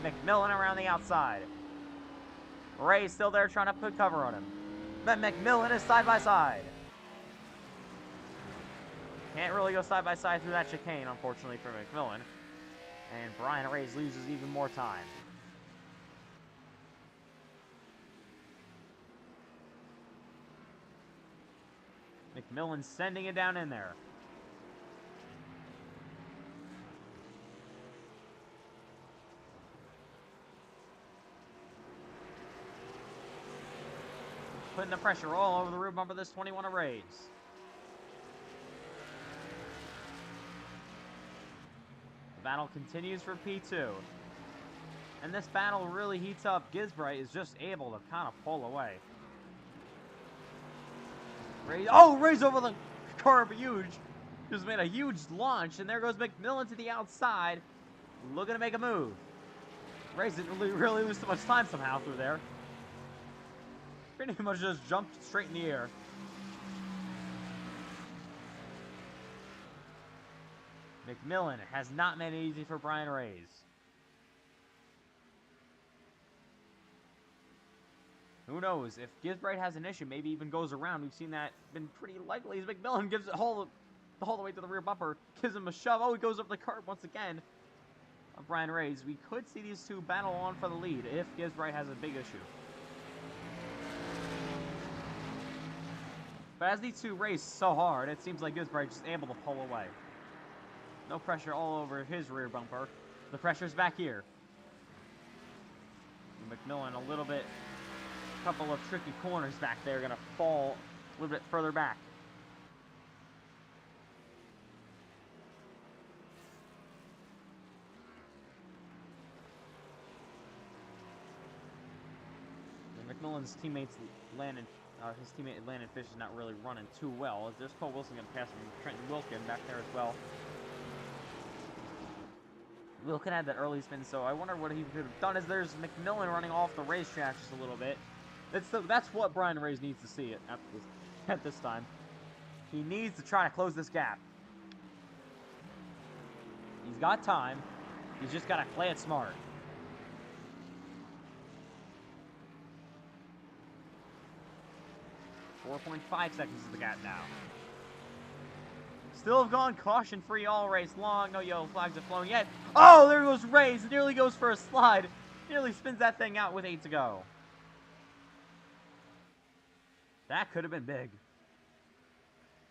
McMillan around the outside. Ray's still there trying to put cover on him. But McMillan is side by side. Can't really go side by side through that chicane, unfortunately, for McMillan. And Brian Ray's loses even more time. McMillan sending it down in there. Putting the pressure all over the rear bumper of this 21 of Ray's. The battle continues for P2. And this battle really heats up. Gibbsbright is just able to kind of pull away. Ray's over the curb, huge. Just made a huge launch, and there goes McMillan to the outside, looking to make a move. Ray's didn't really lose too much time somehow through there. Pretty much just jumped straight in the air. McMillan has not made it easy for Brian Ray's. Who knows? If Gibbsbright has an issue, maybe even goes around. We've seen that been pretty likely as McMillan gives it all the way to the rear bumper. Gives him a shove. Oh, he goes over the curb once again. Of Brian Ray's. We could see these two battle on for the lead if Gibbsbright has a big issue. But as these two race so hard, it seems like Gibbsbright is able to pull away. No pressure all over his rear bumper. The pressure's back here. McMillan a little bit, couple of tricky corners back there, gonna fall a little bit further back. And McMillan's teammates his teammate Landon Fish is not really running too well. There's Cole Wilson gonna pass him, Trenton Wilkin back there as well. Wilkin had that early spin, so I wonder what he could have done. Is there's McMillan running off the racetrack just a little bit. That's what Brian Ray's needs to see at this time. He needs to try to close this gap. He's got time. He's just got to play it smart. .5 seconds is the gap now. Still have gone caution-free all race long. No yellow flags have flown yet. Oh, there goes Ray's. Nearly goes for a slide. Nearly spins that thing out with 8 to go. That could have been big.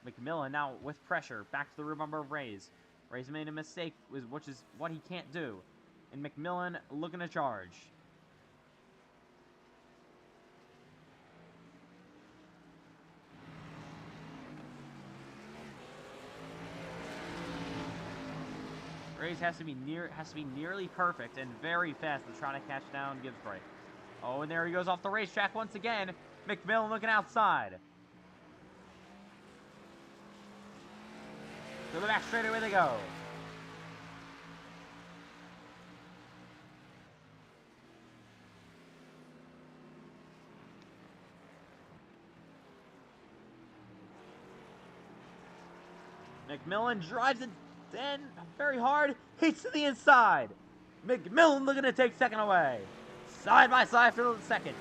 McMillan now with pressure. Back to the rear bumper of Ray's. Ray's made a mistake, which is what he can't do. And McMillan looking to charge. Ray's has to be nearly perfect and very fast to try to catch down Gibbsbright. Oh, and there he goes off the racetrack once again. McMillan looking outside. To the back straightaway they go. McMillan drives it in very hard, hits to the inside. McMillan looking to take second away. Side by side for the second.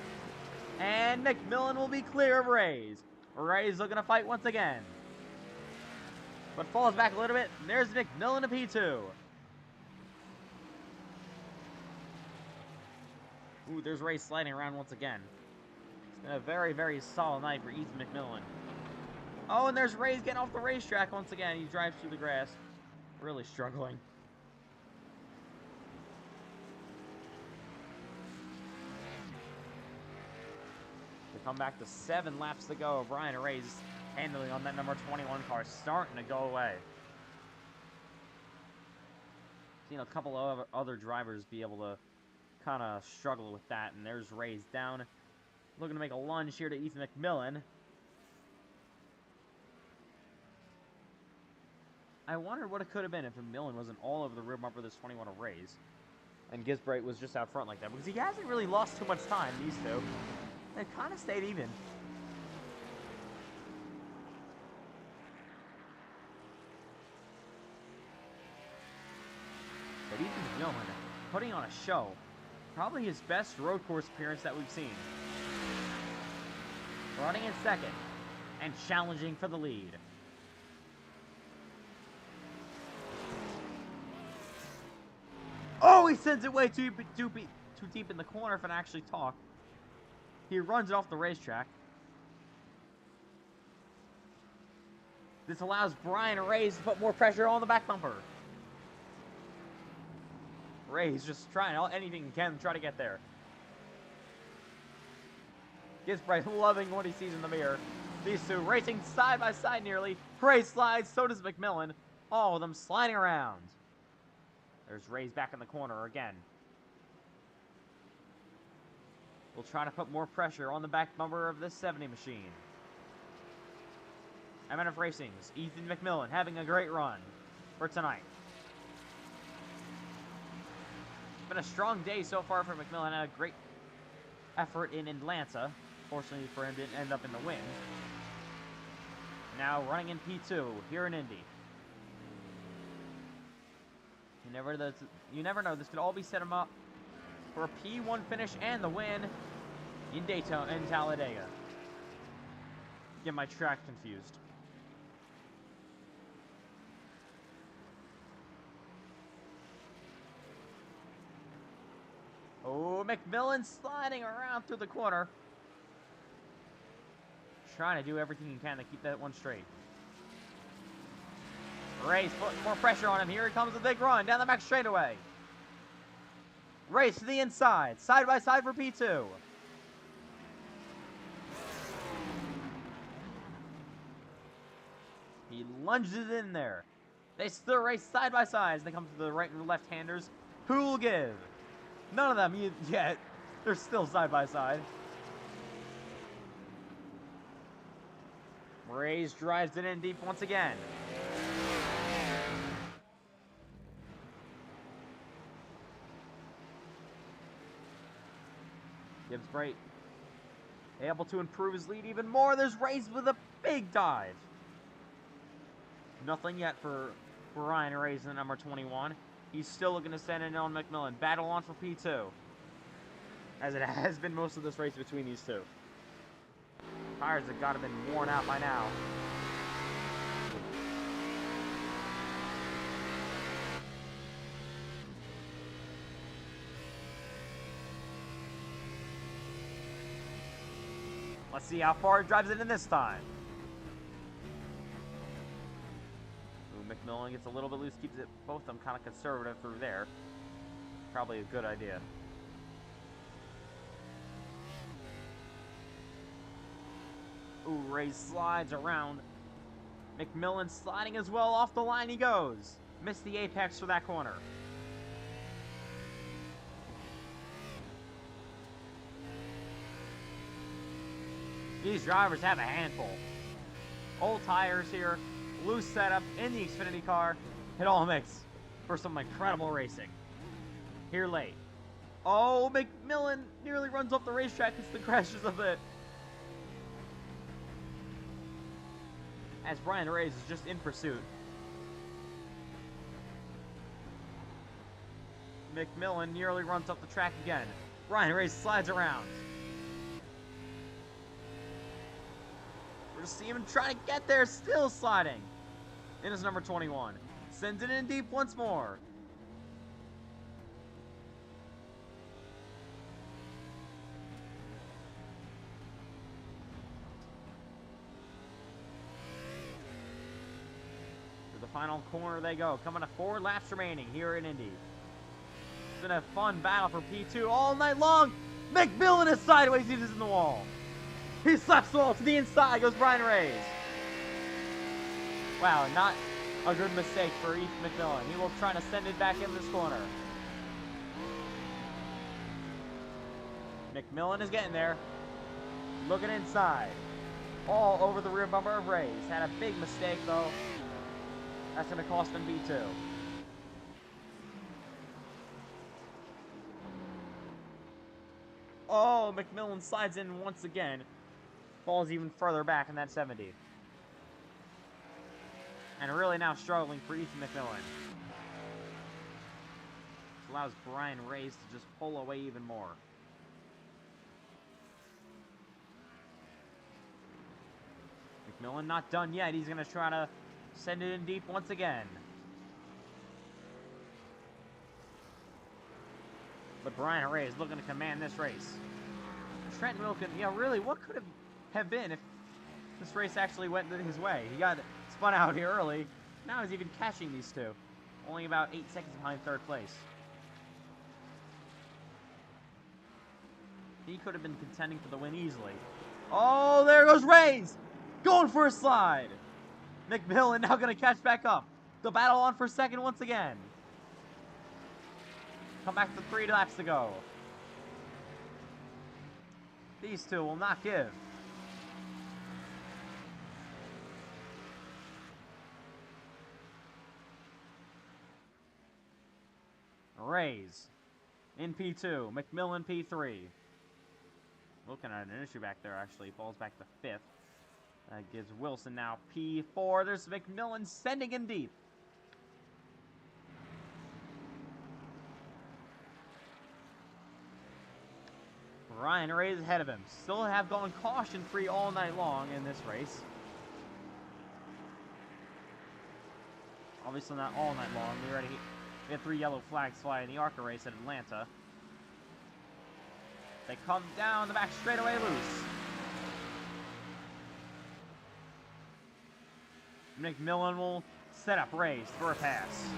And McMillan will be clear of Ray's. Ray's looking to fight once again. But falls back a little bit. There's McMillan to P2. Ooh, there's Ray sliding around once again. It's been a very, very solid night for Ethan McMillan. Oh, and there's Ray's getting off the racetrack once again. He drives through the grass. Really struggling. We come back to 7 laps to go. Brian Ray's handling on that number 21 car, starting to go away. Seen a couple of other drivers be able to kind of struggle with that, and there's Ray's down. Looking to make a lunge here to Ethan McMillan. I wondered what it could have been if McMillan wasn't all over the rear bumper of this 21 of Ray's, and Gisbrate was just out front like that, because he hasn't really lost too much time, these two. They kind of stayed even. But Ethan McMillan putting on a show. Probably his best road course appearance that we've seen. Running in second and challenging for the lead. Oh, he sends it way too deep in the corner if I actually talk. He runs it off the racetrack. This allows Brian Ray's to put more pressure on the back bumper. Ray's just trying anything he can to try to get there. Gisbrate loving what he sees in the mirror. These two racing side by side nearly. Ray slides, so does McMillan. All of them sliding around. There's Ray's back in the corner again. We'll try to put more pressure on the back bumper of this 70 machine. MNF Racing's Ethan McMillan having a great run for tonight. It's been a strong day so far for McMillan. Had a great effort in Atlanta. Fortunately for him, didn't end up in the win. Now running in P2 here in Indy. You never know. This could all be set him up for a P1 finish and the win in Daytona and Talladega. Get my track confused. Oh, McMillan sliding around through the corner. Trying to do everything he can to keep that one straight. Ray's putting more pressure on him. Here comes a big run down the back straightaway. Race to the inside. Side by side for P2. He lunges it in there. They still race side by side as they come to the right and left-handers. Who will give? None of them yet. They're still side by side. Ray's drives it in deep once again. Gisbrate able to improve his lead even more. There's Ray's with a big dive. Nothing yet for Ryan Ray's in number 21. He's still looking to send in on McMillan. Battle on for P2. As it has been most of this race between these two. Tires have got to have been worn out by now. Let's see how far he drives it in this time. Ooh, McMillan gets a little bit loose, keeps it both of them kind of conservative through there. Probably a good idea. Ooh, Ray slides around. McMillan sliding as well. Off the line he goes. Missed the apex for that corner. These drivers have a handful. Old tires here. Loose setup in the Xfinity car. It all makes for some incredible racing. Here late. Oh, McMillan nearly runs off the racetrack as the crashes a bit. As Brian Ray's is just in pursuit. McMillan nearly runs off the track again. Brian Ray's slides around. We're just seeing him trying to get there, still sliding. In his number 21. Sends it in deep once more. To the final corner they go. Coming to 4 laps remaining here in Indy. It's been a fun battle for P2 all night long. McMillan is sideways, he is in the wall. He slaps the wall to the inside, goes Brian Ray's. Wow, not a good mistake for Ethan McMillan. He will try to send it back in this corner. McMillan is getting there. Looking inside. All over the rear bumper of Ray's. Had a big mistake, though. That's going to cost him B2. Oh, McMillan slides in once again. Falls even further back in that 70. And really now struggling for Ethan McMillan. This allows Brian Ray's to just pull away even more. McMillan not done yet. He's going to try to send it in deep once again. But Brian Ray is looking to command this race. Trent Wilkin, yeah, really, what could have been if this race actually went his way? He got spun out here early. Now he's even catching these two. Only about 8 seconds behind third place. He could have been contending for the win easily. Oh, there goes Ray's! Going for a slide! McMillan now going to catch back up. The battle on for second once again. Come back to 3 laps to go. These two will not give. Rays in P2, McMillan P3. Looking at an issue back there, actually. Falls back to 5th. That gives Wilson now P4. There's McMillan sending in deep. Ryan Ray's ahead of him. Still have gone caution-free all night long in this race. Obviously not all night long. We had 3 yellow flags fly in the ARCA race at Atlanta. They come down the back straightaway loose. McMillan will set up Ray's for a pass.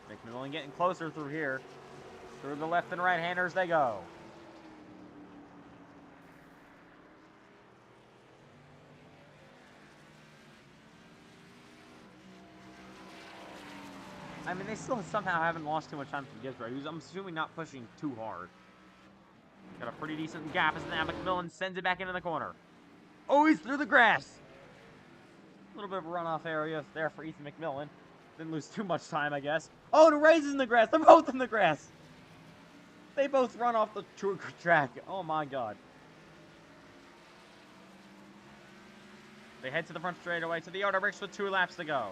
McMillan getting closer through here. Through the left and right-handers they go. I mean, they still somehow haven't lost too much time from Gisbert, who's, I'm assuming, not pushing too hard. Got a pretty decent gap as now McMillan sends it back into the corner. Oh, he's through the grass. A little bit of a runoff area there for Ethan McMillan. Didn't lose too much time, I guess. Oh, the Rays in the grass. They're both in the grass. They both run off the track. Oh, my God. They head to the front straightaway to the auto bricks with 2 laps to go.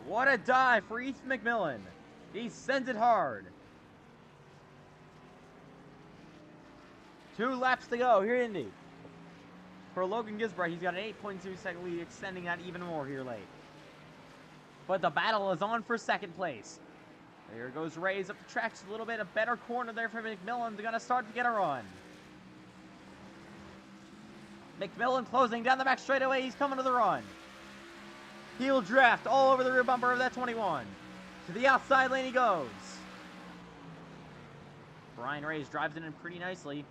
What a dive for Ethan McMillan. He sends it hard. 2 laps to go here in Indy. For Logan Gisbert, he's got an 8.2 second lead, extending that even more here late. But the battle is on for second place. There goes Ray's up the track, just a little bit, a better corner there for McMillan. They're going to start to get a run. McMillan closing down the back straightaway. He's coming to the run. Heel draft all over the rear bumper of that 21. To the outside lane he goes. Brian Ray's drives it in pretty nicely.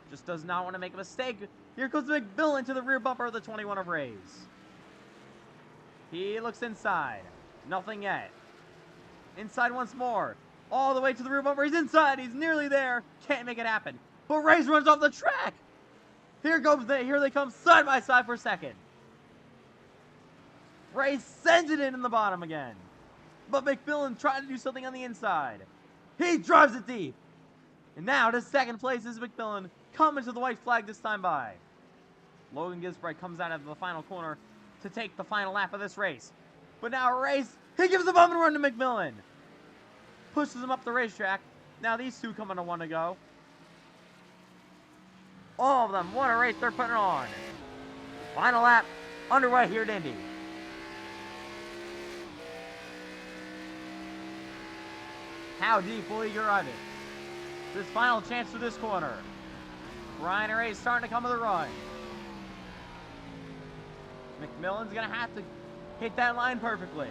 Just does not want to make a mistake. Here goes McMillan to the rear bumper of the 21 of Ray's. He looks inside. Nothing yet. Inside once more. All the way to the rear bumper. He's inside. He's nearly there. Can't make it happen. But Ray's runs off the track. Here they come side by side for second. Ray sends it in the bottom again. but McMillan tried to do something on the inside. He drives it deep. And now to second place is McMillan, coming to the white flag this time by. Logan Gisbright comes out of the final corner to take the final lap of this race. But now a race, he gives a bump and run to McMillan. Pushes him up the racetrack. Now these two come on to one to go. All of them, what a race they're putting on. Final lap underway here at Indy. How deep will he drive it? This final chance for this corner. Ryan Ray is starting to come to the run. McMillan's going to have to hit that line perfectly.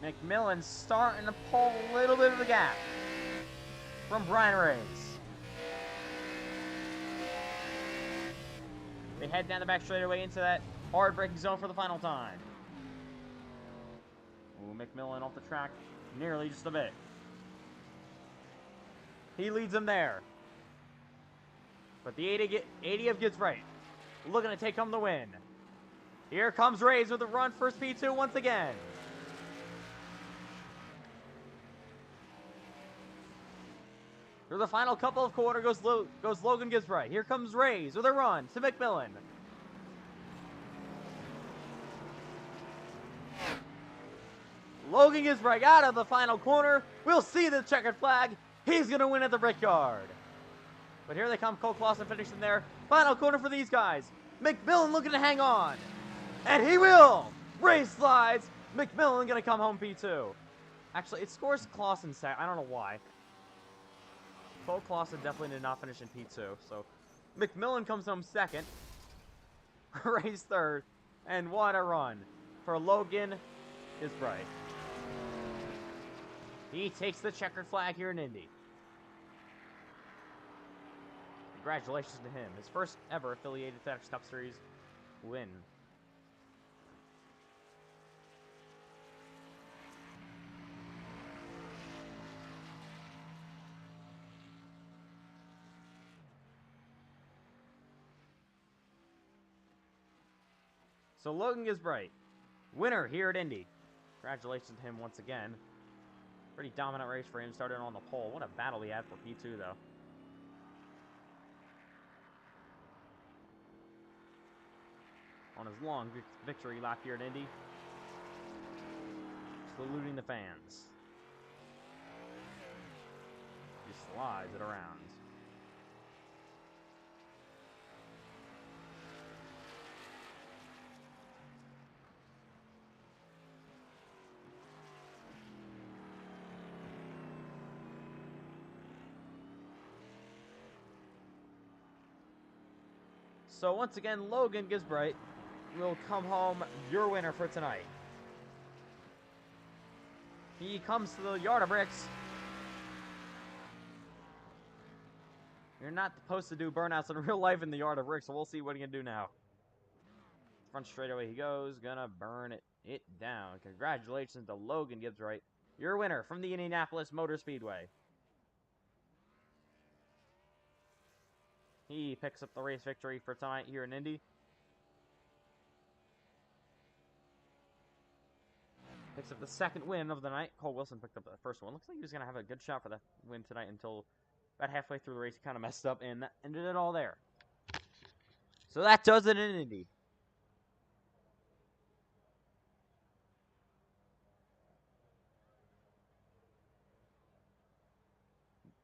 McMillan's starting to pull a little bit of the gap from Brian Reyes. They head down the back straightaway into that hard braking zone for the final time. Ooh, McMillan off the track nearly just a bit. He leads them there. But the 80 of Gisbright looking to take home the win. Here comes Reyes with a run for P2 once again. Through the final couple of quarters goes Logan Gisbright. Here comes Reyes with a run to McMillan. Logan Gisbright out of the final corner. We'll see the checkered flag. He's going to win at the Brickyard. But here they come. Cole Clausen finishing there. Final corner for these guys. McMillan looking to hang on. And he will. Reyes slides. McMillan going to come home P2. Actually, it scores Clausen second. I don't know why. Cole Clausen definitely did not finish in P2. So McMillan comes home second. Reyes third. And what a run for Logan Gisbright. He takes the checkered flag here in Indy. Congratulations to him. His first ever affiliated FedEx Cup Series win. So Logan Gisbright, winner here at Indy. Congratulations to him once again. Pretty dominant race for him, started on the pole. What a battle he had for P2, though. On his long victory lap here at Indy. Saluting the fans. He slides it around. So once again, Logan Gisbright will come home your winner for tonight. He comes to the Yard of Bricks. You're not supposed to do burnouts in real life in the Yard of Bricks, so we'll see what he can do now. Front straightaway he goes, gonna burn it down. Congratulations to Logan Gisbright, your winner from the Indianapolis Motor Speedway. He picks up the race victory for tonight here in Indy. Picks up the second win of the night. Cole Wilson picked up the first one. Looks like he was going to have a good shot for the win tonight until about halfway through the race. He kind of messed up and that ended it all there. So that does it in Indy.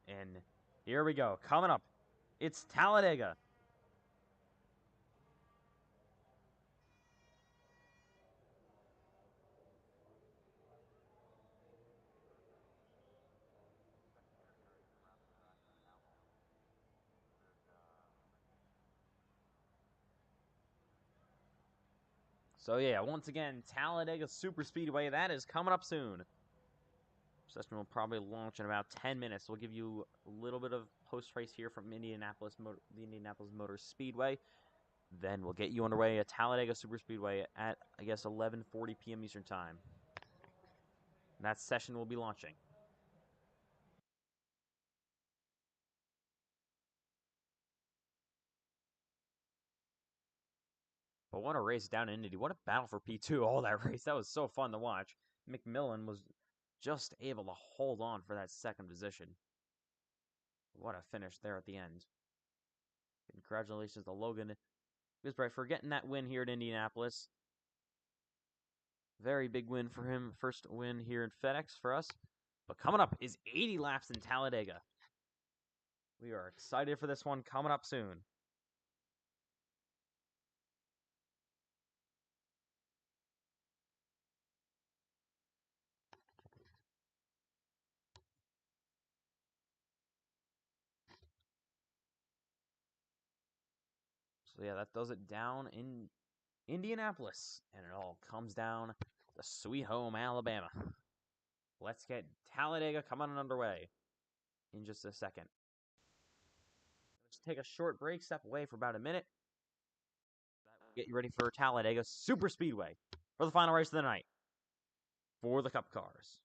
And here we go. Coming up, it's Talladega. So yeah, once again, Talladega Super Speedway, that is coming up soon. Session will probably launch in about 10 minutes. We'll give you a little bit of post-race here from Indianapolis, the Indianapolis Motor Speedway. Then we'll get you underway at Talladega Superspeedway at, I guess, 11:40 p.m. Eastern Time. That session will be launching. But what a race down in Indy. What a battle for P2 all that race. That was so fun to watch. McMillan was just able to hold on for that second position. What a finish there at the end. Congratulations to Logan Gisbert for getting that win here at Indianapolis. Very big win for him. First win here in FedEx for us. But coming up is 80 laps in Talladega. We are excited for this one coming up soon. So yeah, that does it down in Indianapolis. And it all comes down to Sweet Home, Alabama. Let's get Talladega coming on underway in just a second. Let's take a short break, step away for about a minute. Get you ready for Talladega Super Speedway for the final race of the night for the Cup cars.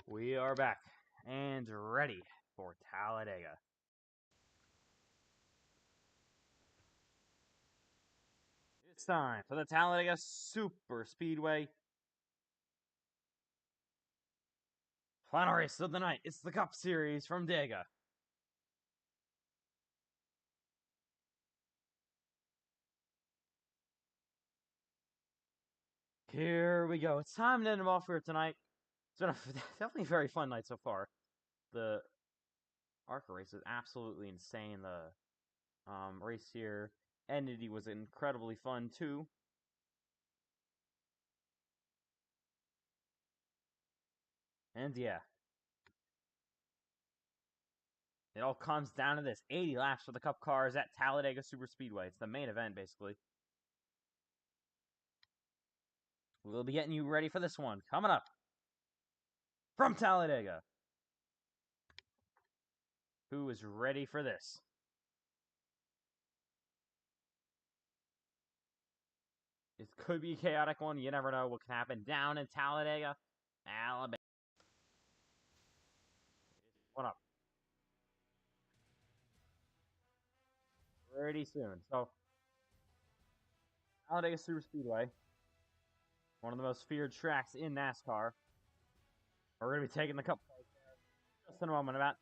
We are back and ready for Talladega. It's time for the Talladega Super Speedway Final race of the night. It's the Cup Series from Dega. Here we go. It's time to end them off here tonight. It's been a definitely very fun night so far. The ARCA race is absolutely insane. The race here, Entity, was incredibly fun too. And yeah, it all comes down to this: 80 laps for the Cup cars at Talladega Super Speedway. It's the main event, basically. We'll be getting you ready for this one coming up from Talladega. Who is ready for this? It could be a chaotic one. You never know what can happen down in Talladega, Alabama. One up pretty soon. So, Talladega Super Speedway, one of the most feared tracks in NASCAR. We're going to be taking the Cup just in a moment. About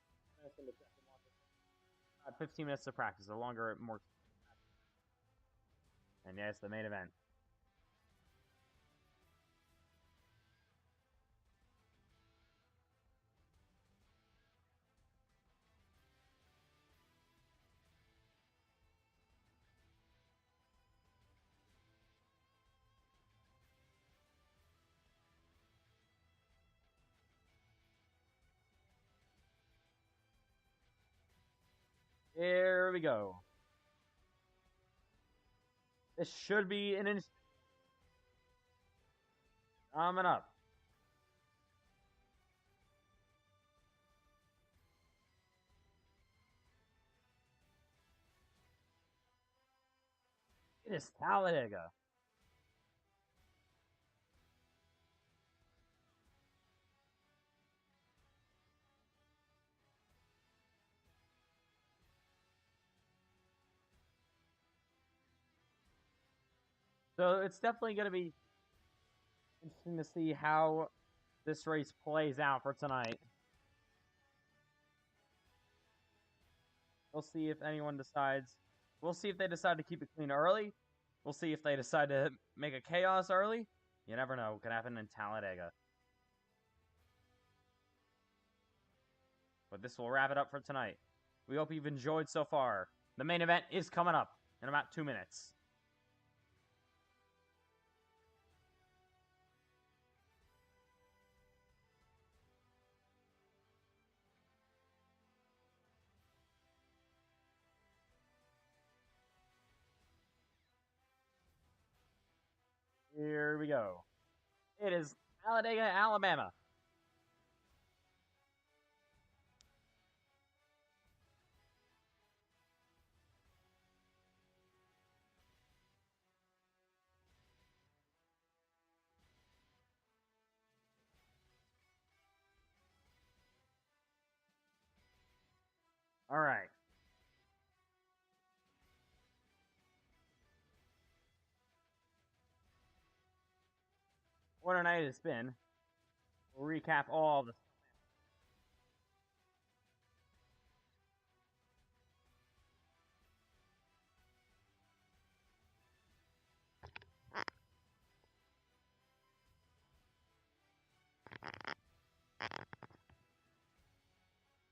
15 minutes of practice. The longer, more. And yeah, it's the main event. Here we go. This should be an instant. Coming up. It is Talladega. So it's definitely going to be interesting to see how this race plays out for tonight. We'll see if anyone decides. We'll see if they decide to keep it clean early. We'll see if they decide to make a chaos early. You never know what could happen in Talladega. But this will wrap it up for tonight. We hope you've enjoyed so far. The main event is coming up in about 2 minutes. Here we go. It is Talladega, Alabama. All right. What a night it's been. We'll recap all the.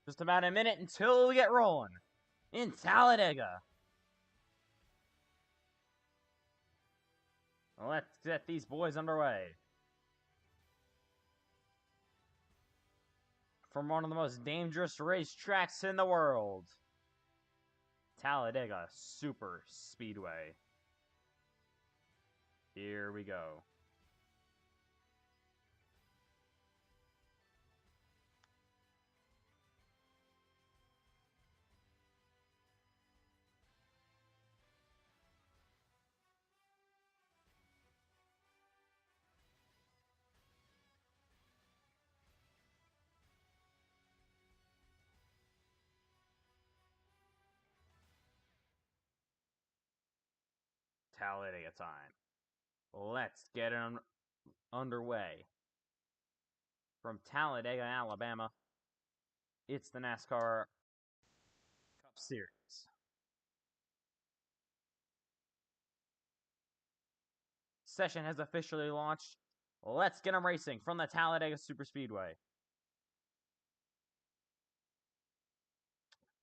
Just about a minute until we get rolling in Talladega. Let's get these boys underway. From one of the most dangerous racetracks in the world, Talladega Super Speedway. Here we go. Talladega time. Let's get it underway. from Talladega, Alabama. It's the NASCAR Cup Series. Session has officially launched. Let's get them racing from the Talladega Superspeedway.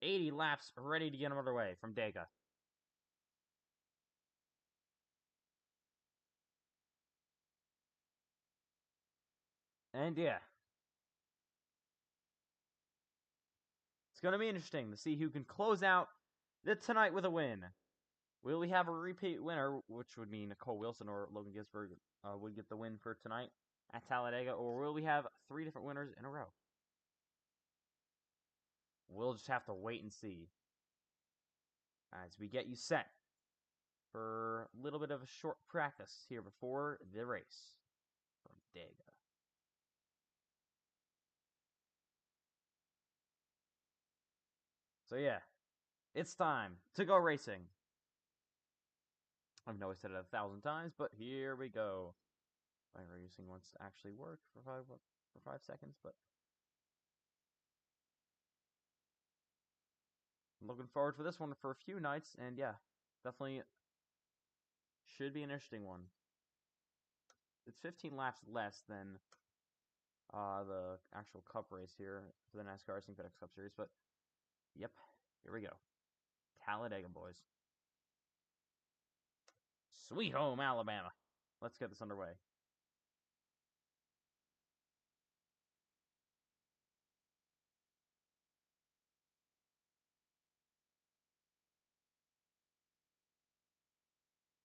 80 laps ready to get them underway from Dega. And yeah, it's going to be interesting to see who can close out tonight with a win. Will we have a repeat winner, which would mean Cole Wilson or Logan Ginsburg would get the win for tonight at Talladega, or will we have 3 different winners in a row? We'll just have to wait and see as we get you set for a little bit of a short practice here before the race from Dega. So yeah, it's time to go racing. I've always said it 1,000 times, but here we go. iRacing wants to actually work for 5 seconds, but I'm looking forward for this one for a few nights, and yeah, definitely should be an interesting one. It's 15 laps less than the actual Cup race here for the NASCAR Racing FedEx Cup Series, but yep, here we go. Talladega, boys. Sweet home, Alabama. Let's get this underway.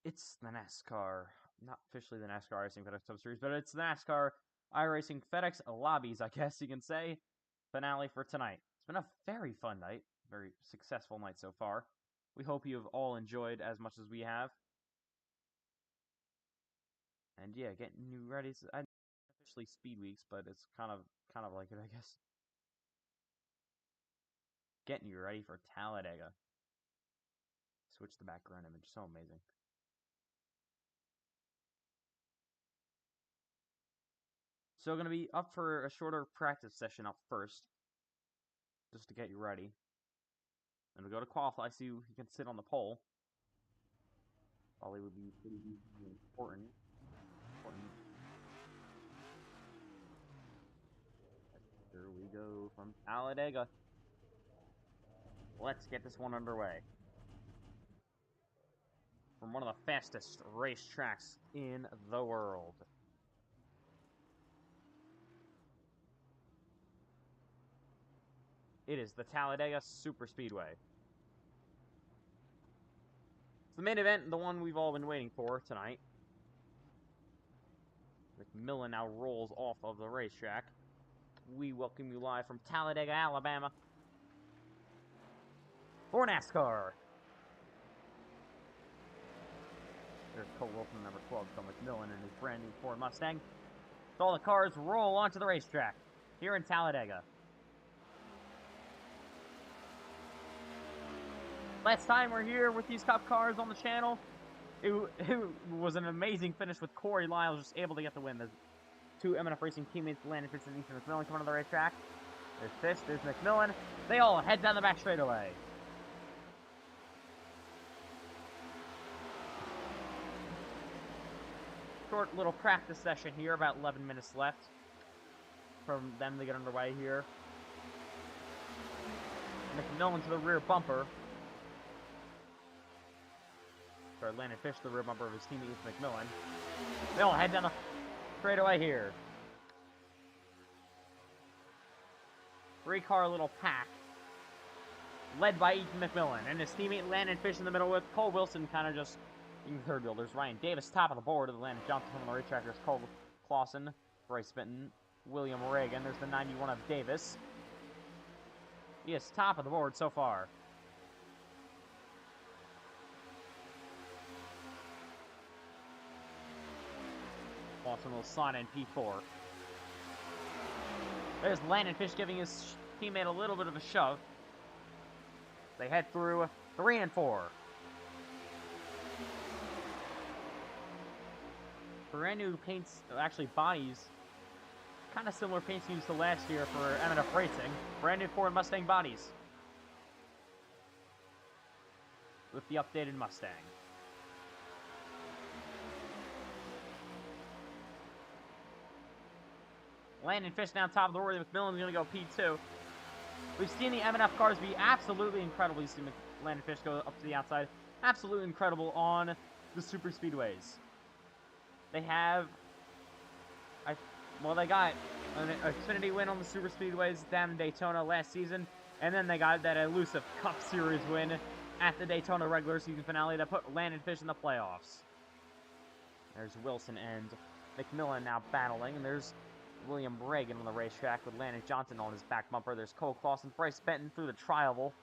It's the NASCAR, not officially the NASCAR Racing FedEx Cup Series, but it's the NASCAR iRacing FedEx Lobbies, I guess you can say, finale for tonight. It's been a very fun night, very successful night so far. We hope you have all enjoyed as much as we have. And yeah, getting you ready. I officially speed weeks, but it's kind of like it, I guess. Getting you ready for Talladega. Switch the background image, so amazing. So going to be up for a shorter practice session up first, just to get you ready. And we go to qualify, see who can sit on the pole. Probably would be pretty important. Here we go from Talladega. Let's get this one underway. From one of the fastest racetracks in the world. It is the Talladega Superspeedway. It's the main event, the one we've all been waiting for tonight. McMillan now rolls off of the racetrack. We welcome you live from Talladega, Alabama, for NASCAR. There's Cole Wilson, number 12, from McMillan in his brand new Ford Mustang. So all the cars roll onto the racetrack here in Talladega. Last time we're here with these Cup cars on the channel, it was an amazing finish with Corey Lyles just able to get the win. The 2 MNF Racing teammates, Landon Fish and Ethan McMillan, coming to the racetrack. There's Fish, there's McMillan. They all head down the back straightaway. Short little practice session here, about 11 minutes left from them to get underway here. McMillan to the rear bumper. Sorry, Landon Fish to the rear bumper of his teammate McMillan. They all head down the straightaway here. 3-car little pack, led by Ethan McMillan and his teammate Landon Fish in the middle with Cole Wilson kind of just in third wheel. There's Ryan Davis top of the board. The Landon Johnson from the racetrack. There's Cole Clausen, Bryce Benton, William Reagan. There's the 91 of Davis. He is top of the board so far. Clausen will slide in P4. There's Landon Fish giving his teammate a little bit of a shove. They head through 3 and 4. Brand new paints, actually bodies, kind of similar paint schemes to last year for M&F Racing. Brand new Ford Mustang bodies. With the updated Mustang. Landon Fish now top of the order. McMillan's going to go P2. We've seen the M&F cars be absolutely incredible. You see Landon Fish go up to the outside. Absolutely incredible on the super speedways. They have... they got an Xfinity win on the super speedways down in Daytona last season. And then they got that elusive Cup Series win at the Daytona regular season finale that put Landon Fish in the playoffs. There's Wilson and McMillan now battling. And there's William Reagan on the racetrack with Landon Johnson on his back bumper. There's Cole Clausen, Bryce Benton through the tri-oval.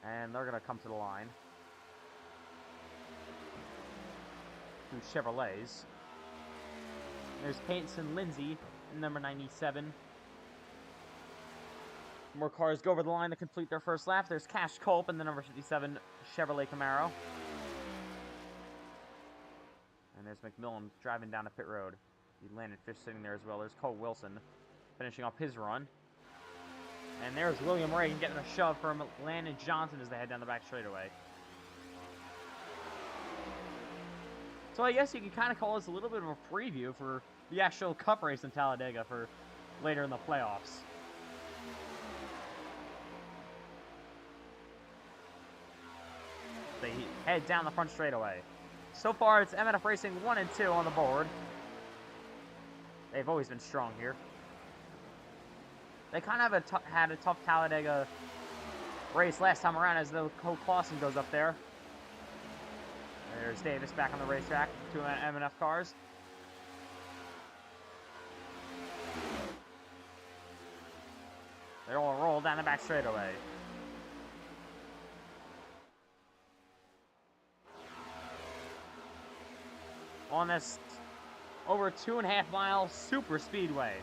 And they're going to come to the line. Through Chevrolets. There's Payton Lindsay, number 97. More cars go over the line to complete their first lap. There's Cash Culp and the number 57 Chevrolet Camaro. And there's McMillan driving down the pit road. Landon Fish sitting there as well. There's Cole Wilson finishing up his run. And there's William Reagan getting a shove from Landon Johnson as they head down the back straightaway. So I guess you can kind of call this a little bit of a preview for the actual Cup race in Talladega for later in the playoffs. They head down the front straightaway. So far, it's M&F Racing 1 and 2 on the board. They've always been strong here. They kind of had a tough Talladega race last time around as though Cole Clausen goes up there. There's Davis back on the racetrack, 2 M&F cars. They all roll down the back straightaway. On this over 2.5 mile super speedway.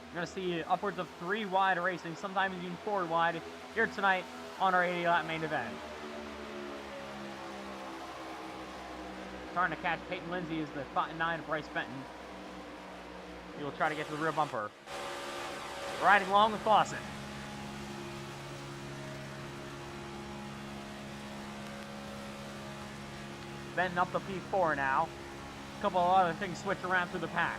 You're going to see upwards of 3 wide racing, sometimes even 4 wide, here tonight on our 80-lap main event. Trying to catch Payton Lindsay is the 9 Bryce Benton. He will try to get to the rear bumper. Riding along with Clausen. Benton up to P4 now. A couple of other things switch around through the pack.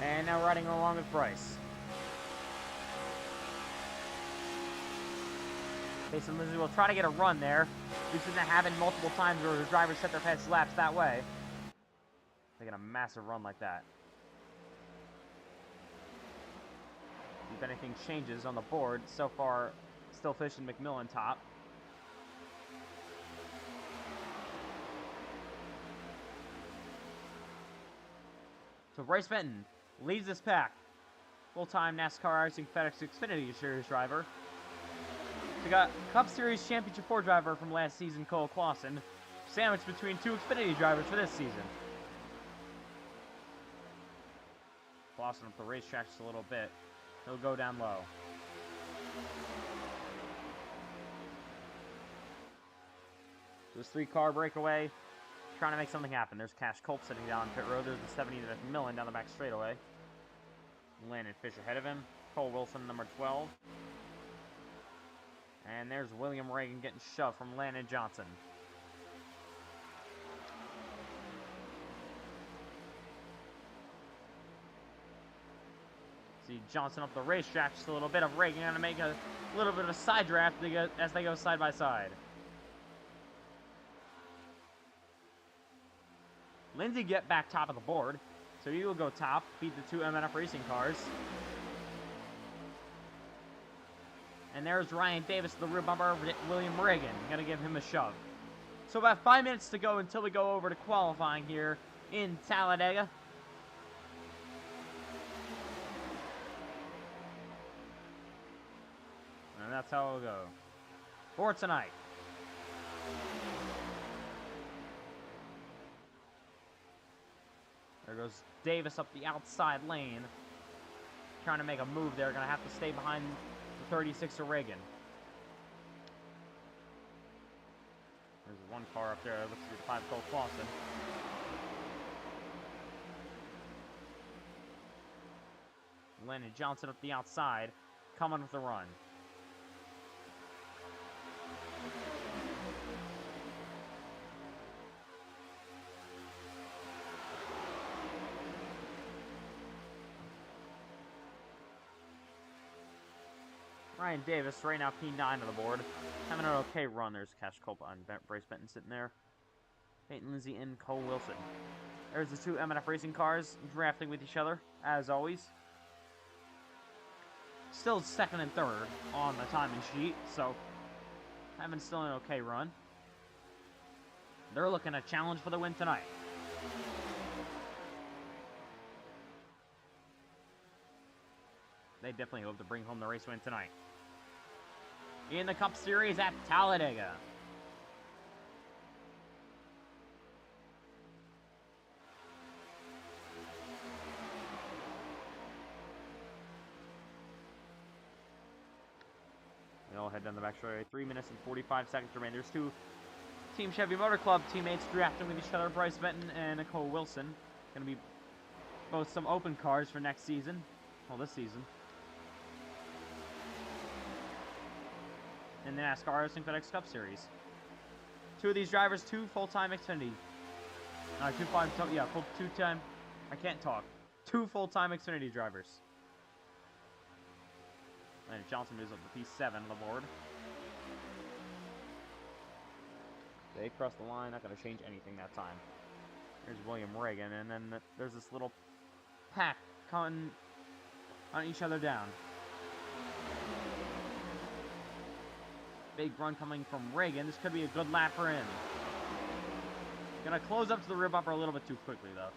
And now riding along with Bryce. Payton Lindsay will try to get a run there. We've seen that happen multiple times where the drivers set their fast laps that way. They get a massive run like that. If anything changes on the board, so far, still Fish and McMillan top. So Bryce Benton leads this pack. Full-time NASCAR iRacing FedEx XFINITY Series driver. We got Cup Series Championship 4 driver from last season, Cole Clausen, sandwiched between 2 Xfinity drivers for this season. Clausen up the racetrack just a little bit. He'll go down low. This 3-car breakaway, trying to make something happen. There's Cash Culp sitting down pit road. There's the 70 McMillan down the back straightaway. Landon Fish ahead of him. Cole Wilson, number 12. And there's William Reagan getting shoved from Landon Johnson. See Johnson up the racetrack just a little bit of Reagan going to make a little bit of a side draft as they go side by side. Lindsay get back top of the board, so he will go top, beat the 2 M&F Racing cars. And there's Ryan Davis, the rear bumper, William Reagan, going to give him a shove. So about 5 minutes to go until we go over to qualifying here in Talladega. And that's how it'll go. For tonight. There goes Davis up the outside lane. Trying to make a move there. Gonna have to stay behind the 36 of Reagan. There's one car up there. Looks to be the 5 Cole Clausen. Landon Johnson up the outside. Coming with the run. Ryan Davis, right now P9 on the board. Having an okay run. There's Cash Culpa and Bryce Benton sitting there. Peyton Lindsay and Cole Wilson. There's the two M&F Racing cars drafting with each other, as always. Still second and third on the timing sheet, so having still an okay run. They're looking to challenge for the win tonight. They definitely hope to bring home the race win tonight. In the Cup Series at Talladega. We all head down the back straight. 3 minutes and 45 seconds remain. There's two Team Chevy Motor Club teammates drafting with each other. Bryce Benton and Nicole Wilson. Going to be both some open cars for next season. Well, this season. In the NASCAR Racing FedEx Cup Series. Two of these drivers, two full-time Xfinity. Two-time. I can't talk. Two full-time Xfinity drivers. Landon Johnson moves up to P7 on the board. They cross the line, not going to change anything that time. Here's William Reagan, and then there's this little pack hunting each other down. Big run coming from Reagan. This could be a good lap for him. Gonna close up to the rear bumper a little bit too quickly, though.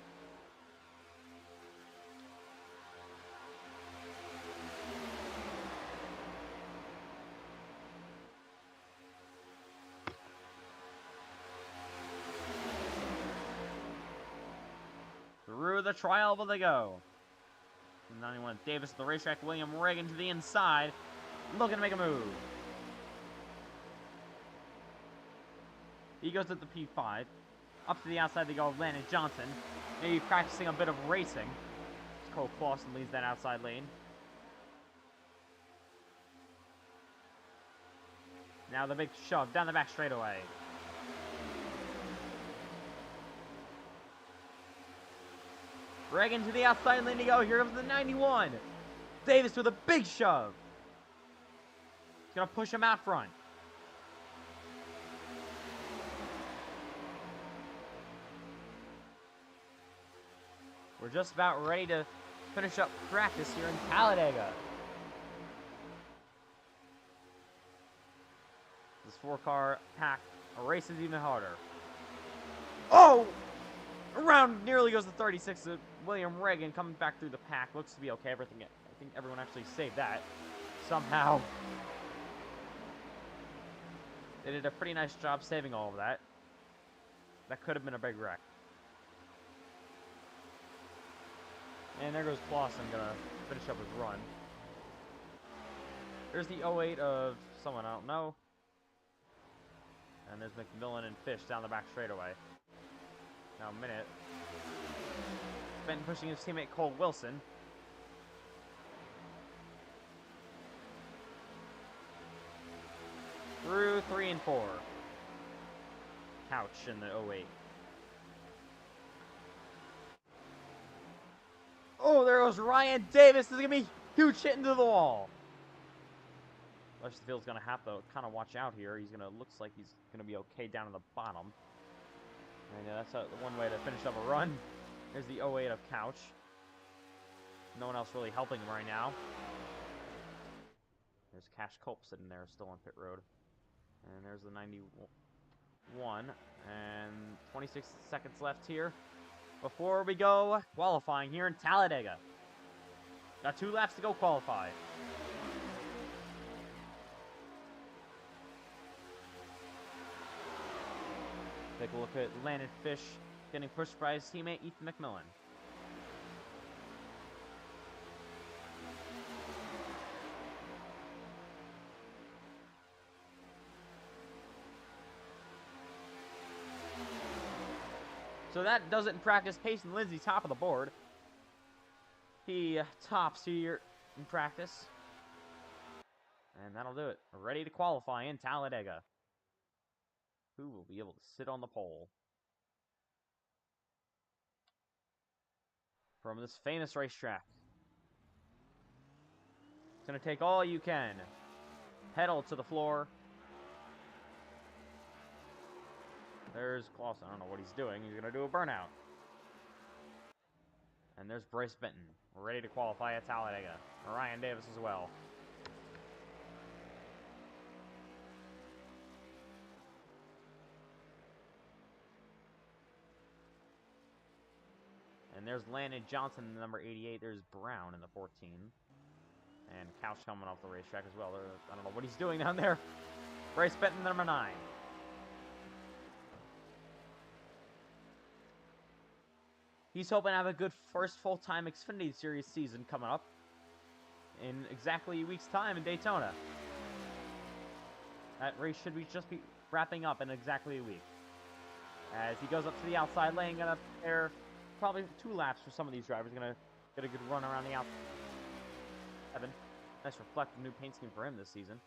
Through the trial will they go. 91 Davis at the racetrack. William Reagan to the inside. Looking to make a move. He goes at the P5. Up to the outside they go with Landon Johnson. Maybe practicing a bit of racing. Cole Clausen leads that outside lane. Now the big shove down the back straightaway. Reagan to the outside lane to go. Here comes the 91. Davis with a big shove. He's going to push him out front. We're just about ready to finish up practice here in Talladega. This 4-car pack races even harder. Oh! Around nearly goes the 36 of William Reagan coming back through the pack. Looks to be okay. I think everyone actually saved that. Somehow. They did a pretty nice job saving all of that. That could have been a big wreck. And there goes Clausen, gonna finish up his run. There's the 08 of someone I don't know. And there's McMillan and Fish down the back straightaway. Now a minute. Benton pushing his teammate Cole Wilson. Through 3 and 4. Couch in the 08. Oh, there goes Ryan Davis. This is going to be huge hit into the wall. Field's going to have to kind of watch out here. Looks like he's going to be okay down at the bottom. And that's one way to finish up a run. There's the 08 of Couch. No one else really helping him right now. There's Cash Culp sitting there still on pit road. And there's the 91. And 26 seconds left here before we go qualifying here in Talladega. Got 2 laps to go qualify. Take a look at Landon Fish getting pushed by his teammate Ethan McMillan. So that does it in practice. Payson Lindsay, top of the board. He tops here in practice. And that'll do it. We're ready to qualify in Talladega. Who will be able to sit on the pole? From this famous racetrack. It's going to take all you can. Pedal to the floor. There's Clausen. I don't know what he's doing. He's going to do a burnout. And there's Bryce Benton. We're ready to qualify at Talladega. Ryan Davis as well. And there's Landon Johnson, number 88. There's Brown in the 14. And Couch coming off the racetrack as well. I don't know what he's doing down there. Bryce Benton, number 9. He's hoping to have a good first full-time Xfinity Series season coming up in exactly a week's time in Daytona. That race should just be wrapping up in exactly a week. As he goes up to the outside lane, gonna pair probably 2 laps for some of these drivers. Gonna get a good run around the outside. Evan, nice reflective new paint scheme for him this season.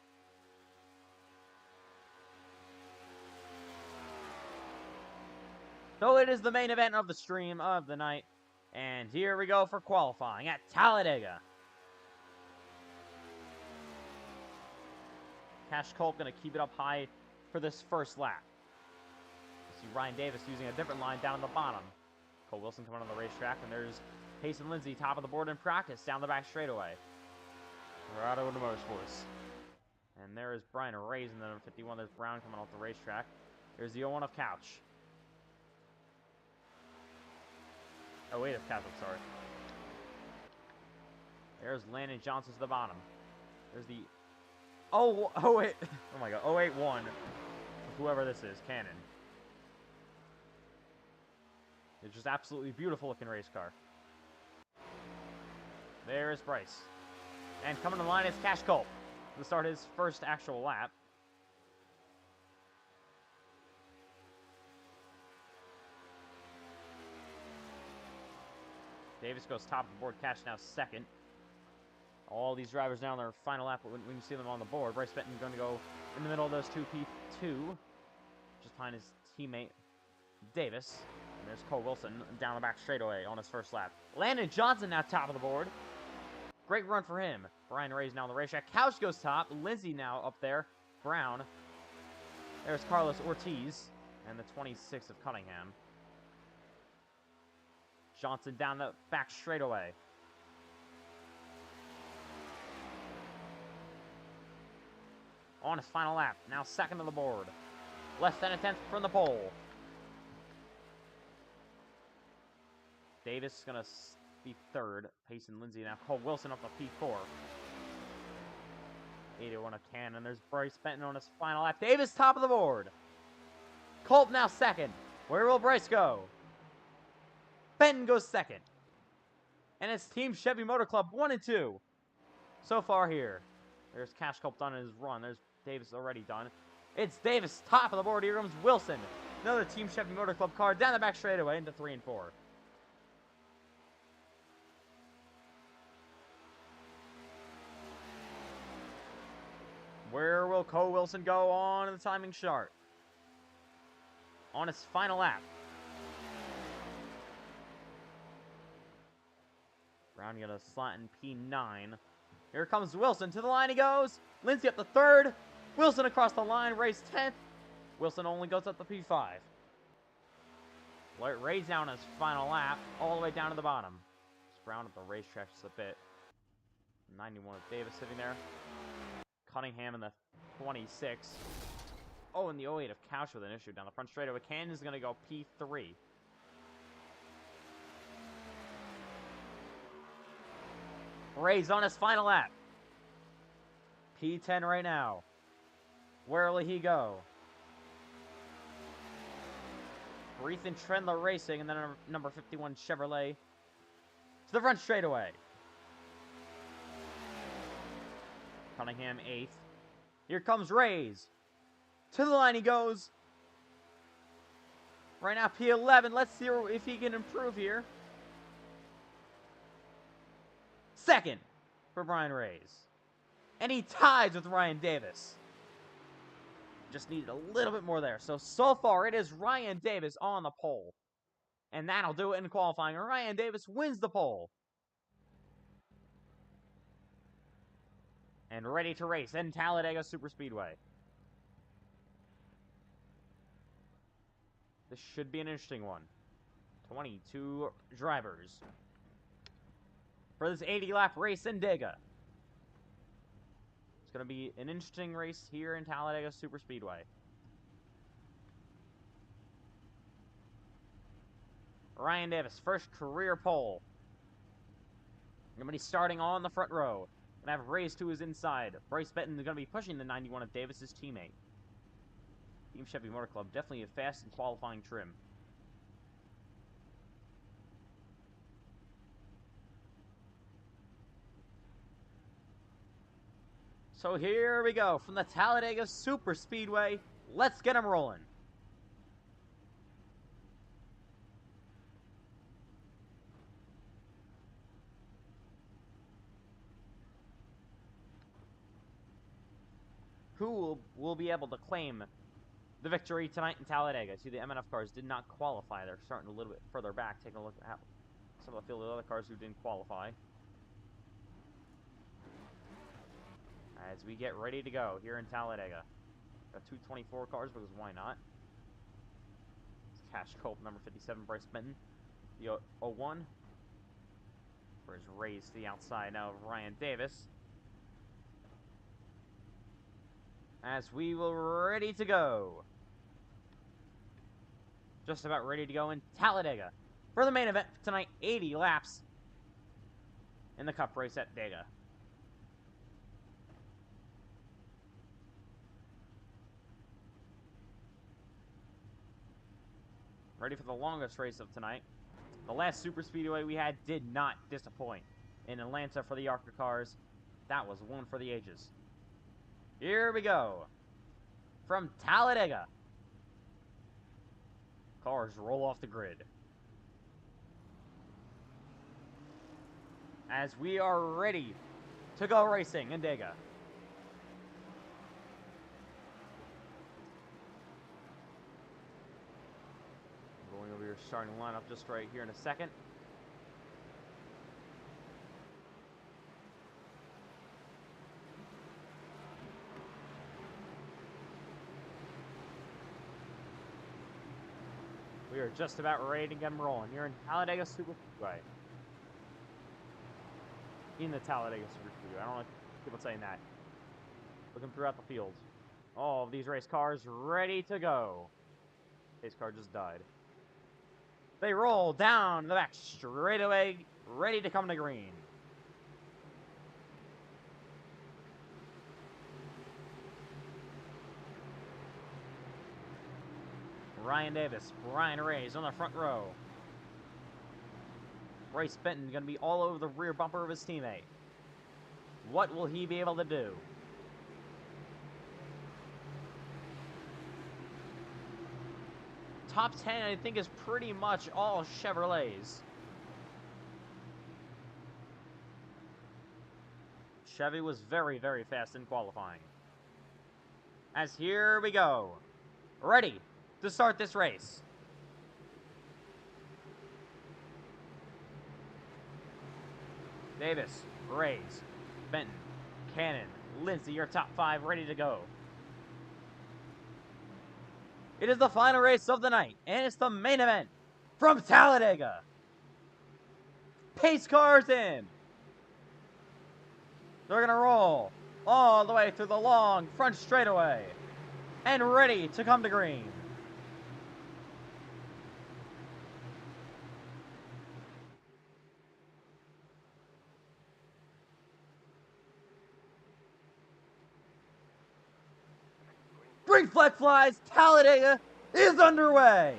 So it is the main event of the stream of the night. And here we go for qualifying at Talladega. Cash Culp going to keep it up high for this first lap. You see Ryan Davis using a different line down the bottom. Cole Wilson coming on the racetrack. And there's Payson Lindsay, top of the board in practice, down the back straightaway. We're out of the motorsports. And there is Brian Reyes in the number 51. There's Brown coming off the racetrack. There's the 01 of Couch. Oh, wait, of Couch, I'm sorry. There's Landon Johnson to the bottom. There's the... Oh, wait. Oh, my God. 081. Whoever this is. Cannon. It's just absolutely beautiful looking race car. There's Bryce. And coming to the line is Cash Culp to start his first actual lap. Davis goes top of the board. Cash now second. All these drivers now on their final lap when you see them on the board. Bryce Benton going to go in the middle of those two P2. Just behind his teammate Davis. And there's Cole Wilson down the back straightaway on his first lap. Landon Johnson now top of the board. Great run for him. Brian Reyes now on the racetrack. Couch goes top. Lindsay now up there. Brown. There's Carlos Ortiz. And the 26 of Cunningham. Johnson down the back straightaway. On his final lap. Now second on the board. Less than a tenth from the pole. Davis is going to be third. Payson Lindsay now. Cole Wilson up to P4. 81 of Cannon. There's Bryce Benton on his final lap. Davis top of the board. Culp now second. Where will Bryce go? Benton goes second. And it's Team Chevy Motor Club 1 and 2. So far here. There's Cash Culp done in his run. There's Davis already done. It's Davis top of the board. Here comes Wilson. Another Team Chevy Motor Club car down the back straightaway into 3 and 4. Where will Cole Wilson go on in the timing chart? On his final lap. Brown gonna slot in P9. Here comes Wilson. To the line he goes. Lindsay up to third. Wilson across the line. Race 10th. Wilson only goes up to P5. Ray's down his final lap. All the way down to the bottom. Just Brown at the racetrack just a bit. 91 of Davis sitting there. Cunningham in the 26. Oh, and the 08 of Couch with an issue down the front straightaway. Cannon's going to go P3. Ray's on his final lap. P10 right now. Where will he go? Ethan Trendler Racing, and then number 51 Chevrolet to the front straightaway. Cunningham 8th. Here comes Rays. To the line he goes. Right now, P11. Let's see if he can improve here. Second for Brian Rays. And he ties with Ryan Davis. Just needed a little bit more there. So far, it is Ryan Davis on the pole. And that'll do it in qualifying. Ryan Davis wins the pole. And ready to race in Talladega Superspeedway. This should be an interesting one. 22 drivers for this 80-lap race in Dega. It's going to be an interesting race here in Talladega Superspeedway. Ryan Davis, first career pole. Going to be starting on the front row. Going to have Rays to his inside. Bryce Benton is going to be pushing the 91 of Davis's teammate. Team Chevy Motor Club, definitely a fast and qualifying trim. So here we go from the Talladega Superspeedway. Let's get them rolling. Who will be able to claim the victory tonight in Talladega? See, the MNF cars did not qualify. They're starting a little bit further back. Taking a look at how some of the field of other cars who didn't qualify. As we get ready to go here in Talladega. Got 224 cars, because why not? It's Cash Culp, number 57, Bryce Benton. The 01. For his race to the outside now of Ryan Davis. As we will ready to go. Just about ready to go in Talladega. For the main event tonight, 80 laps in the Cup race at Dega. Ready for the longest race of tonight. The last super speedway we had did not disappoint. In Atlanta for the ARCA cars, that was one for the ages. Here we go. From Talladega. Cars roll off the grid. As we are ready to go racing in Dega. Going over your starting lineup just right here in a second. We are just about ready to get them rolling. You're in Talladega Superspeedway. In the Talladega Superspeedway. I don't like people saying that. Looking throughout the field. All of these race cars ready to go. Pace car just died. They roll down the back straightaway, ready to come to green. Ryan Davis, Brian Rays on the front row. Bryce Benton going to be all over the rear bumper of his teammate. What will he be able to do? Top 10, I think, is pretty much all Chevrolets. Chevy was very, very fast in qualifying. As here we go. Ready to start this race. Davis, Rays, Benton, Cannon, Lindsay, your top 5 ready to go. It is the final race of the night, and it's the main event from Talladega. Pace cars in. They're going to roll all the way through the long front straightaway and ready to come to green. Green flag flies, Talladega is underway.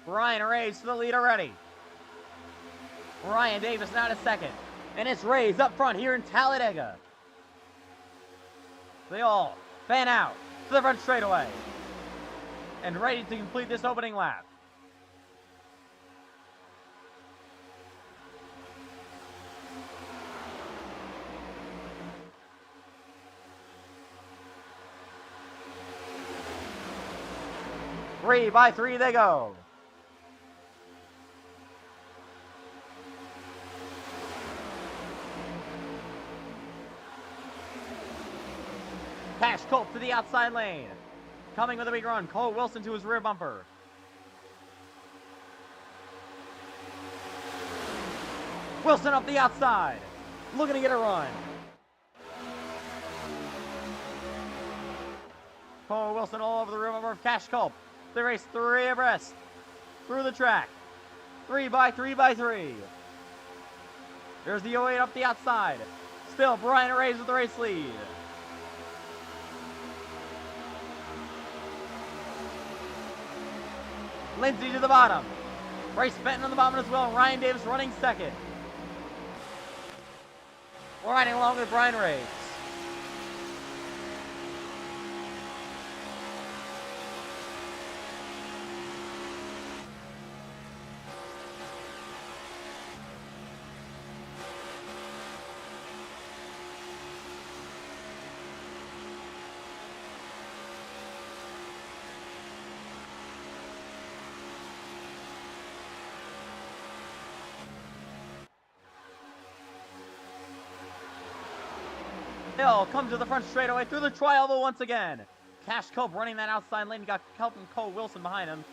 Ryan Ray's to the lead already. Ryan Davis now to second. And it's Ray's up front here in Talladega. They all fan out to the front straightaway. And ready to complete this opening lap. Three by three they go. Cash Colt to the outside lane. Coming with a big run. Cole Wilson to his rear bumper. Wilson up the outside. Looking to get a run. Cole Wilson all over the rear bumper of Cash Colt. They race three abreast through the track. 3 by 3 by 3. There's the 08 up the outside. Still Brian Ray's with the race lead. Lindsay to the bottom. Bryce Benton on the bottom as well. Ryan Davis running second. We're riding along with Brian Ray's. Hill comes to the front straightaway through the tri-oval once again. Cash Cope running that outside lane. You got Kelton Cole Wilson behind him.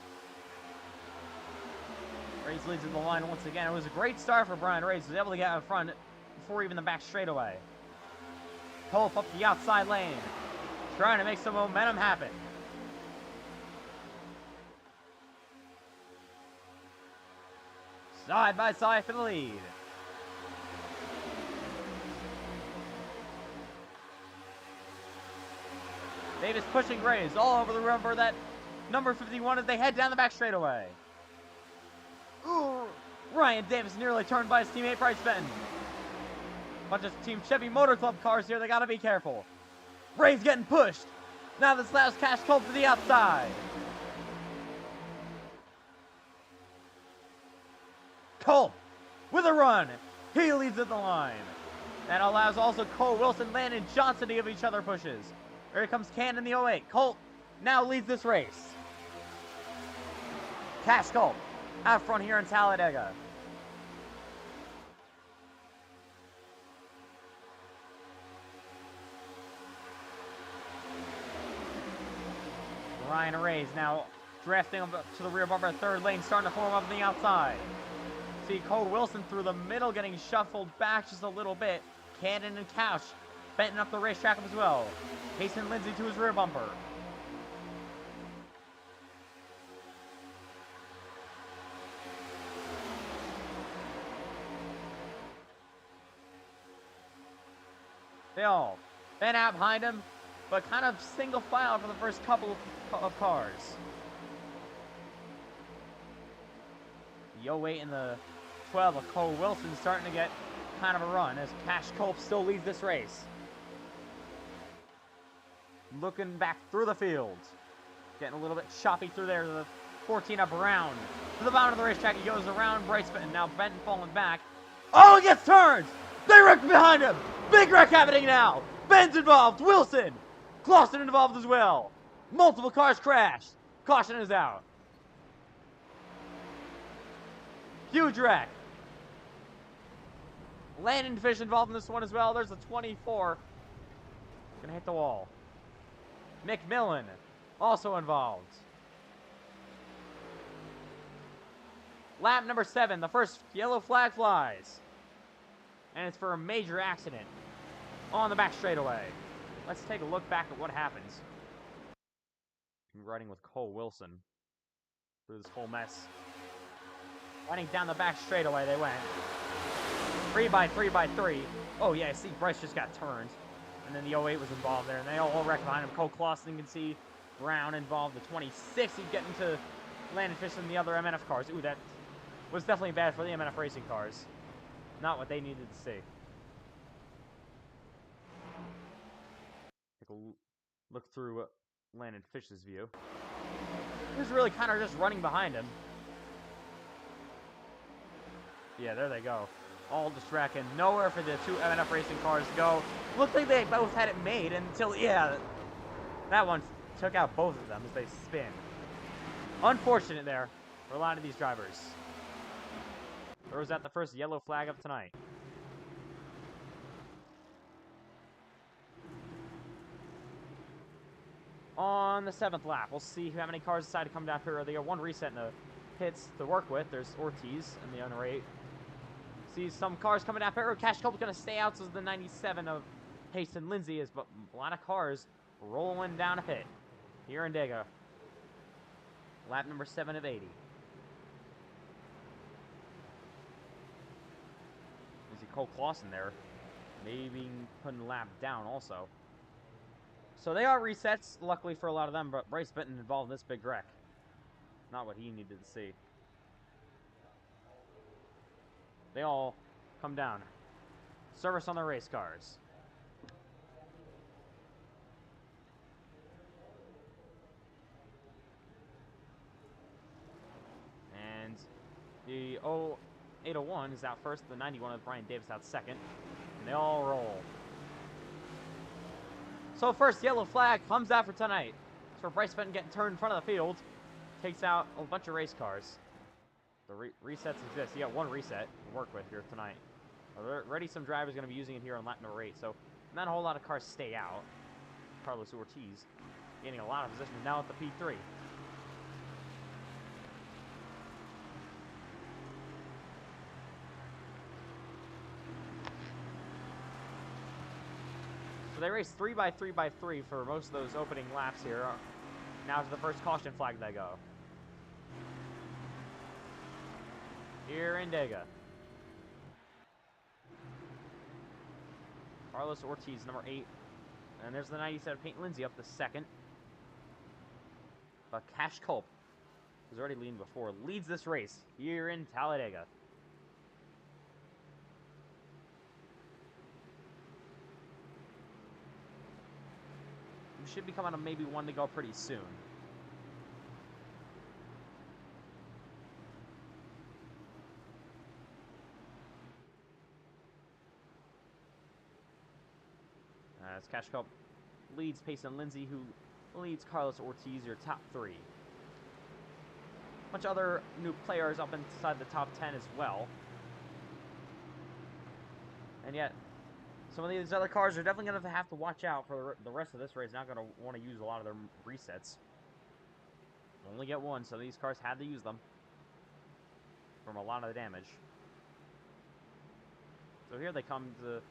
Rays leads in the line once again. It was a great start for Brian Rays. He was able to get out in front before even the back straightaway. Cope up the outside lane. Trying to make some momentum happen. Side by side for the lead. Davis pushing Rays all over the rubber. That number 51 as they head down the back straightaway. Ooh, Ryan Davis nearly turned by his teammate Bryce Benton. Bunch of Team Chevy Motor Club cars here. They got to be careful. Rays getting pushed. Now this allows Cash Colt to the outside. Colt with a run. He leads at the line. That allows also Cole Wilson, Landon Johnson to give each other pushes. Here comes Cannon in the 08. Colt now leads this race. Cash Colt out front here in Talladega. Ryan Rays now drafting up to the rear bumper, third lane, starting to form up on the outside. See Cole Wilson through the middle, getting shuffled back just a little bit. Cannon and Couch Benton up the racetrack as well. Hasten Lindsay to his rear bumper. Bill, Ben out behind him, but kind of single file for the first couple of cars. The 08 and the 12 of Cole Wilson starting to get kind of a run as Cash Cope still leads this race. Looking back through the field. Getting a little bit choppy through there. The 14 up Brown. To the bottom of the racetrack, he goes around Bryce Benton. Now Benton falling back. Oh, he gets turned! They wreck behind him! Big wreck happening now! Ben's involved! Wilson! Clausen involved as well! Multiple cars crashed! Caution is out. Huge wreck. Landon Fish involved in this one as well. There's a 24. Gonna hit the wall. McMillan also involved. Lap number 7. The first yellow flag flies. And it's for a major accident on the back straightaway. Let's take a look back at what happens. Riding with Cole Wilson through this whole mess. Running down the back straightaway they went. 3 by 3 by 3. Oh yeah, I see Bryce just got turned. And then the 08 was involved there, and they all wrecked behind him. Cole Clausen, you can see Brown involved. The 26, he's getting to landed fish than the other MNF cars. Ooh, that was definitely bad for the MNF racing cars. Not what they needed to see. Take a look through landed fish's view. He was really kind of just running behind him. Yeah, there they go. All distracting. Nowhere for the two MNF racing cars to go. Looked like they both had it made until, yeah, that one took out both of them as they spin. Unfortunate there for a lot of these drivers. Throws out the first yellow flag of tonight. On the 7th lap, we'll see how many cars decide to come down here. They got one reset in the pits to work with. There's Ortiz in the under 8. See some cars coming down here. Cash Cope's going to stay out, so the 97 of Payson Lindsay is, but a lot of cars rolling down a pit here in Dega. Lap number 7 of 80. You see Cole Clausen there, maybe putting the lap down also. So they are resets, luckily for a lot of them, but Bryce Benton involved in this big wreck. Not what he needed to see. They all come down. Service on their race cars. And the 0801 is out first, the 91 of Brian Davis out second. And they all roll. So first yellow flag comes out for tonight. It's for Bryce Benton getting turned in front of the field. Takes out a bunch of race cars. The resets exist. You got one reset to work with here tonight. Already some drivers going to be using it here on lap number 8. So not a whole lot of cars stay out. Carlos Ortiz gaining a lot of position now at the P3. So they race 3x3x3 for most of those opening laps here. Now to the first caution flag they go. Here in Dega. Carlos Ortiz, number 8. And there's the 97 Peyton Lindsay up the second. But Cash Culp, who's already leading before, leads this race here in Talladega. We should be coming on maybe one to go pretty soon. As Cash Cup leads Payson Lindsay, who leads Carlos Ortiz, your top 3. A bunch of other new players up inside the top 10 as well. And yet, some of these other cars are definitely going to have to watch out for the rest of this race. Not going to want to use a lot of their resets. Only get one, so these cars had to use them from a lot of the damage. So here they come to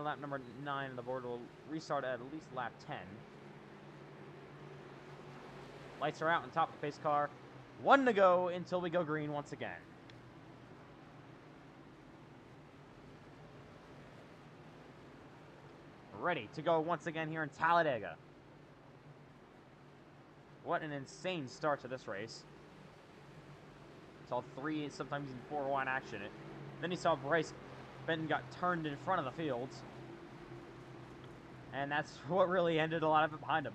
lap number 9, and the board will restart at least lap 10. Lights are out on top of the pace car. 1 to go until we go green once again. Ready to go once again here in Talladega. What an insane start to this race. Saw 3, sometimes even 4 wide action. Then you saw Bryce Benton got turned in front of the field. And that's what really ended a lot of it behind him.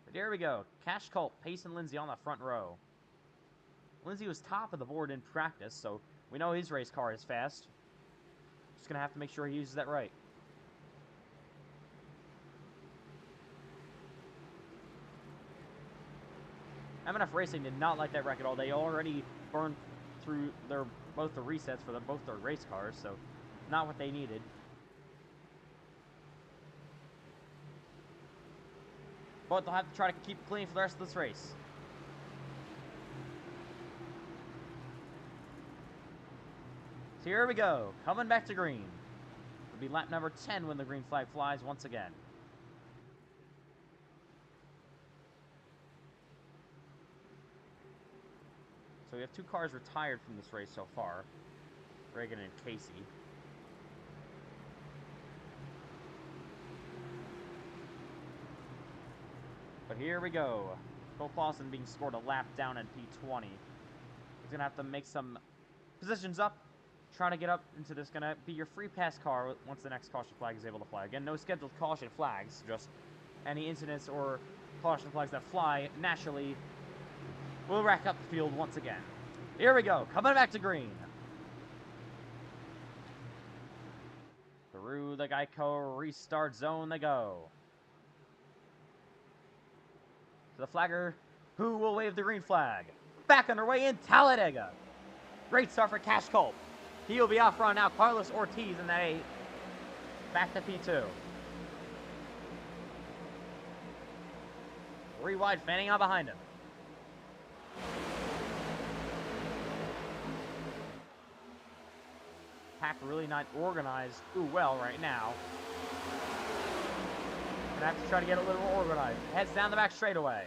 But here we go. Cash Culp, Payson Lindsay on the front row. Lindsay was top of the board in practice, so we know his race car is fast. Just going to have to make sure he uses that right. MNF Racing did not like that wreck at all. They already burned through both the resets for both their race cars, so not what they needed. But they'll have to try to keep it clean for the rest of this race. So here we go, coming back to green. It'll be lap number 10 when the green flag flies once again. So we have 2 cars retired from this race so far. Reagan and Casey. But here we go. Cole Clausen being scored a lap down at P20. He's going to have to make some positions up. Trying to get up into this. Going to be your free pass car once the next caution flag is able to fly. Again, no scheduled caution flags. Just any incidents or caution flags that fly naturally will rack up the field once again. Here we go. Coming back to green. Through the Geico restart zone they go. To the flagger, who will wave the green flag. Back underway in Talladega. Great start for Cash Culp. He will be out front now. Carlos Ortiz in that 8. Back to P2. 3 wide, fanning out behind him. Pack really not organized too well right now. Gonna have to try to get a little more organized. Heads down the back straightaway.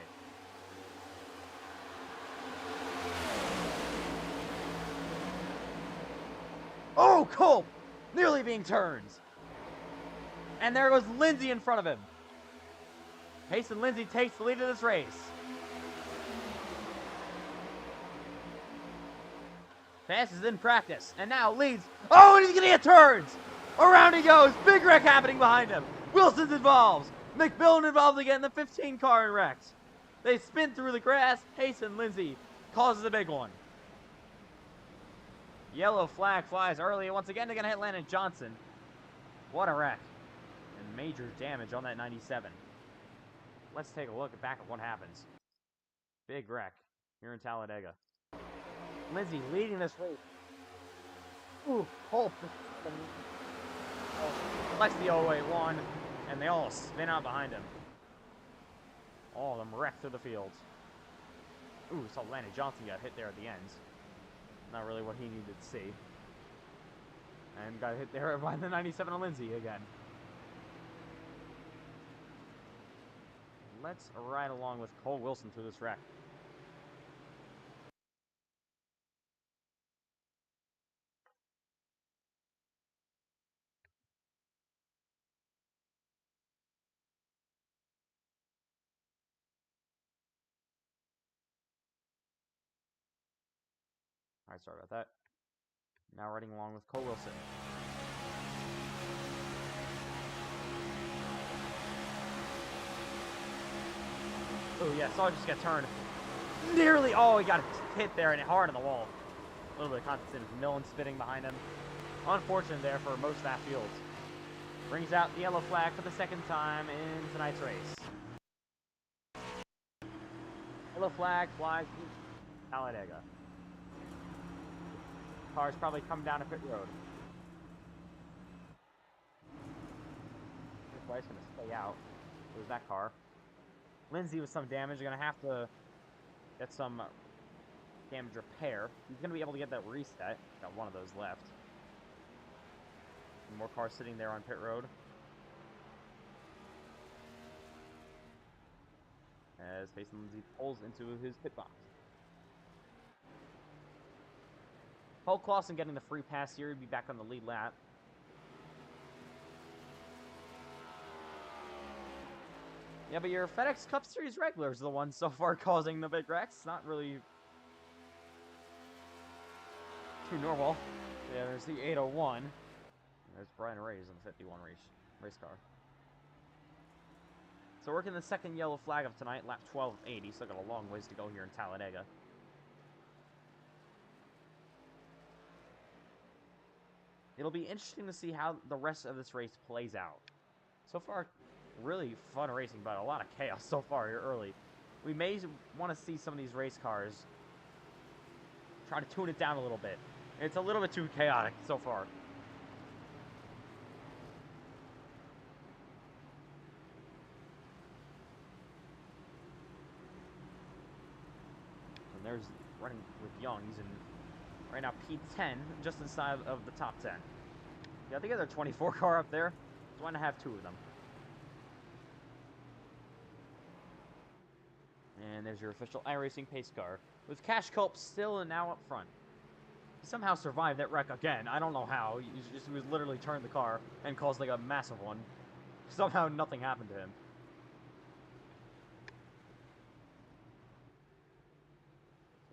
Oh, Culp! Nearly being turned. And there goes Lindsay in front of him. Payson Lindsay takes the lead of this race. Fast is in practice, and now leads. Oh, and he's gonna get turned! Around he goes. Big wreck happening behind him. Wilson's involved. McMillan involved again. The 15 car and wrecked. They spin through the grass. Payson Lindsay causes a big one. Yellow flag flies early. Once again, they're gonna hit Landon Johnson. What a wreck. And major damage on that 97. Let's take a look back at what happens. Big wreck here in Talladega. Lindsay leading this race. Ooh, Culp. Likes the 081, and they all spin out behind him. All of them wrecked through the field. Ooh, saw Landon Johnson got hit there at the end. Not really what he needed to see. And got hit there by the 97 of Lindsay again. Let's ride along with Cole Wilson through this wreck. Alright, sorry about that. Now riding along with Cole Wilson. Oh yeah, saw it just get turned. Nearly, oh, he got hit there and hard on the wall. A little bit of contact with Millen spitting behind him. Unfortunate there for most of that field. Brings out the yellow flag for the second time in tonight's race. Yellow flag flies to Talladega. Cars probably come down a pit road. This guy's gonna stay out. There's that car. Lindsay with some damage. You're gonna have to get some damage repair. He's gonna be able to get that reset. Got one of those left. More cars sitting there on pit road. As Payson Lindsay pulls into his pit box. Cole Clausen getting the free pass here. He'd be back on the lead lap. Yeah, but your FedEx Cup Series regulars are the ones so far causing the big wrecks. Not really too normal. Yeah, there's the 801. There's Brian Reyes in the 51 race car. So working the second yellow flag of tonight, lap 1280. Still got a long ways to go here in Talladega. It'll be interesting to see how the rest of this race plays out. So far, really fun racing, but a lot of chaos so far here early. We may want to see some of these race cars try to tune it down a little bit. It's a little bit too chaotic so far. And there's running with Young. He's in right now P10, just inside of the top 10. Yeah, I think there's a 24 car up there. So why not have two of them? And there's your official iRacing pace car, with Cash Culp still and now up front. He somehow survived that wreck again. I don't know how. He was literally turned the car and caused like a massive one. Somehow nothing happened to him.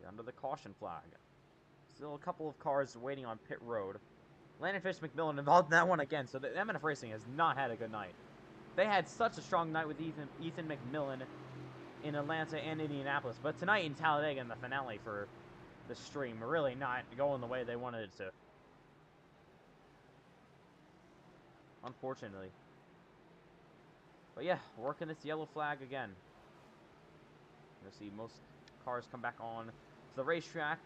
under the caution flag. Still a couple of cars waiting on pit road. Landon Fish McMillan involved in that one again, so the MNF Racing has not had a good night. They had such a strong night with Ethan McMillan in Atlanta and Indianapolis, but tonight in Talladega in the finale for the stream, really not going the way they wanted it to. Unfortunately. But yeah, working this yellow flag again. You'll see most cars come back on to the racetrack,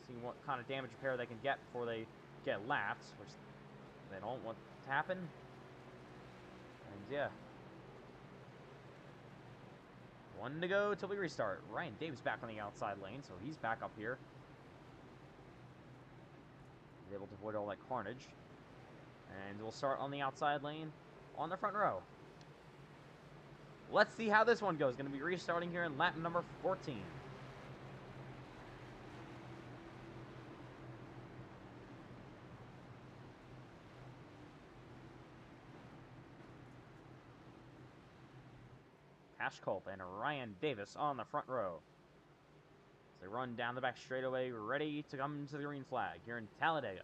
see what kind of damage repair they can get before they get lapped, which they don't want to happen. And yeah. 1 to go till we restart. Ryan Davis back on the outside lane, so he's back up here. He's able to avoid all that carnage. And we'll start on the outside lane on the front row. Let's see how this one goes. Going to be restarting here in lap number 14. Cash Culp and Ryan Davis on the front row. As they run down the back straightaway, ready to come to the green flag here in Talladega.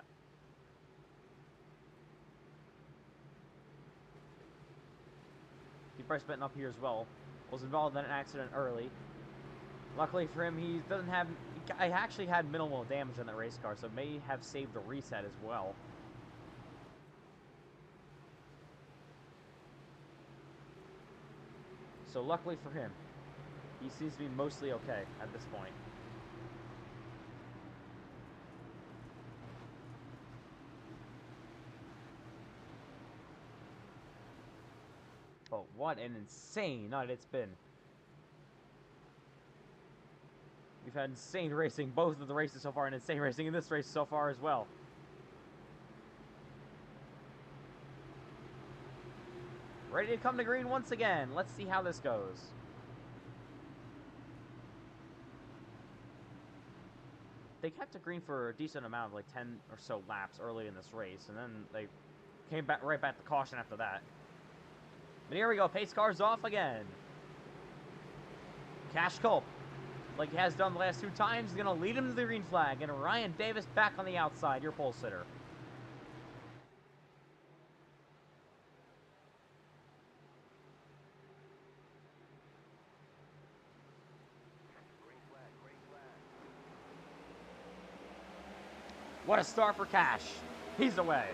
Bryce Benton up here as well. Was involved in an accident early. Luckily for him, he doesn't have... I actually had minimal damage on that race car, so may have saved a reset as well. So luckily for him, he seems to be mostly okay at this point. But what an insane night it's been. We've had insane racing, both of the races so far, and insane racing in this race so far as well. Ready to come to green once again. Let's see how this goes. They kept to green for a decent amount of like 10 or so laps early in this race, and then they came back right back to caution after that. But here we go, pace cars off again. Cash Culp, like he has done the last 2 times, is going to lead him to the green flag. And Ryan Davis back on the outside, your pole sitter. What a start for Cash. He's away.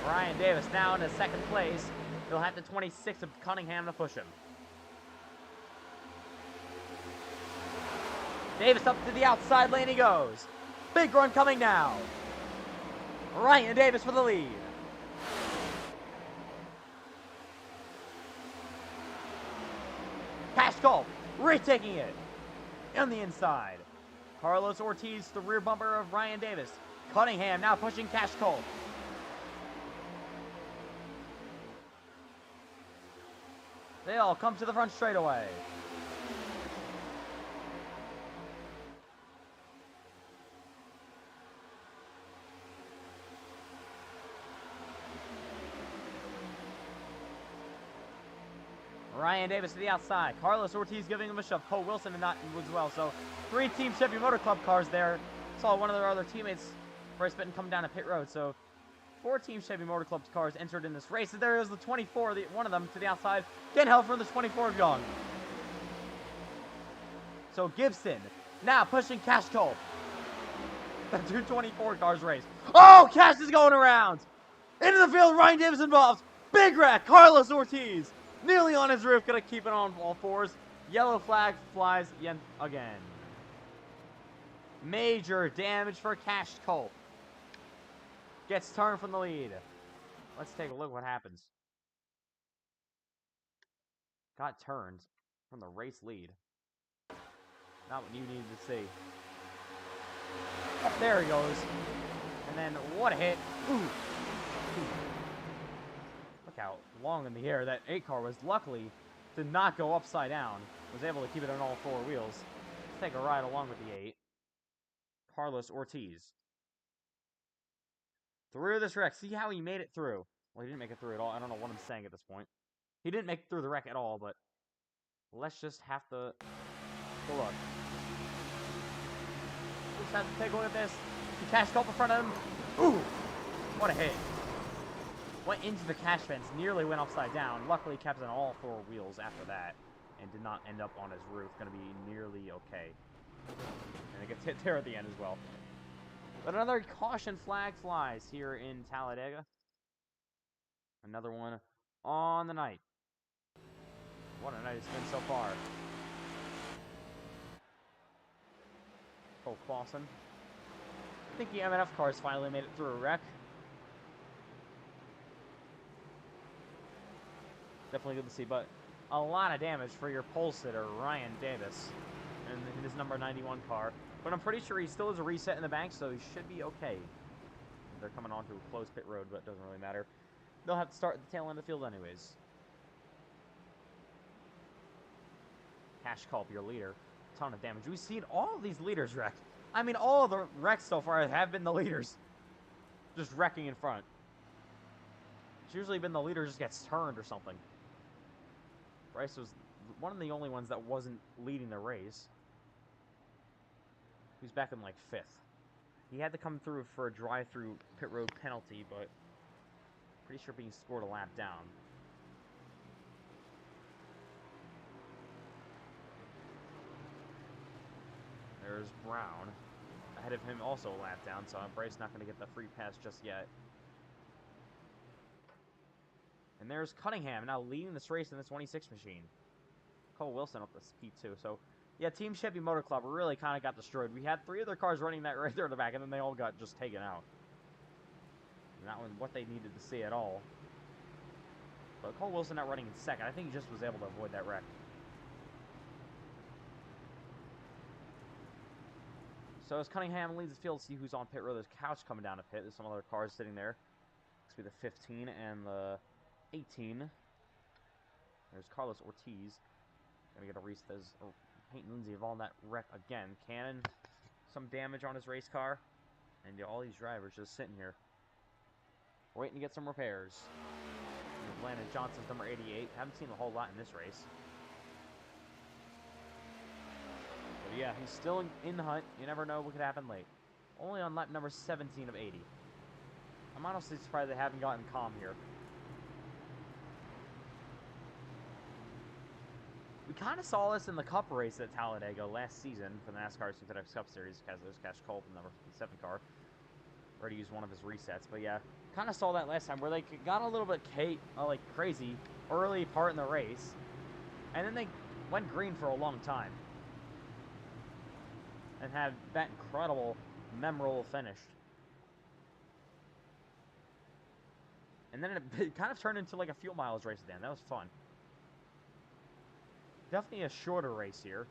Ryan Davis now in 2nd place. He'll have the 26 of Cunningham to push him. Davis up to the outside lane he goes. Big run coming now. Ryan Davis for the lead. Cash Culp retaking it on the inside. Carlos Ortiz, the rear bumper of Ryan Davis. Cunningham now pushing Cash Culp. They all come to the front straightaway. Ryan Davis to the outside. Carlos Ortiz giving him a shove. Cole Wilson and not as well. So 3 Team Chevy Motor Club cars there. Saw one of their other teammates, Bryce Benton, come down a pit road. So 4 Team Chevy Motor Club cars entered in this race. And there is the 24, one of them to the outside. Getting help from the 24 of Young. So Gibson now pushing Cash Culp. The 224 cars race. Oh, Cash is going around. Into the field, Ryan Davis involved. Big wreck, Carlos Ortiz. Nearly on his roof, gonna keep it on all 4s. Yellow flag flies again. Major damage for Cash Culp. Gets turned from the lead. Let's take a look what happens. Got turned from the race lead. Not what you needed to see. There he goes. And then what a hit. Ooh. Look how long in the air that 8 car was. Luckily, did not go upside down. Was able to keep it on all 4 wheels. Let's take a ride along with the 8. Carlos Ortiz. Through this wreck. See how he made it through. Well, he didn't make it through at all. I don't know what I'm saying at this point. He didn't make it through the wreck at all, but let's just have to go look. Just have to take a look at this. The cash cult in front of him. Ooh! What a hit. Went into the cash fence, nearly went upside down. Luckily kept on all four wheels after that and did not end up on his roof. Gonna be nearly okay. And it gets hit there at the end as well. But another caution flag flies here in Talladega. Another one on the night. What a night it's been so far. Cole Clausen. I think the M&F cars finally made it through a wreck. Definitely good to see, but a lot of damage for your pole sitter, Ryan Davis, in his number 91 car. But I'm pretty sure he still has a reset in the bank, so he should be okay. They're coming onto a closed pit road, but it doesn't really matter. They'll have to start at the tail end of the field anyways. Cash Culp, your leader. Ton of damage. We've seen all of these leaders wreck. I mean, all of the wrecks so far have been the leaders just wrecking in front. It's usually been the leader just gets turned or something. Bryce was one of the only ones that wasn't leading the race. He was back in like 5th. He had to come through for a drive-through pit road penalty, but pretty sure being scored a lap down. There's Brown. Ahead of him also a lap down, so Bryce not going to get the free pass just yet. And there's Cunningham now leading this race in the 26 machine. Cole Wilson up to P2. So, yeah, Team Chevy Motor Club really kind of got destroyed. We had 3 other cars running that right there in the back, and then they all got just taken out. And that was what they needed to see at all. But Cole Wilson not running in second. I think he just was able to avoid that wreck. So as Cunningham leads the field, see who's on pit road. There's Couch coming down to pit. There's some other cars sitting there. This will be the 15 and the 18. There's Carlos Ortiz. Gonna get a race. There's Peyton Lindsay involved in that wreck again. Cannon, some damage on his race car. And all these drivers just sitting here, waiting to get some repairs. And Landon Johnson's number 88. Haven't seen a whole lot in this race. But yeah, he's still in the hunt. You never know what could happen late. Only on lap number 17 of 80. I'm honestly surprised they haven't gotten calm here. We kind of saw this in the Cup race at Talladega last season for the NASCAR FedEx Cup Series, because there's Cash Culp, the number 57 car. Already used one of his resets, but yeah, kind of saw that last time where they got a little bit like crazy early part in the race, and then they went green for a long time and had that incredible, memorable finish. And then it kind of turned into like a fuel mileage race at the end. That was fun. Definitely a shorter race here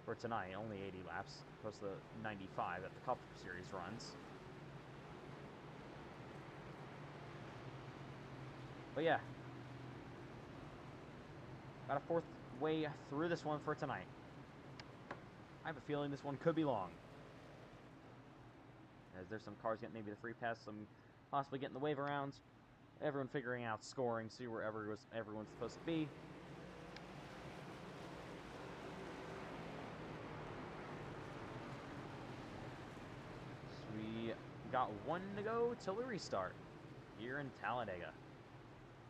for tonight, only 80 laps, opposed to the 95 that the Cup Series runs. But yeah, got a 4th way through this one for tonight. I have a feeling this one could be long, as there's some cars getting maybe the free pass, some possibly getting the wave around, everyone figuring out scoring, see where everyone's supposed to be. We got 1 to go till the restart here in Talladega.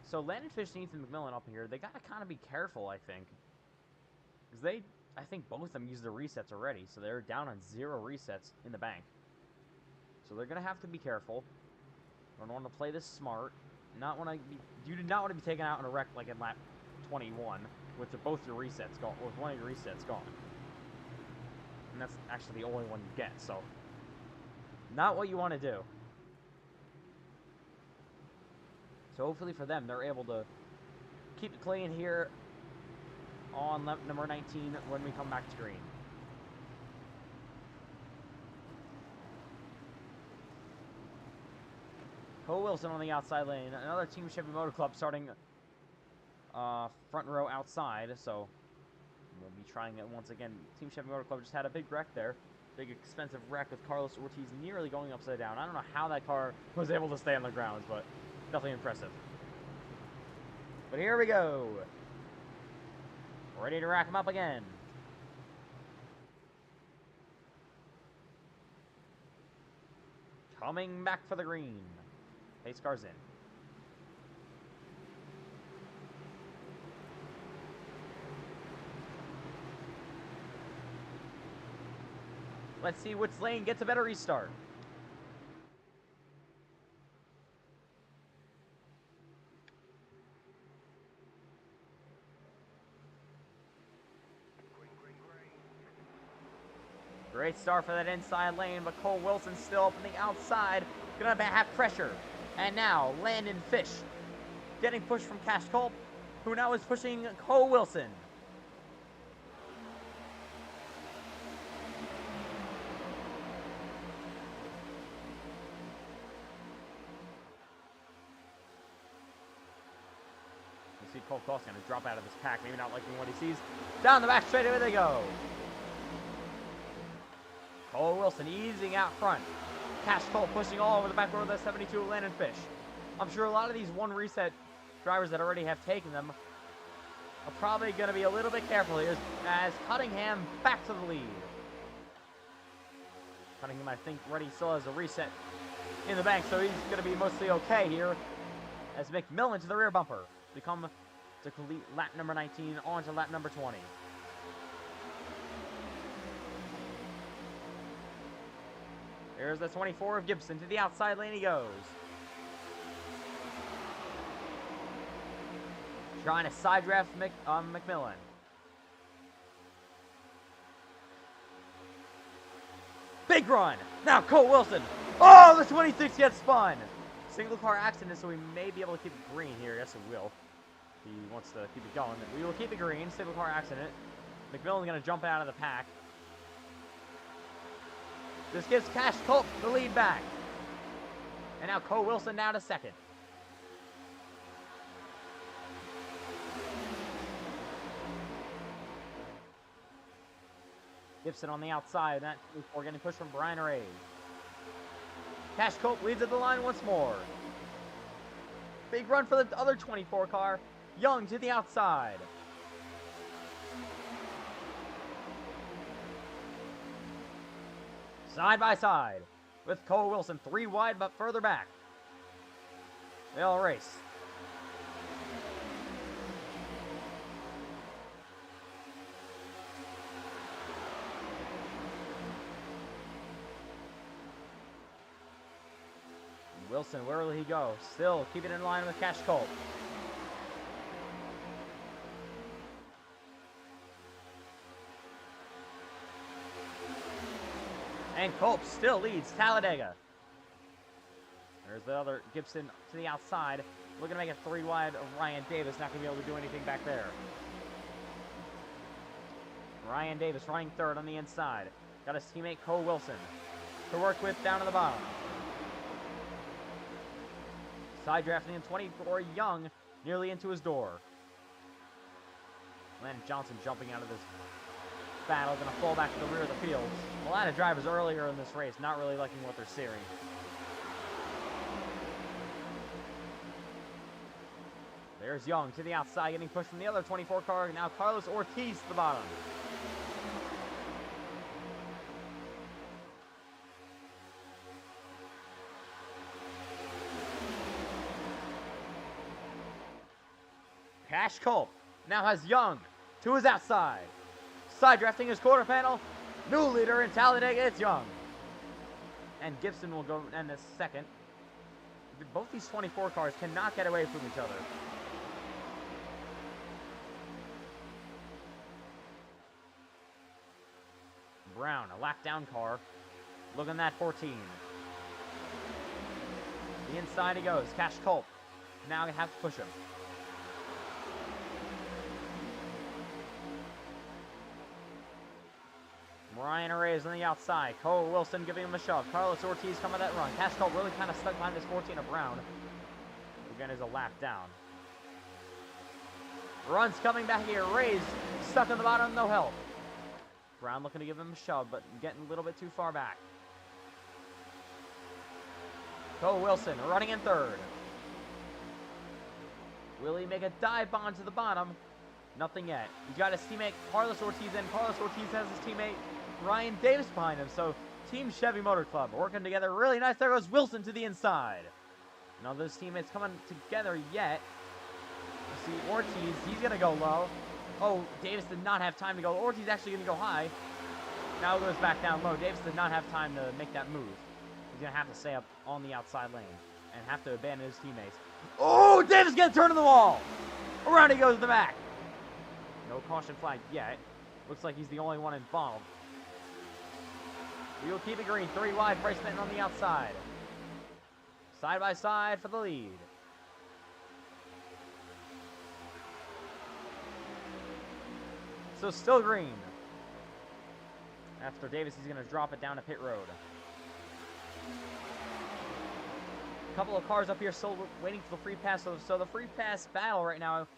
So Landon 15th and McMillan up here, they got to kind of be careful, I think. Because I think both of them used the resets already, so they're down on 0 resets in the bank. So they're going to have to be careful. Don't want to play this smart. You do not want to be taken out in a wreck like in lap 21 with both your resets gone, with one of your resets gone. And that's actually the only one you get, so not what you want to do. So hopefully for them, they're able to keep it clean here on lap number 19 when we come back to green. Cole Wilson on the outside lane. Another Team Chevy Motor Club starting front row outside, so we'll be trying it once again. Team Chevy Motor Club just had a big wreck there. Big expensive wreck with Carlos Ortiz nearly going upside down. I don't know how that car was able to stay on the grounds, but Definitely impressive. But here we go. Ready to rack them up again. Coming back for the green. Pace car's in. Let's see which lane gets a better restart. Great start for that inside lane, but Cole Wilson still up on the outside. Gonna have pressure. And now, Landon Fish getting pushed from Cash Culp, who now is pushing Cole Wilson. You see Cole Cross gonna drop out of his pack, maybe not liking what he sees. Down the back straight, away they go. Cole Wilson easing out front. Cash Culp pushing all over the back row of the 72 Landon Fish. I'm sure a lot of these one reset drivers that already have taken them are probably going to be a little bit careful here as Cunningham back to the lead. Cunningham, I think, already still has a reset in the bank, so he's going to be mostly okay here as McMillan to the rear bumper to complete lap number 19 on to lap number 20. There's the 24 of Gibson. To the outside lane he goes. Trying to side draft McMillan. Big run. Now Cole Wilson. Oh, the 26 gets spun. Single car accident, so we may be able to keep it green here. Yes, we will. He wants to keep it going. We will keep it green. Single car accident. McMillan's going to jump out of the pack. This gives Cash Culp the lead back. And now Cole Wilson down to second. Gibson on the outside. That we're getting pushed from Brian Ray. Cash Culp leads at the line once more. Big run for the other 24 car. Young to the outside. Side by side with Cole Wilson, 3 wide but further back. They'll race. Wilson, where will he go? Still keeping in line with Cash Culp. And Culp still leads Talladega. There's the other Gibson to the outside. Looking to make it 3 wide of Ryan Davis. Not going to be able to do anything back there. Ryan Davis running third on the inside. Got his teammate Cole Wilson to work with down to the bottom. Side drafting in 24, Young nearly into his door. Landon Johnson jumping out of this battle, going to fall back to the rear of the field. A lot of drivers earlier in this race not really liking what they're seeing. There's Young to the outside, getting pushed from the other 24 car. Now Carlos Ortiz to the bottom. Cash Culp now has Young to his outside. Side drafting his quarter panel. New leader in Talladega, it's Young. And Gibson will go in the second. Both these 24 cars cannot get away from each other. Brown, a lap down car. Looking at 14. The inside he goes. Cash Culp. Now we have to push him. Ryan Arrays on the outside. Cole Wilson giving him a shove. Carlos Ortiz coming that run. Cash Culp really kind of stuck behind this 14 of Brown. Again, is a lap down. Runs coming back here. Rays stuck on the bottom, no help. Brown looking to give him a shove, but getting a little bit too far back. Cole Wilson running in third. Will he make a dive bomb to the bottom? Nothing yet. He's got his teammate Carlos Ortiz in. Carlos Ortiz has his teammate Ryan Davis behind him. So Team Chevy Motor Club working together really nice. There goes Wilson to the inside. None of those teammates coming together yet. Let's see, Ortiz, he's going to go low. Oh, Davis did not have time to go. Ortiz actually going to go high. Now it goes back down low. Davis did not have time to make that move. He's going to have to stay up on the outside lane and have to abandon his teammates. Oh, Davis gets turned to the wall. Around he goes to the back. No caution flag yet. Looks like he's the only one involved. We will keep it green. 3 wide. Bryce Benton on the outside. Side by side for the lead. So still green. After Davis, he's going to drop it down to pit road. A couple of cars up here still waiting for the free pass. So the free pass battle right now is,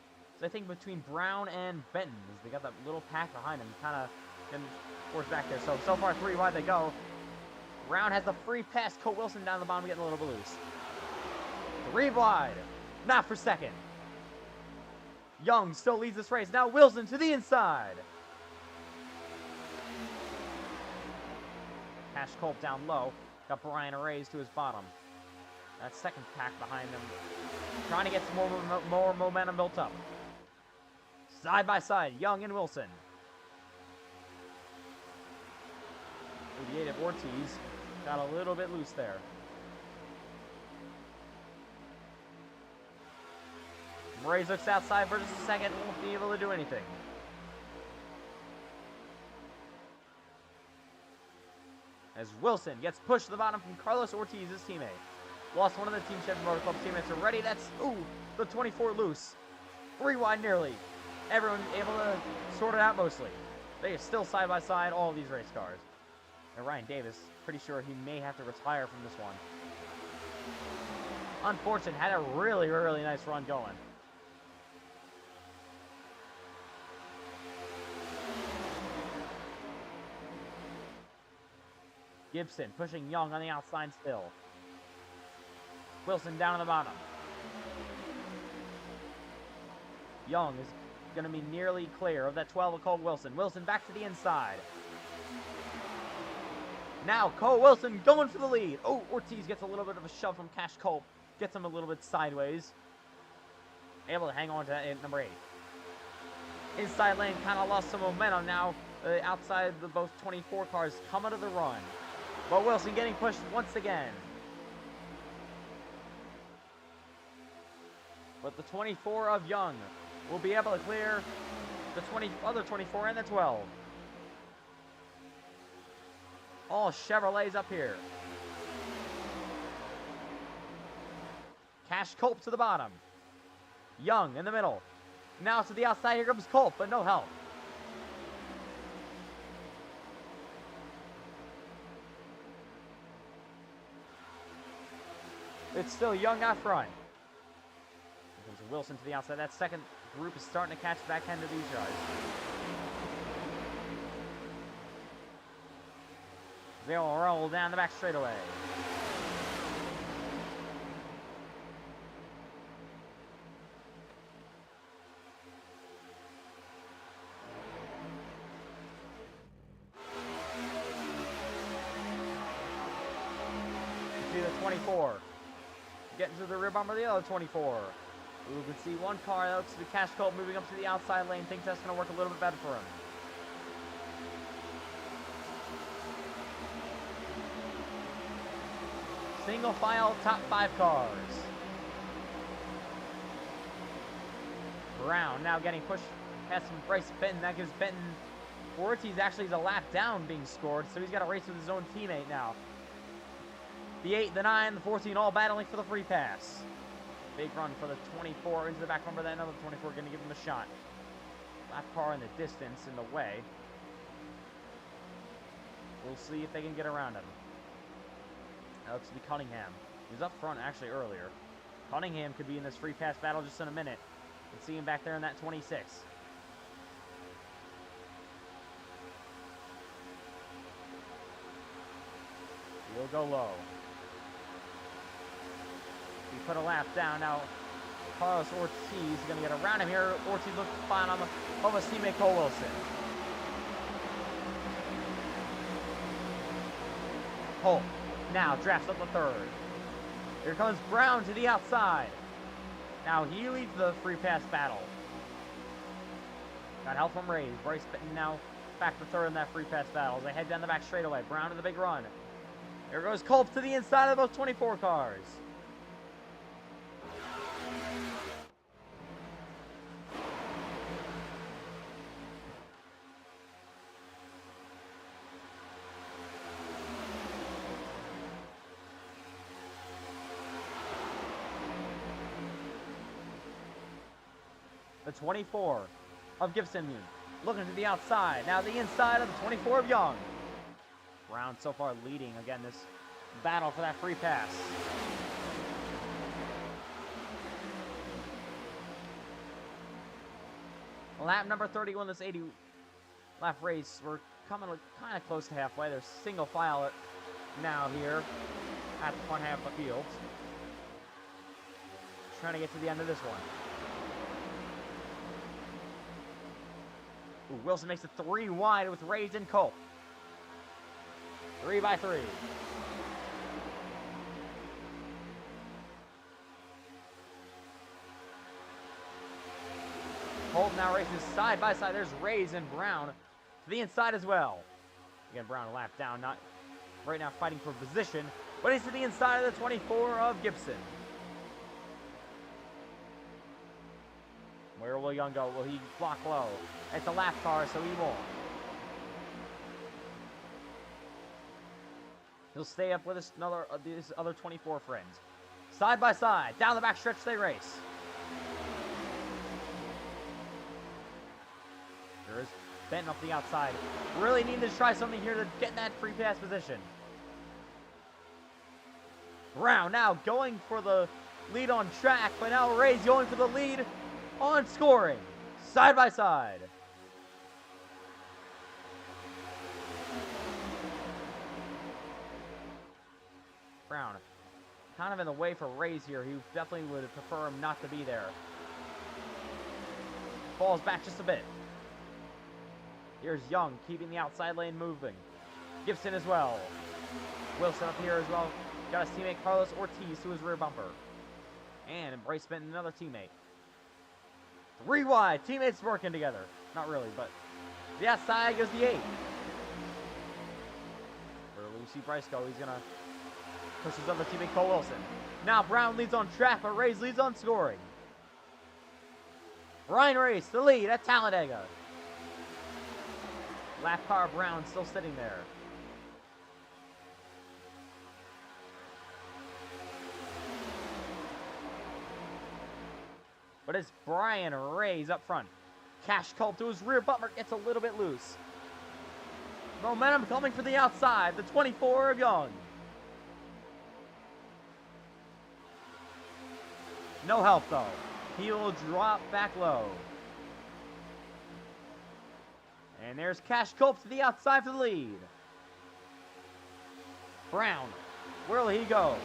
I think, between Brown and Benton. They got that little pack behind him, kind of getting forced back there. So far 3 wide they go. Brown has the free pass. Cole Wilson down the bottom, getting a little bit loose. 3 wide. Not for second. Young still leads this race. Now Wilson to the inside. Cash Culp down low. Got Brian Arrays to his bottom. That second pack behind him. Trying to get some more momentum built up. Side by side, Young and Wilson. 88 of Ortiz. Got a little bit loose there. Murray looks outside for just a second. Won't be able to do anything. As Wilson gets pushed to the bottom from Carlos Ortiz, his teammate. Lost one of the Team Chevy Motor Club teammates already. That's, the 24 loose. 3 wide nearly. Everyone able to sort it out mostly. They are still side by side, all of these race cars. And Ryan Davis, pretty sure he may have to retire from this one. Unfortunate, had a really, really nice run going. Gibson pushing Young on the outside still. Wilson down on the bottom. Young is going to be nearly clear of that 12 of Cole Wilson. Wilson back to the inside. Now Cole Wilson going for the lead. Oh, Ortiz gets a little bit of a shove from Cash Culp. Gets him a little bit sideways. Able to hang on to that at number 8. Inside lane kind of lost some momentum now. Outside the both 24 cars coming to the run. But Wilson getting pushed once again. But the 24 of Young will be able to clear the other 24 and the 12. All Chevrolets up here. Cash Culp to the bottom. Young in the middle. Now to the outside. Here comes Culp, but no help. It's still Young out front. Here comes Wilson to the outside. That second group is starting to catch the back end of these guys. They'll roll down the back straightaway. You see the 24. Getting to the rib arm of the other 24. We can see one car that looks to be Cash Culp moving up to the outside lane. Thinks that's going to work a little bit better for him. Single file top 5 cars. Brown now getting pushed past some Bryce Benton. That gives Benton Ortiz actually is a lap down being scored, so he's got to race with his own teammate now. The 8, the 9, the 14 all battling for the free pass. Big run for the 24 into the back number. That another 24 going to give him a shot. Lap car in the distance, in the way. We'll see if they can get around him. That looks to be Cunningham. He was up front actually earlier. Cunningham could be in this free pass battle just in a minute. Let's see him back there in that 26. He'll go low. He put a lap down now. Carlos Ortiz going to get around him here. Ortiz looks fine on over his teammate Cole Wilson. Cole now drafts up the third. Here comes Brown to the outside. Now he leads the free pass battle. Got help from Rays. Bryce Benton now back to third in that free pass battle as they head down the back straightaway. Brown to the big run. Here goes Culp to the inside of those 24 cars. The 24 of Gibson looking to the outside. Now the inside of the 24 of Young. Brown so far leading again this battle for that free pass. Lap number 31, this 80 lap race. We're coming kind of close to halfway. There's single file now here at the front half of the field. Trying to get to the end of this one. Ooh, Wilson makes it 3 wide with Rays and Culp. 3 by 3. Culp now races side by side. There's Rays and Brown to the inside as well. Again, Brown a lap down, not right now fighting for position, but he's to the inside of the 24 of Gibson. Where will Young go? Will he block low? It's a lap car, so he won't. He'll stay up with his other 24 friends. Side by side, down the back stretch they race. There's Benton up the outside. Really need to try something here to get in that free pass position. Brown now going for the lead on track, but now Ray's going for the lead on scoring. Side by side. Brown kind of in the way for Rays here. He definitely would prefer him not to be there. Falls back just a bit. Here's Young keeping the outside lane moving. Gibson as well. Wilson up here as well. Got his teammate Carlos Ortiz to his rear bumper. And Bryce Benton, another teammate. 3 wide. Teammates working together. Not really, but the outside goes the 8. Where will we see Bryce go? He's going to push his other teammate Cole Wilson. Now Brown leads on track, but Rays leads on scoring. Ryan Race, the lead at Talladega. Lap car Brown still sitting there. But it's Brian Rays up front. Cash Culp to his rear bumper gets a little bit loose. Momentum coming from the outside. The 24 of Young. No help though. He will drop back low. And there's Cash Culp to the outside for the lead. Brown, where will he go?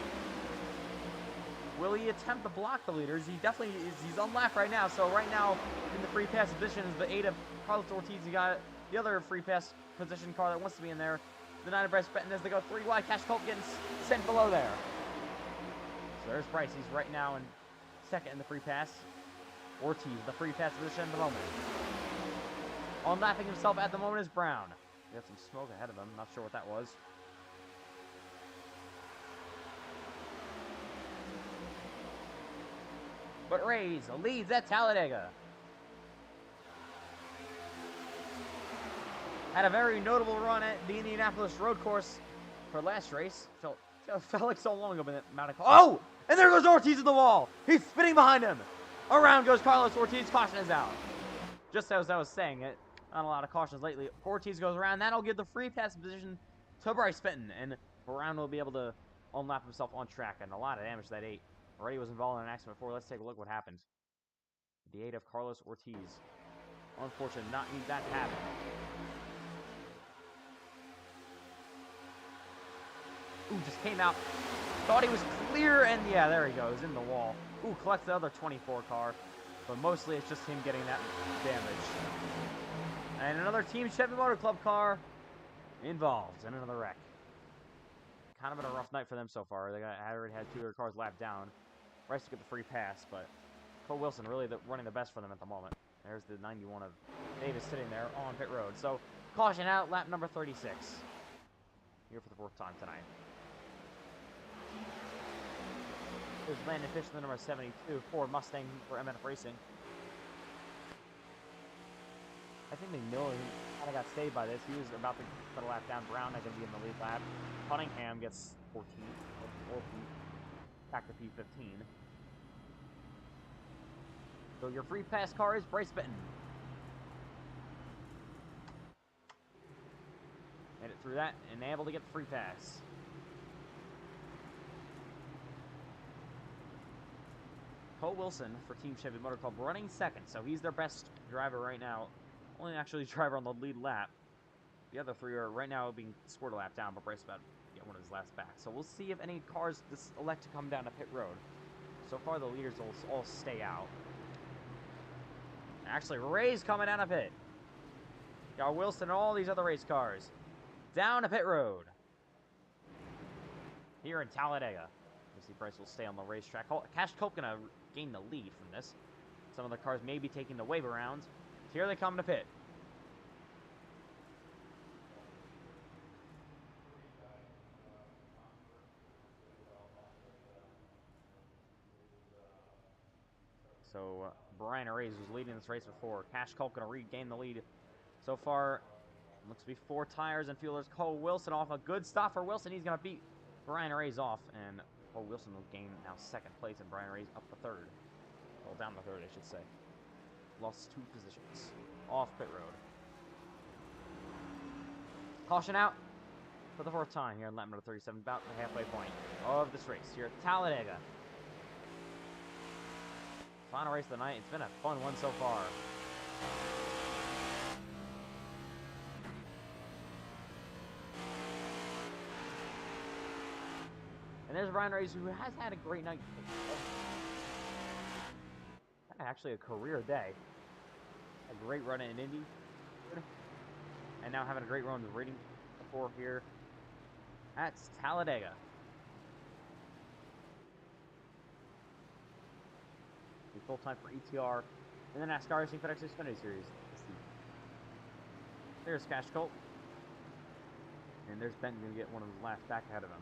Will he attempt to block the leaders? He definitely is. He's on lap right now. So right now in the free pass position is the 8 of Carlos Ortiz. You got the other free pass position car that wants to be in there. The 9 of Bryce Benton as they go 3 wide. Cash Culp getting sent below there. So there's Bryce. He's right now in second in the free pass. Ortiz, the free pass position at the moment. On lapping himself at the moment is Brown. We got some smoke ahead of him. Not sure what that was. But Rays leads at Talladega. Had a very notable run at the Indianapolis road course for last race. Felt like so long ago, but that amount of... Oh! And there goes Ortiz in the wall. He's spinning behind him. Around goes Carlos Ortiz. Caution is out. Just as I was saying it, not a lot of cautions lately. Ortiz goes around. That'll give the free pass position to Bryce Benton. And Brown will be able to unlap himself on track. And a lot of damage to that 8. Already was involved in an accident before. Let's take a look what happened. The 8 of Carlos Ortiz. Unfortunate, not need that to happen. Ooh, just came out Thought he was clear, and yeah, there he goes, in the wall. Ooh, collects the other 24 car. But mostly it's just him getting that damage. And another Team Chevy Motor Club car involved in another wreck. Kind of been a rough night for them so far. They already had 2 of their cars lapped down. Rice to get the free pass, but Cole Wilson really running the best for them at the moment. There's the 91 of Davis sitting there on pit road. So, caution out, lap number 36. Here for the 4th time tonight. There's Landon Fish, the number 72, Ford Mustang for MNF Racing. I think they know he kind of got saved by this. He was about to put a lap down. Brown not going to be in the lead lap. Cunningham gets 14. Back to P15. So your free pass car is Bryce Benton. Made it through that and able to get the free pass. Cole Wilson for Team Chevy Motor Club running second, so he's their best driver right now. Only actually driver on the lead lap. The other 3 are right now being scored a lap down, but Bryce about to get one of his last back. So we'll see if any cars elect to come down to pit road. So far, the leaders will all stay out. Actually, Ray's coming down to pit. Got Wilson and all these other race cars down to pit road. Here in Talladega. You see Bryce will stay on the racetrack. Cash Cope gonna gain the lead from this. Some of the cars may be taking the wave around. Here they come to pit. So, Brian Reyes was leading this race before. Cash Cope going to regain the lead. So far, looks to be 4 tires and fuelers. Cole Wilson off. A good stop for Wilson. He's going to beat Brian Reyes off. And Cole Wilson will gain now 2nd place. And Brian Reyes up the 3rd. Well, down the 3rd, I should say. Lost 2 positions. Off pit road. Caution out for the 4th time here in lap number 37. About the halfway point of this race here at Talladega. Final race of the night. It's been a fun one so far. And there's Brian Reyes, who has had a great night. Actually, a career day. A great run in Indy. And now having a great run with rating before here at Talladega. Full time for ETR and the NASCAR Racing FedEx XFINITY Series. There's Cash Colt. And there's Benton going to get one of his last back ahead of him.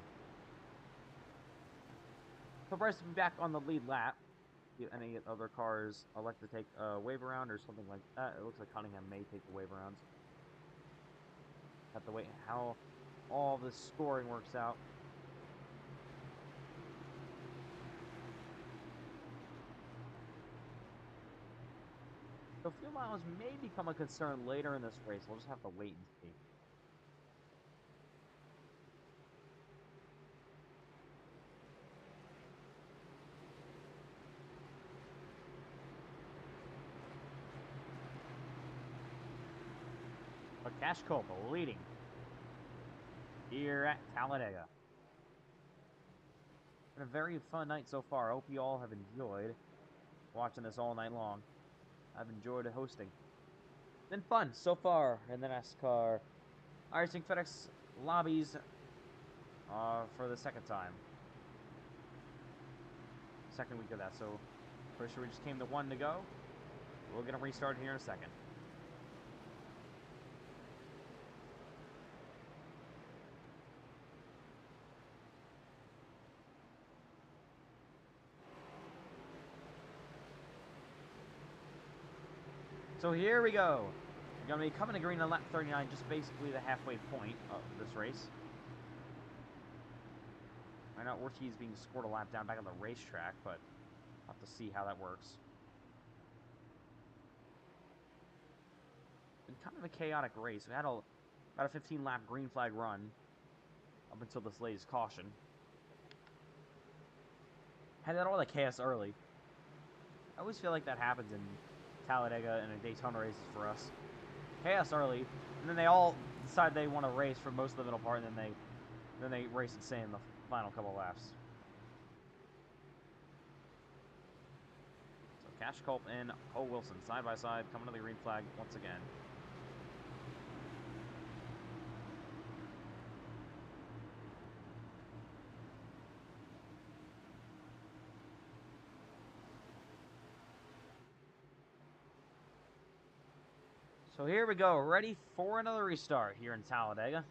So Bryce will be back on the lead lap. If any other cars elect to take a wave around or something like that. It looks like Cunningham may take the wave arounds. Have to wait how all the scoring works out. So fuel mileage may become a concern later in this race. We'll just have to wait and see. But Cash Cope leading here at Talladega. Been a very fun night so far. I hope you all have enjoyed watching this all night long. I've enjoyed hosting. Been fun so far in the NASCAR iRacing FedEx Lobbies for the 2nd time. 2nd week of that, so pretty sure we just came to 1 to go. We're going to restart here in a second. So here we go. We're going to be coming to green on lap 39, just basically the halfway point of this race. I know Ortiz being scored a lap down back on the racetrack, but I'll have to see how that works. Been kind of a chaotic race. We had about a 15-lap green flag run up until this latest caution. Had that all the chaos early. I always feel like that happens in Talladega and in Daytona races for us. Chaos early, and then they all decide they want to race for most of the middle part, and then they race insane in the final couple laps. Cash Culp and Cole Wilson side by side, coming to the green flag once again. So here we go, ready for another restart here in Talladega.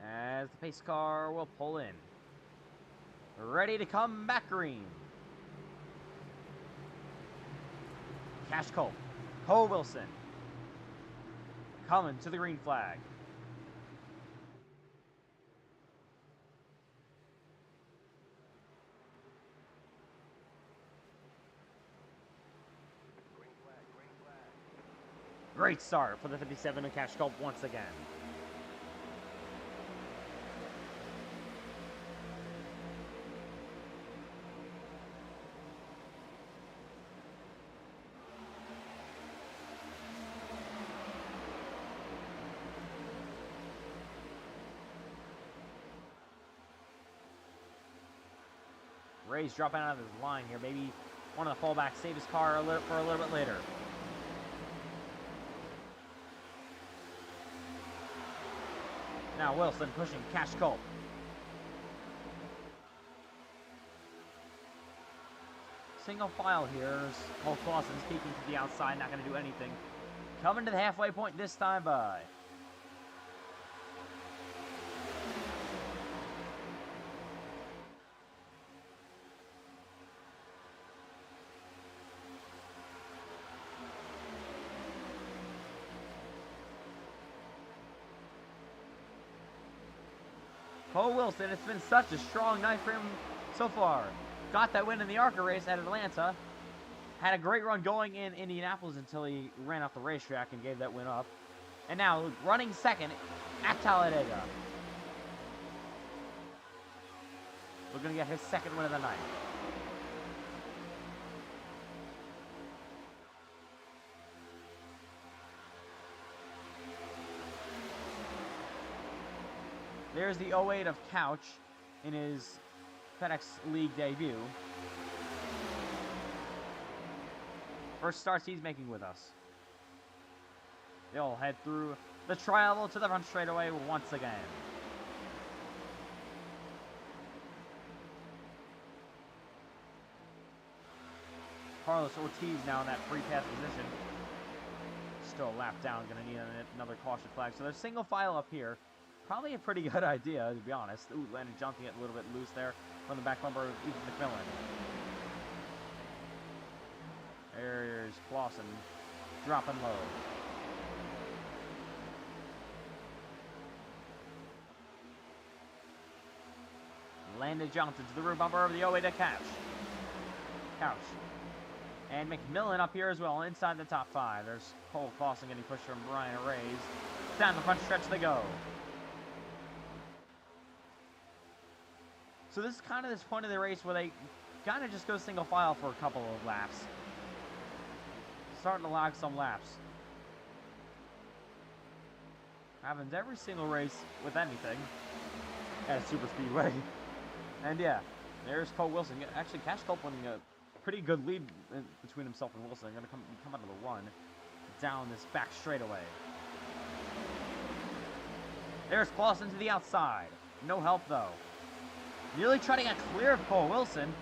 As the pace car will pull in. Ready to come back green. Cash Culp, Cole Wilson, coming to the green flag. Green flag, green flag. Great start for the 57 of Cash Culp once again. Ray's dropping out of his line here. Maybe one of the fullbacks save his car for a little bit later. Now Wilson pushing Cash Culp. Single file here. Cole Clausen speaking to the outside, not going to do anything. Coming to the halfway point this time by. Cole Wilson, it's been such a strong night for him so far. Got that win in the ARCA race at Atlanta. Had a great run going in Indianapolis until he ran off the racetrack and gave that win up. And now running second at Talladega. We're going to get his second win of the night. There's the 08 of Couch in his FedEx League debut. First starts he's making with us. They'll head through the tri-oval to the front straightaway once again. Carlos Ortiz now in that free pass position. Still a lap down, gonna need another caution flag. So there's single file up here. Probably a pretty good idea, to be honest. Ooh, Landon Johnson getting a little bit loose there from the back bumper of Ethan McMillan. There's Clausen dropping low. Landon Johnson to the rear bumper of the 08 to Couch. And McMillan up here as well, inside the top 5. There's Cole Clausen getting pushed from Brian Reyes. Down the front stretch they go. So this is kind of this point of the race where they kind of just go single file for a couple of laps. Starting to log some laps. Happens every single race with anything at a super speedway. And yeah, there's Cole Wilson. Actually, Cash Culp winning a pretty good lead between himself and Wilson. They're going to come out of the run down this back straightaway. There's Clausen to the outside. No help though. Nearly trying to get clear of Cole Wilson.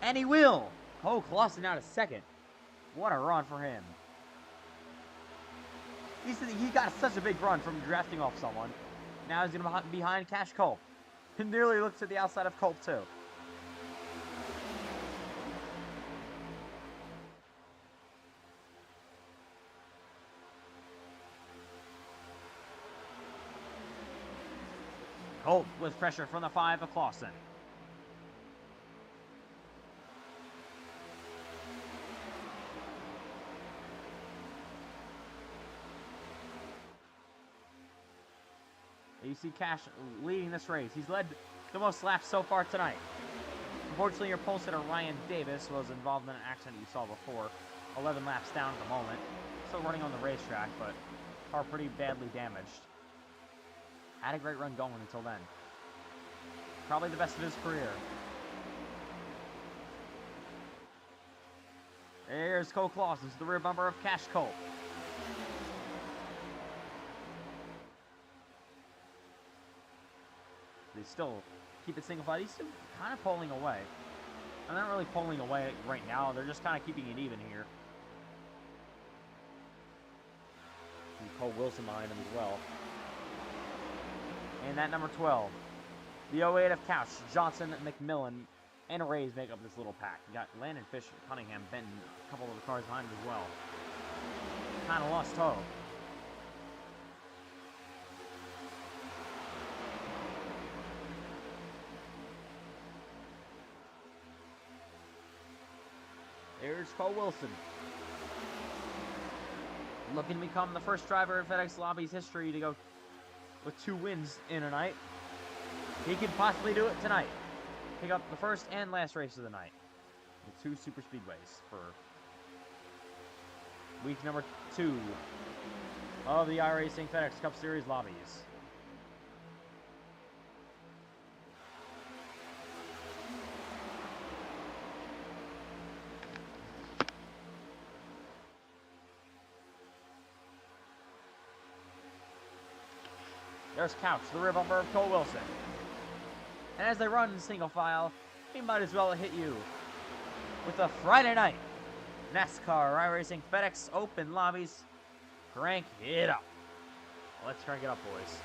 And he will. Cole Clausen out a second. What a run for him. He got such a big run from drafting off someone. Now he's going to be behind Cash Culp. He nearly looks to the outside of Culp too. Culp with pressure from the 5 of Clausen. You see Cash leading this race. He's led the most laps so far tonight. Unfortunately, your pole sitter Ryan Davis was involved in an accident you saw before. 11 laps down at the moment. Still running on the racetrack, but car pretty badly damaged. Had a great run going until then. Probably the best of his career. There's Cole Clausen, the rear bumper of Cash Cole. They still keep it single file. He's still kind of pulling away. I'm not really pulling away right now. They're just kind of keeping it even here. And Cole Wilson behind him as well. And that number 12. The 08 of Couch, Johnson, McMillan, and Reyes make up this little pack. You got Landon Fish, Cunningham, Benton, a couple of the cars behind him as well. Kind of lost hope. There's Cole Wilson. Looking to become the first driver in FedEx Lobbies history to go with 2 wins in a night. He could possibly do it tonight. Pick up the first and last race of the night. With 2 super speedways for week number 2 of the iRacing FedEx Cup Series Lobbies. There's Couch, the rear bumper of Cole Wilson. And as they run in single file, he might as well hit you with a Friday night NASCAR iRacing FedEx Open Lobbies. Crank it up. Let's crank it up, boys.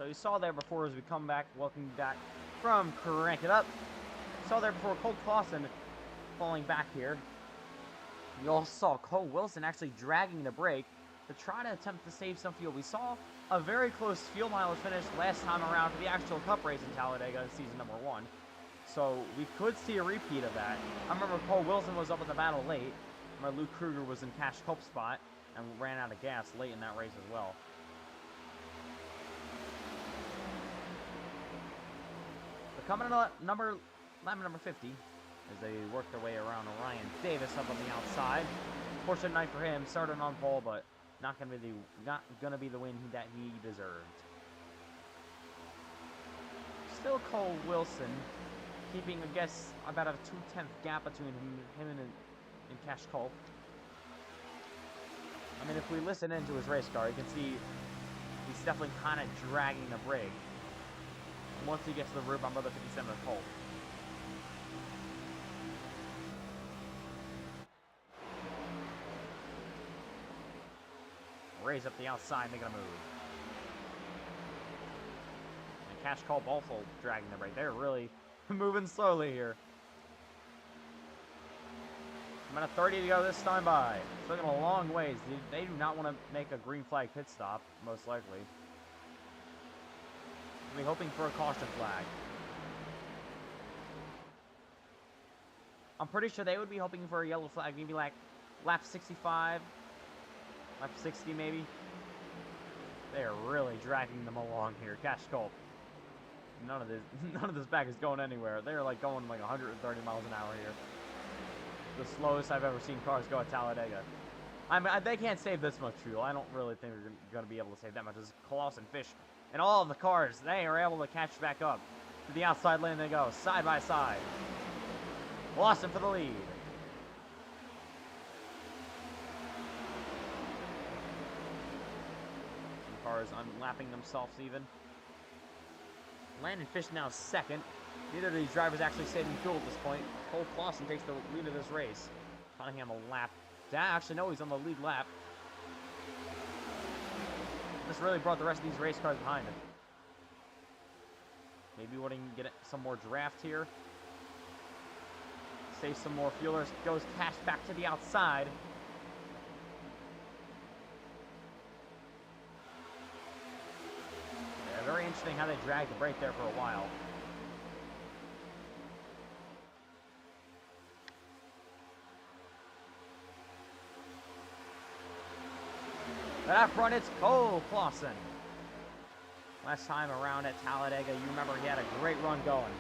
So you saw there before as we come back, welcome back from Crank It Up. Saw there before Cole Clausen falling back here. We all saw Cole Wilson actually dragging the brake to try to attempt to save some fuel. We saw a very close fuel mileage finish last time around for the actual Cup race in Talladega in season number 1. So we could see a repeat of that. I remember Cole Wilson was up in the battle late. I remember Luke Kruger was in Cash Culp's spot and ran out of gas late in that race as well. But coming in lap number 50, as they work their way around Ryan Davis up on the outside. Fortunate night for him, started on pole, but not gonna be the win that he deserved. Still Cole Wilson, keeping, I guess, about a 2/10 gap between him and Cash Culp. I mean, if we listen into his race car, you can see he's definitely kind of dragging the brake. Once he gets to the roof on brother 57 of Culp. Raise up the outside, making a move. And Cash Culp also dragging the brake. They're really moving slowly here. About a 30 to go this time by. It's looking a long ways. They do not want to make a green flag pit stop, most likely. They'll be hoping for a caution flag. I'm pretty sure they would be hoping for a yellow flag, maybe like lap 65, lap 60 maybe. They are really dragging them along here. Cash Culp. None of this back is going anywhere. They're like going like 130 miles an hour here. The slowest I've ever seen cars go at Talladega. I mean, they can't save this much fuel. I don't really think they're going to be able to save that much. As Coloss and Fish and all of the cars, they are able to catch back up. To the outside lane they go, side by side. Lawson for the lead. Some cars unlapping themselves even. Landon Fish now second. Neither of these drivers actually saving fuel at this point. Cole Clausen takes the lead of this race. Cunningham a lap. Actually, no, he's on the lead lap. This really brought the rest of these race cars behind him. Maybe we can get some more draft here. Save some more fuelers. Goes Cash back to the outside. Yeah, very interesting how they dragged the brake there for a while. But up front, it's Cole Clausen. Last time around at Talladega, you remember he had a great run going.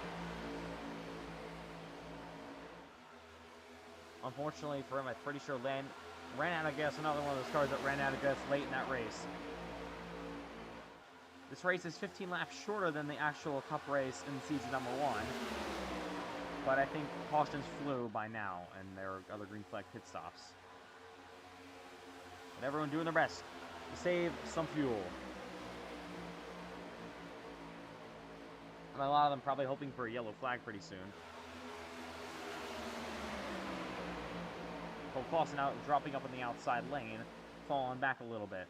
Unfortunately for him, I'm pretty sure ran out of gas. Another one of those cars that ran out of gas late in that race. This race is 15 laps shorter than the actual Cup race in season number 1. But I think cautions flew by now, and there are other green flag pit stops. But everyone doing their best to save some fuel. And a lot of them probably hoping for a yellow flag pretty soon. Cole Clausen out, dropping up in the outside lane, falling back a little bit.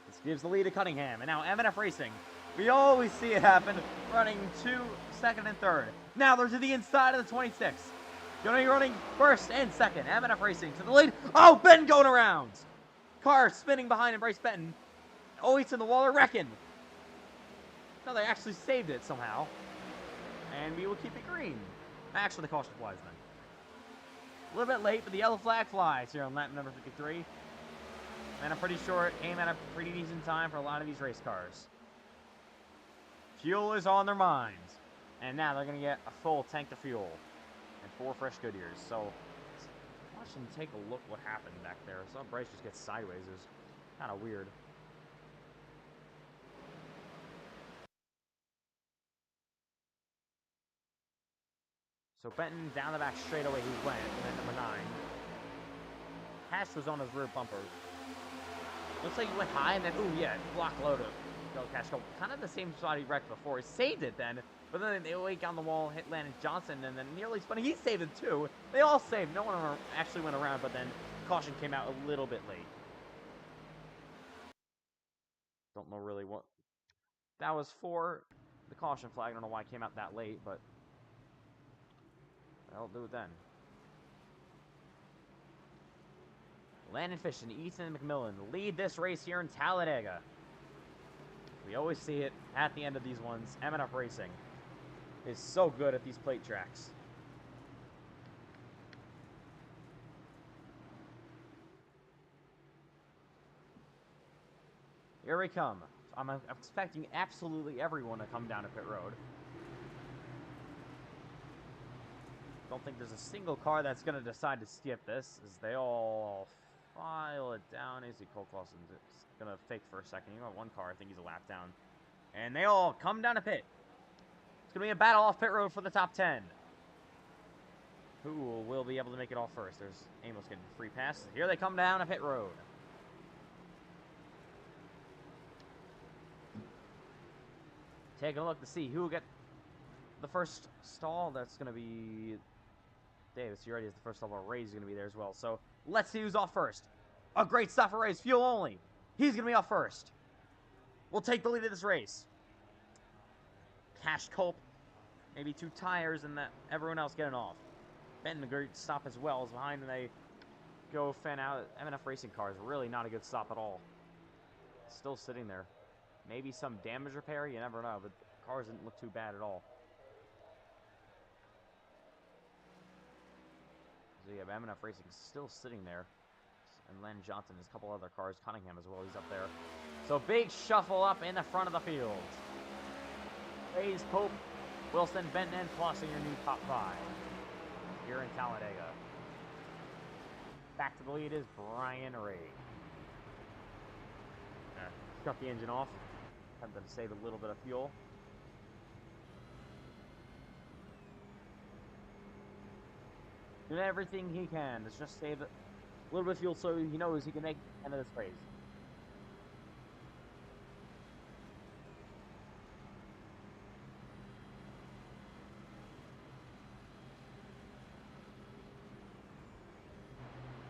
This gives the lead to Cunningham, and now M&F Racing. We always see it happen, running 2, second, and third. Now they're to the inside of the 26. Gonna be running first and second. M&F Racing to the lead. Oh, Benton going around. Car spinning behind him, Bryce Benton. Oh, he's in the wall, they're wrecking. No, they actually saved it somehow. And we will keep it green. Actually, the caution flies then. A little bit late, but the yellow flag flies here on lap number 53. And I'm pretty sure it came at a pretty decent time for a lot of these race cars. Fuel is on their minds. And now they're going to get a full tank of fuel. And 4 fresh Goodyears. So, watch and take a look what happened back there. I saw Bryce just get sideways. It was kind of weird. So Benton down the back straightaway he went, and then number 9. Cash was on his rear bumper. Looks like he went high, and then, ooh, yeah, block load of Cash. Kind of the same spot he wrecked before. He saved it then, but then they wake on the wall, hit Landon Johnson, and then nearly spun. He saved it too. They all saved. No one actually went around, but then caution came out a little bit late. Don't know really what that was for. The caution flag. I don't know why it came out that late, but I'll do it then. Landon Fish and Ethan McMillan lead this race here in Talladega. We always see it at the end of these ones. M&F Racing is so good at these plate tracks. Here we come. I'm expecting absolutely everyone to come down to pit road. Don't think there's a single car that's going to decide to skip this, as they all file it down. AC Cole Clausen's going to fake for a second. You got one car, I think he's a lap down. And they all come down to pit. It's going to be a battle off pit road for the top 10. Who will be able to make it off first? There's Amos getting free passes. Here they come down to pit road. Taking a look to see who will get the first stall. That's going to be Davis. He already has the first stall, but Ray's going to be there as well. So let's see who's off first. A great stop for Ray's. Fuel only. He's going to be off first. We'll take the lead of this race. Cash Culp. Maybe 2 tires and everyone else getting off. Benton, a great stop as well. Is behind and they go fan out. M&F Racing cars. Really not a good stop at all. Still sitting there. Maybe some damage repair, you never know, but the cars didn't look too bad at all. So yeah, M&F Racing is still sitting there. And Len Johnson has a couple other cars. Cunningham as well, he's up there. So big shuffle up in the front of the field. Hayes, Pope, Wilson, Benton, and Flossing, your new top 5 here in Talladega. Back to the lead is Brian Ray. Shut the engine off. Attempted to save a little bit of fuel. Doing everything he can to just save a little bit of fuel so he knows he can make the end of this race.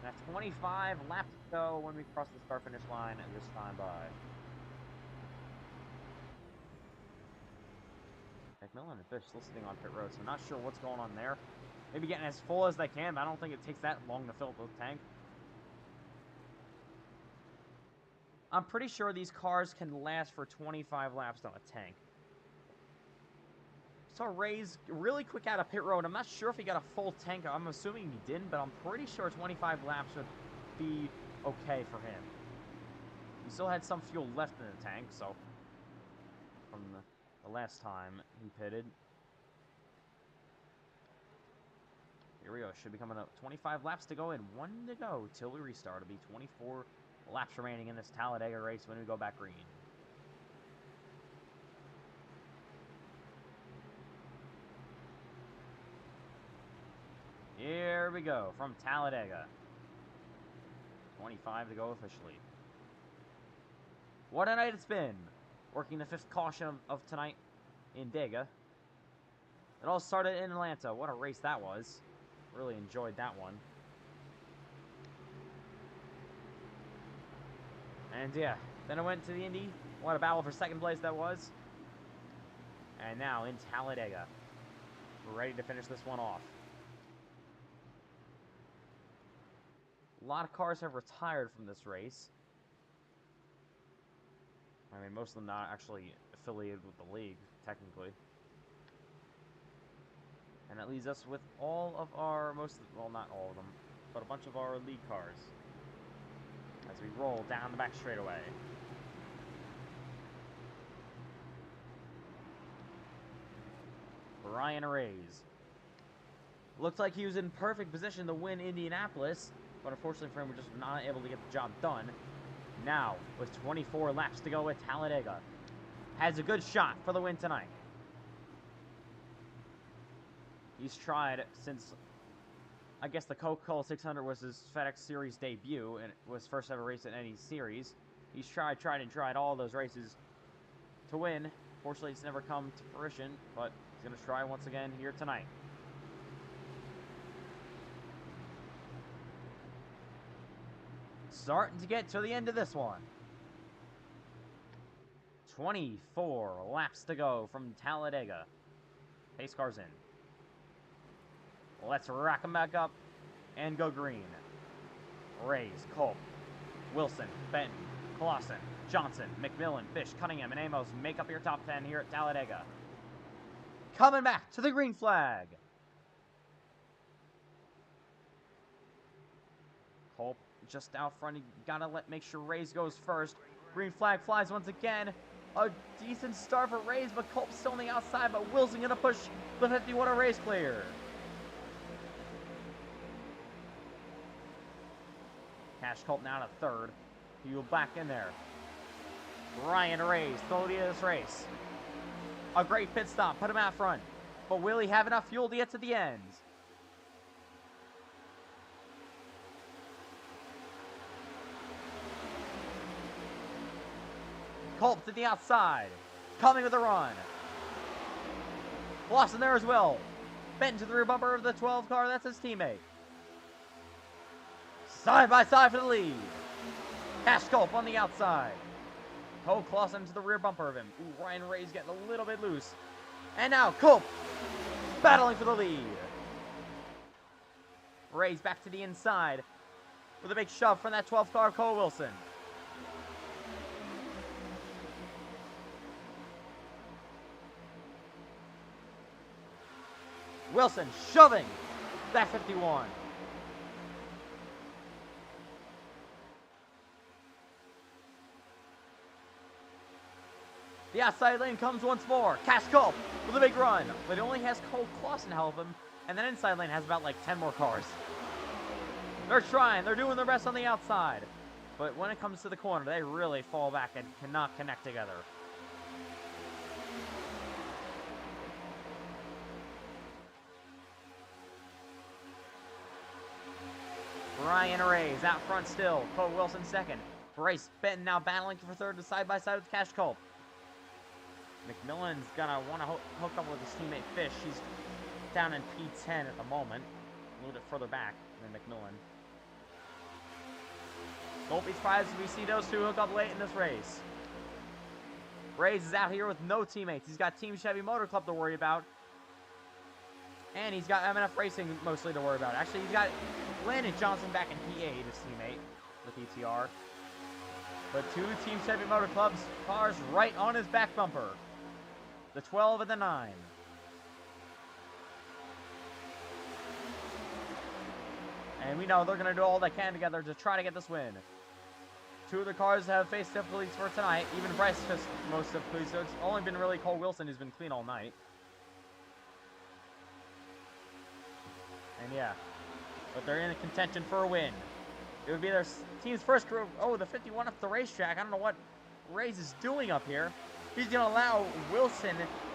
That's 25 laps to go when we cross the start finish line at this time by. McMillan and Fish still sitting on pit road, so I'm not sure what's going on there. Maybe getting as full as they can, but I don't think it takes that long to fill the tank. I'm pretty sure these cars can last for 25 laps on a tank. So Ray's really quick out of pit road. I'm not sure if he got a full tank. I'm assuming he didn't, but I'm pretty sure 25 laps would be okay for him. He still had some fuel left in the tank, so from the last time he pitted. Here we go. Should be coming up. 25 laps to go and 1 to go till we restart. It'll be 24 laps remaining in this Talladega race when we go back green. Here we go from Talladega. 25 to go officially. What a night it's been. Working the 5th caution of tonight in Dega. It all started in Atlanta. What a race that was. Really enjoyed that one. And yeah, then I went to the Indy. What a battle for 2nd place that was. And now in Talladega. We're ready to finish this one off. A lot of cars have retired from this race. I mean, most of them not actually affiliated with the league, technically. And that leaves us with all of our, well, not all of them, but a bunch of our league cars. As we roll down the back straightaway. Brian Reyes. Looked like he was in perfect position to win Indianapolis, but unfortunately for him, we're just not able to get the job done. Now, with 24 laps to go at Talladega, has a good shot for the win tonight. He's tried since, I guess the Coca-Cola 600 was his FedEx Series debut, and it was first ever race in any series. He's tried all those races to win. Fortunately, it's never come to fruition, but he's going to try once again here tonight. Starting to get to the end of this one. 24 laps to go from Talladega. Pace cars in. Let's rack them back up and go green. Reyes, Culp, Wilson, Benton, Clausen, Johnson, McMillan, Fish, Cunningham, and Amos make up your top 10 here at Talladega. Coming back to the green flag. Culp just out front. You gotta make sure Reyes goes first. Green flag flies once again. A decent start for Reyes, but Culp's still on the outside. But Wilson gonna push the 51 of Reyes clear. Cash Culp now to third. He'll back in there. Ryan Reyes, the lead of this race. A great pit stop, put him out front. But will he have enough fuel to get to the end? Culp to the outside. Coming with a run. Lawson there as well. Benton to the rear bumper of the 12 car. That's his teammate. Side by side for the lead. Cash Culp on the outside. Cole Clausen to the rear bumper of him. Ooh, Ryan Reyes getting a little bit loose. And now Culp battling for the lead. Reyes back to the inside with a big shove from that 12th car, Cole Wilson. Wilson shoving that 51. The outside lane comes once more. Cash Culp with a big run, but it only has Cole Clausen to help him, and that inside lane has about like 10 more cars. They're trying, they're doing their best on the outside, but when it comes to the corner, they really fall back and cannot connect together. Ryan Reyes out front still. Cole Wilson second. Bryce Benton now battling for third to side by side with Cash Culp. McMillan's gonna want to hook up with his teammate Fish. He's down in P10 at the moment. A little bit further back than McMillan. Don't be surprised if we see those two hook up late in this race. Reyes is out here with no teammates. He's got Team Chevy Motor Club to worry about. And he's got MNF Racing mostly to worry about. Actually, he's got Landon Johnson back in P8, his teammate, with ETR. But two Team Chevy Motor Club's cars right on his back bumper. The 12 and the 9. And we know they're going to do all they can together to try to get this win. Two of the cars have faced difficulties for tonight. Even Bryce faced most difficulties, so it's only been really Cole Wilson who's been clean all night. And yeah, but they're in contention for a win. It would be their team's first group. Oh, the 51 up the racetrack. I don't know what Reyes is doing up here. He's going to allow Wilson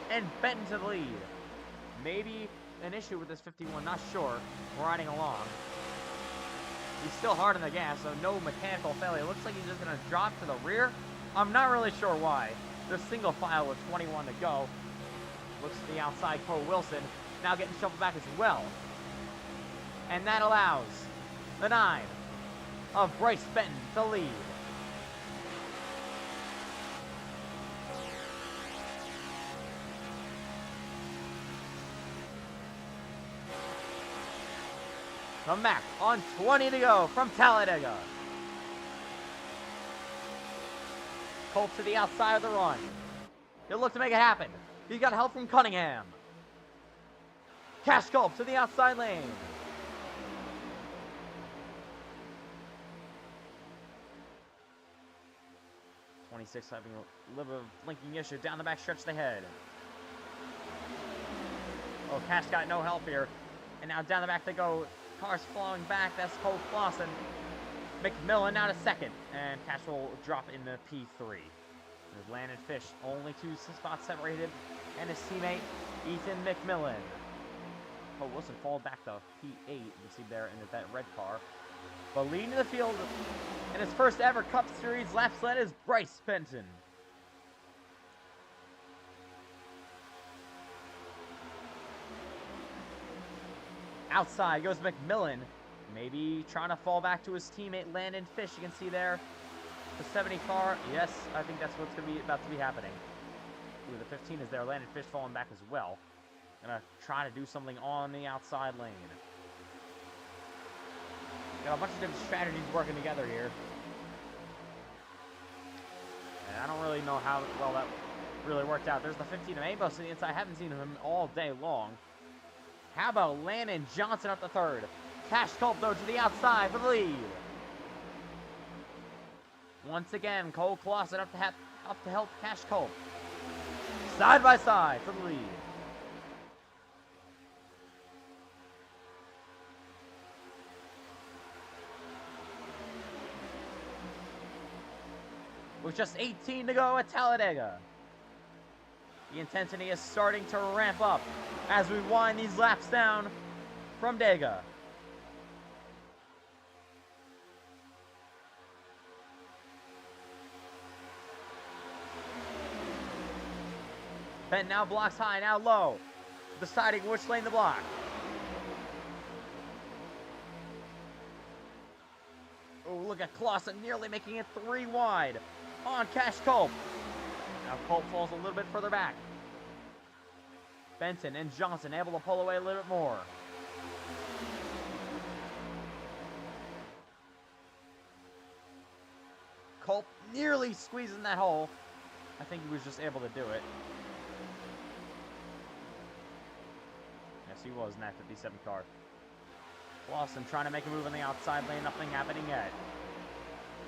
and Benton to the lead. Maybe an issue with this 51, not sure. Riding along. He's still hard on the gas, so no mechanical failure. Looks like he's just going to drop to the rear. I'm not really sure why. There's single file with 21 to go. Looks to the outside, Cole Wilson now getting shuffled back as well. And that allows the 9 of Bryce Benton to lead. Come back on 20 to go from Talladega. Culp to the outside of the run. He'll look to make it happen. He's got help from Cunningham. Cash Culp to the outside lane. Having a little bit of linking issue down the back stretch they head. Oh, Cash got no help here. And now down the back they go. Cars flowing back. That's Cole Clausen. McMillan now to second. And Cash will drop in the P3. There's Landon Fish. Only 2 spots separated. And his teammate, Ethan McMillan. Oh, Wilson fall back to P8. You see there in that red car. But leading the field in his first ever Cup Series lap sled is Bryce Benton. Outside goes McMillan. Maybe trying to fall back to his teammate Landon Fish. You can see there the 70 car. Yes, I think that's what's going to be about to be happening. Ooh, the 15 is there. Landon Fish falling back as well. Gonna try to do something on the outside lane. Got a bunch of different strategies working together here. And I don't really know how well that really worked out. There's the 15 of Amos to the inside. I haven't seen him all day long. How about Landon Johnson up the third? Cash Culp, though, to the outside for the lead. Once again, Cole Clausen up to help Cash Culp. Side by side for the lead. With just 18 to go at Talladega. The intensity is starting to ramp up as we wind these laps down from Dega. Benton now blocks high, now low. Deciding which lane to block. Oh, look at Clausen nearly making it 3 wide on Cash Culp. Now Culp falls a little bit further back. Benton and Johnson able to pull away a little bit more. Culp nearly squeezing that hole. I think he was just able to do it. Yes, he was in that 57 car. Clausen trying to make a move on the outside lane. Nothing happening yet.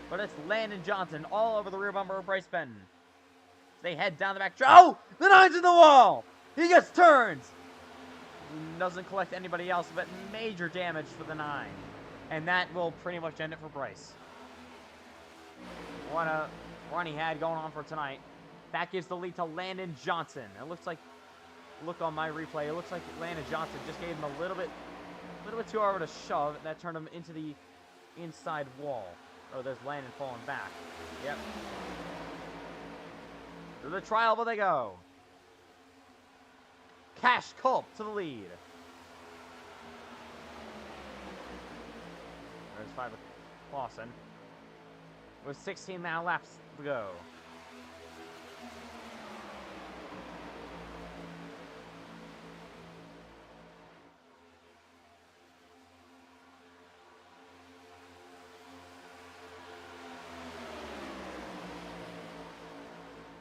But it's Landon Johnson all over the rear bumper of Bryce Benton. They head down the back. Oh! The 9's in the wall! He gets turns! He doesn't collect anybody else, but major damage for the 9. And that will pretty much end it for Bryce. What a run he had going on for tonight. That gives the lead to Landon Johnson. It looks like, look on my replay, it looks like Landon Johnson just gave him a little bit too hard of a shove. That turned him into the inside wall. Oh, there's Landon falling back. Yep. To the trial will they go. Cash Culp to the lead. There's 5 of Clausen. With 16 now laps to go.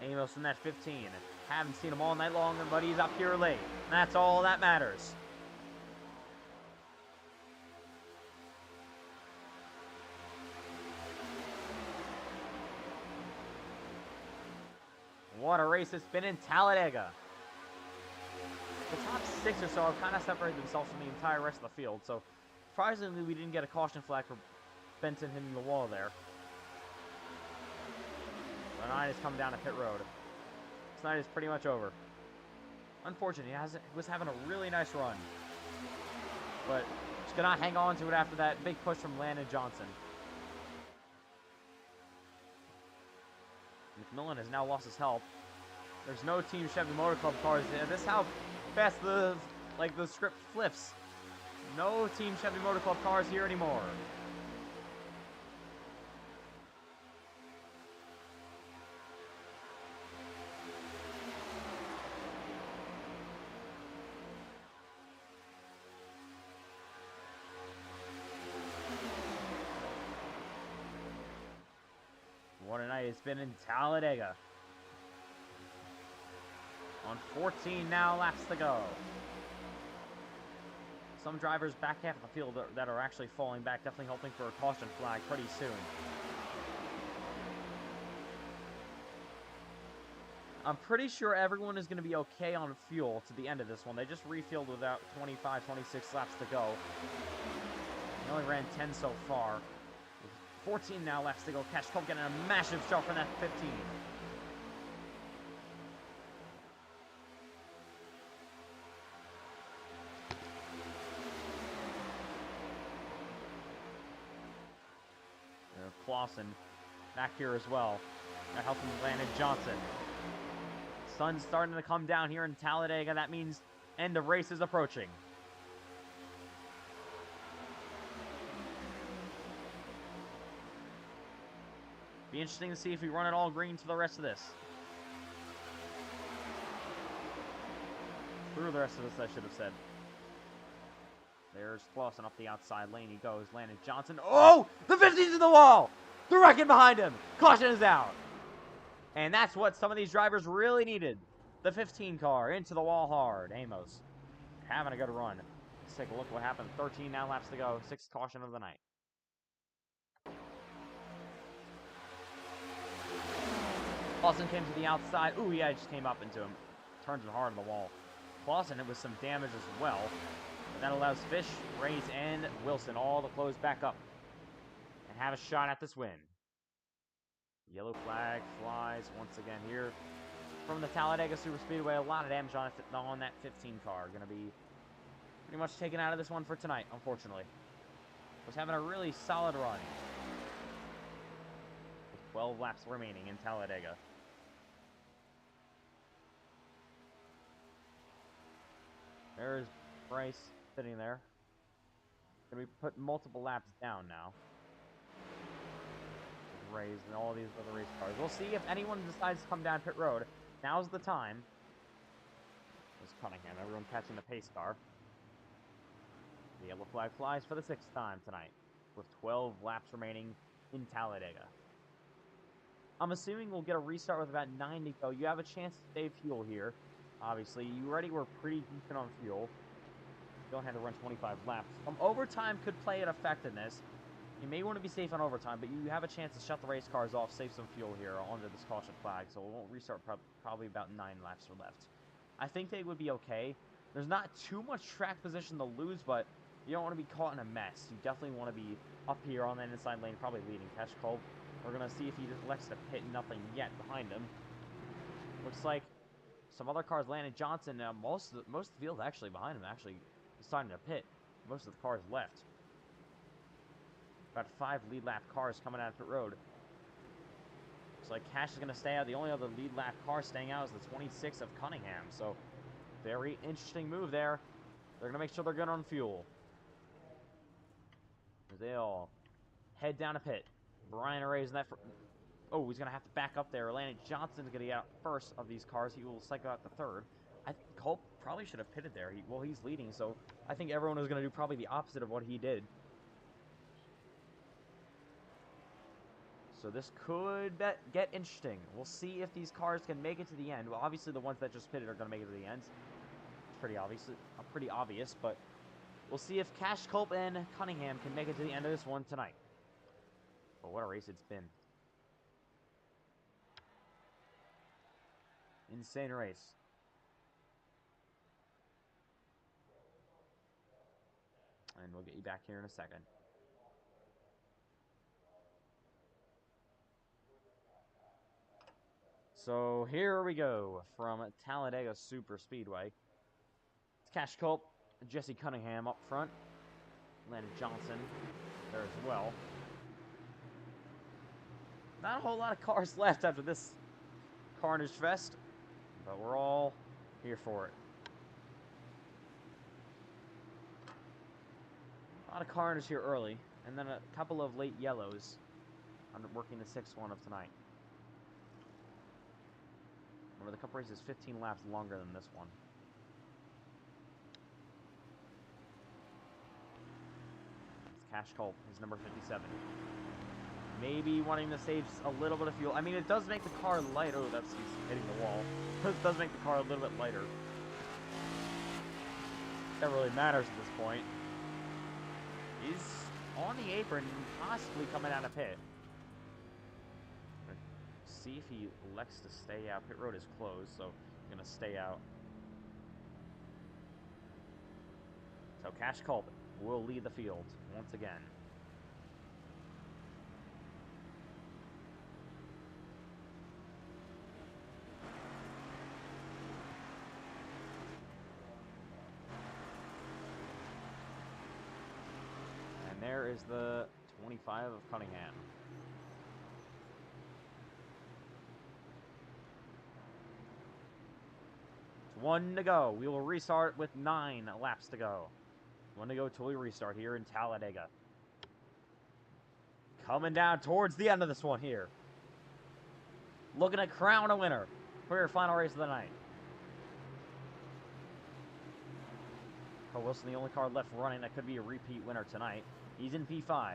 Amos in that 15. Haven't seen him all night long, but he's up here late. That's all that matters. What a race it's been in Talladega. The top 6 or so have kind of separated themselves from the entire rest of the field, so surprisingly we didn't get a caution flag for Benton hitting the wall there. The 9 is coming down to pit road. This night is pretty much over. Unfortunately, he was having a really nice run, but just cannot hang on to it after that big push from Landon Johnson. McMillan has now lost his help. There's no Team Chevy Motor Club cars there. This is how fast the script flips. No Team Chevy Motor Club cars here anymore. What a night it's been in Talladega. On 14 now laps to go. Some drivers back half of the field that are actually falling back, definitely hoping for a caution flag pretty soon. I'm pretty sure everyone is going to be okay on fuel to the end of this one. They just refueled without 25, 26 laps to go. They only ran 10 so far. 14 now laps to go. Cash Culp getting a massive shot from that 15. Clausen back here as well. That helps him Landon Johnson. Sun's starting to come down here in Talladega. That means end of race is approaching. Be interesting to see if we run it all green for the rest of this. Through the rest of this, I should have said. There's Clausen up the outside lane. He goes. Landon Johnson. Oh! The 15's in the wall! The wrecking behind him. Caution is out. And that's what some of these drivers really needed. The 15 car into the wall hard. Amos having a good run. Let's take a look at what happened. 13 now laps to go. 6th caution of the night. Clausen came to the outside. Ooh, yeah, I just came up into him. Turns it hard on the wall. Clausen, it was some damage as well. But that allows Fish, Race, and Wilson all to close back up and have a shot at this win. Yellow flag flies once again here from the Talladega Superspeedway. A lot of damage on that 15 car. Going to be pretty much taken out of this one for tonight, unfortunately. Was having a really solid run. With 12 laps remaining in Talladega. There's Bryce sitting there. Going to be put multiple laps down now. Rays and all these other race cars. We'll see if anyone decides to come down pit road. Now's the time. There's Cunningham. Everyone catching the pace car. The yellow flag flies for the 6th time tonight, with 12 laps remaining in Talladega. I'm assuming we'll get a restart with about 9 to go. You have a chance to save fuel here. Obviously, you already were pretty decent on fuel. You don't have to run 25 laps. Overtime could play an effect in this. You may want to be safe on overtime, but you have a chance to shut the race cars off, save some fuel here under this caution flag, so it won't restart probably about 9 laps are left. I think they would be okay. There's not too much track position to lose, but you don't want to be caught in a mess. You definitely want to be up here on that inside lane, probably leading Cash Culp. We're going to see if he elects to pit. Nothing yet behind him. Looks like some other cars, Landon Johnson, most of the field actually behind him actually deciding to pit. Most of the cars left. About 5 lead lap cars coming out of pit road. Looks like Cash is going to stay out. The only other lead lap car staying out is the 26 of Cunningham. So, very interesting move there. They're going to make sure they're good on fuel. As they all head down a pit. Brian Array's in that. Oh, he's going to have to back up there. Landon Johnson's going to get out first of these cars. He will cycle out the 3rd. I think Culp probably should have pitted there. Well, he's leading, so I think everyone was going to do probably the opposite of what he did. So this could get interesting. We'll see if these cars can make it to the end. Well, obviously the ones that just pitted are going to make it to the end. It's pretty obvious, but we'll see if Cash Culp and Cunningham can make it to the end of this one tonight. But what a race it's been. Insane race. And we'll get you back here in a second. So here we go from Talladega Super Speedway. It's Cash Culp, Jesse Cunningham up front. Landon Johnson there as well. Not a whole lot of cars left after this Carnage Fest, but we're all here for it. A lot of carnage here early, and then a couple of late yellows. I'm working the 6th one of tonight. Remember, the Cup race is 15 laps longer than this one. It's Cash Culp, his number 57. Maybe wanting to save a little bit of fuel. I mean, it does make the car light. Oh, he's hitting the wall. It does make the car a little bit lighter. That really matters at this point. He's on the apron, possibly coming out of pit. See if he elects to stay out. Pit road is closed, so he's going to stay out. So Cash Culp will lead the field once again. And there is the 25 of Cunningham. 1 to go. We will restart with 9 laps to go. 1 to go till we restart here in Talladega. Coming down towards the end of this one here. Looking to crown a winner for your final race of the night. Cole Wilson, the only car left running that could be a repeat winner tonight. He's in P5.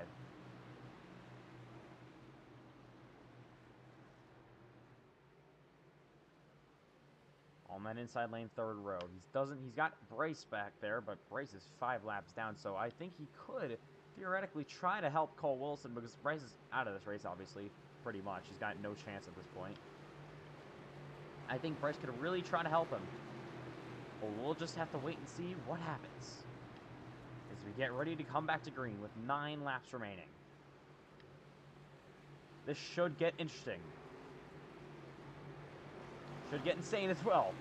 On that inside lane, third row. He's got Bryce back there, but Bryce is 5 laps down, so I think he could theoretically try to help Cole Wilson, because Bryce is out of this race, obviously, pretty much. He's got no chance at this point. I think Bryce could really try to help him. But we'll just have to wait and see what happens as we get ready to come back to green with 9 laps remaining. This should get interesting. Should get insane as well.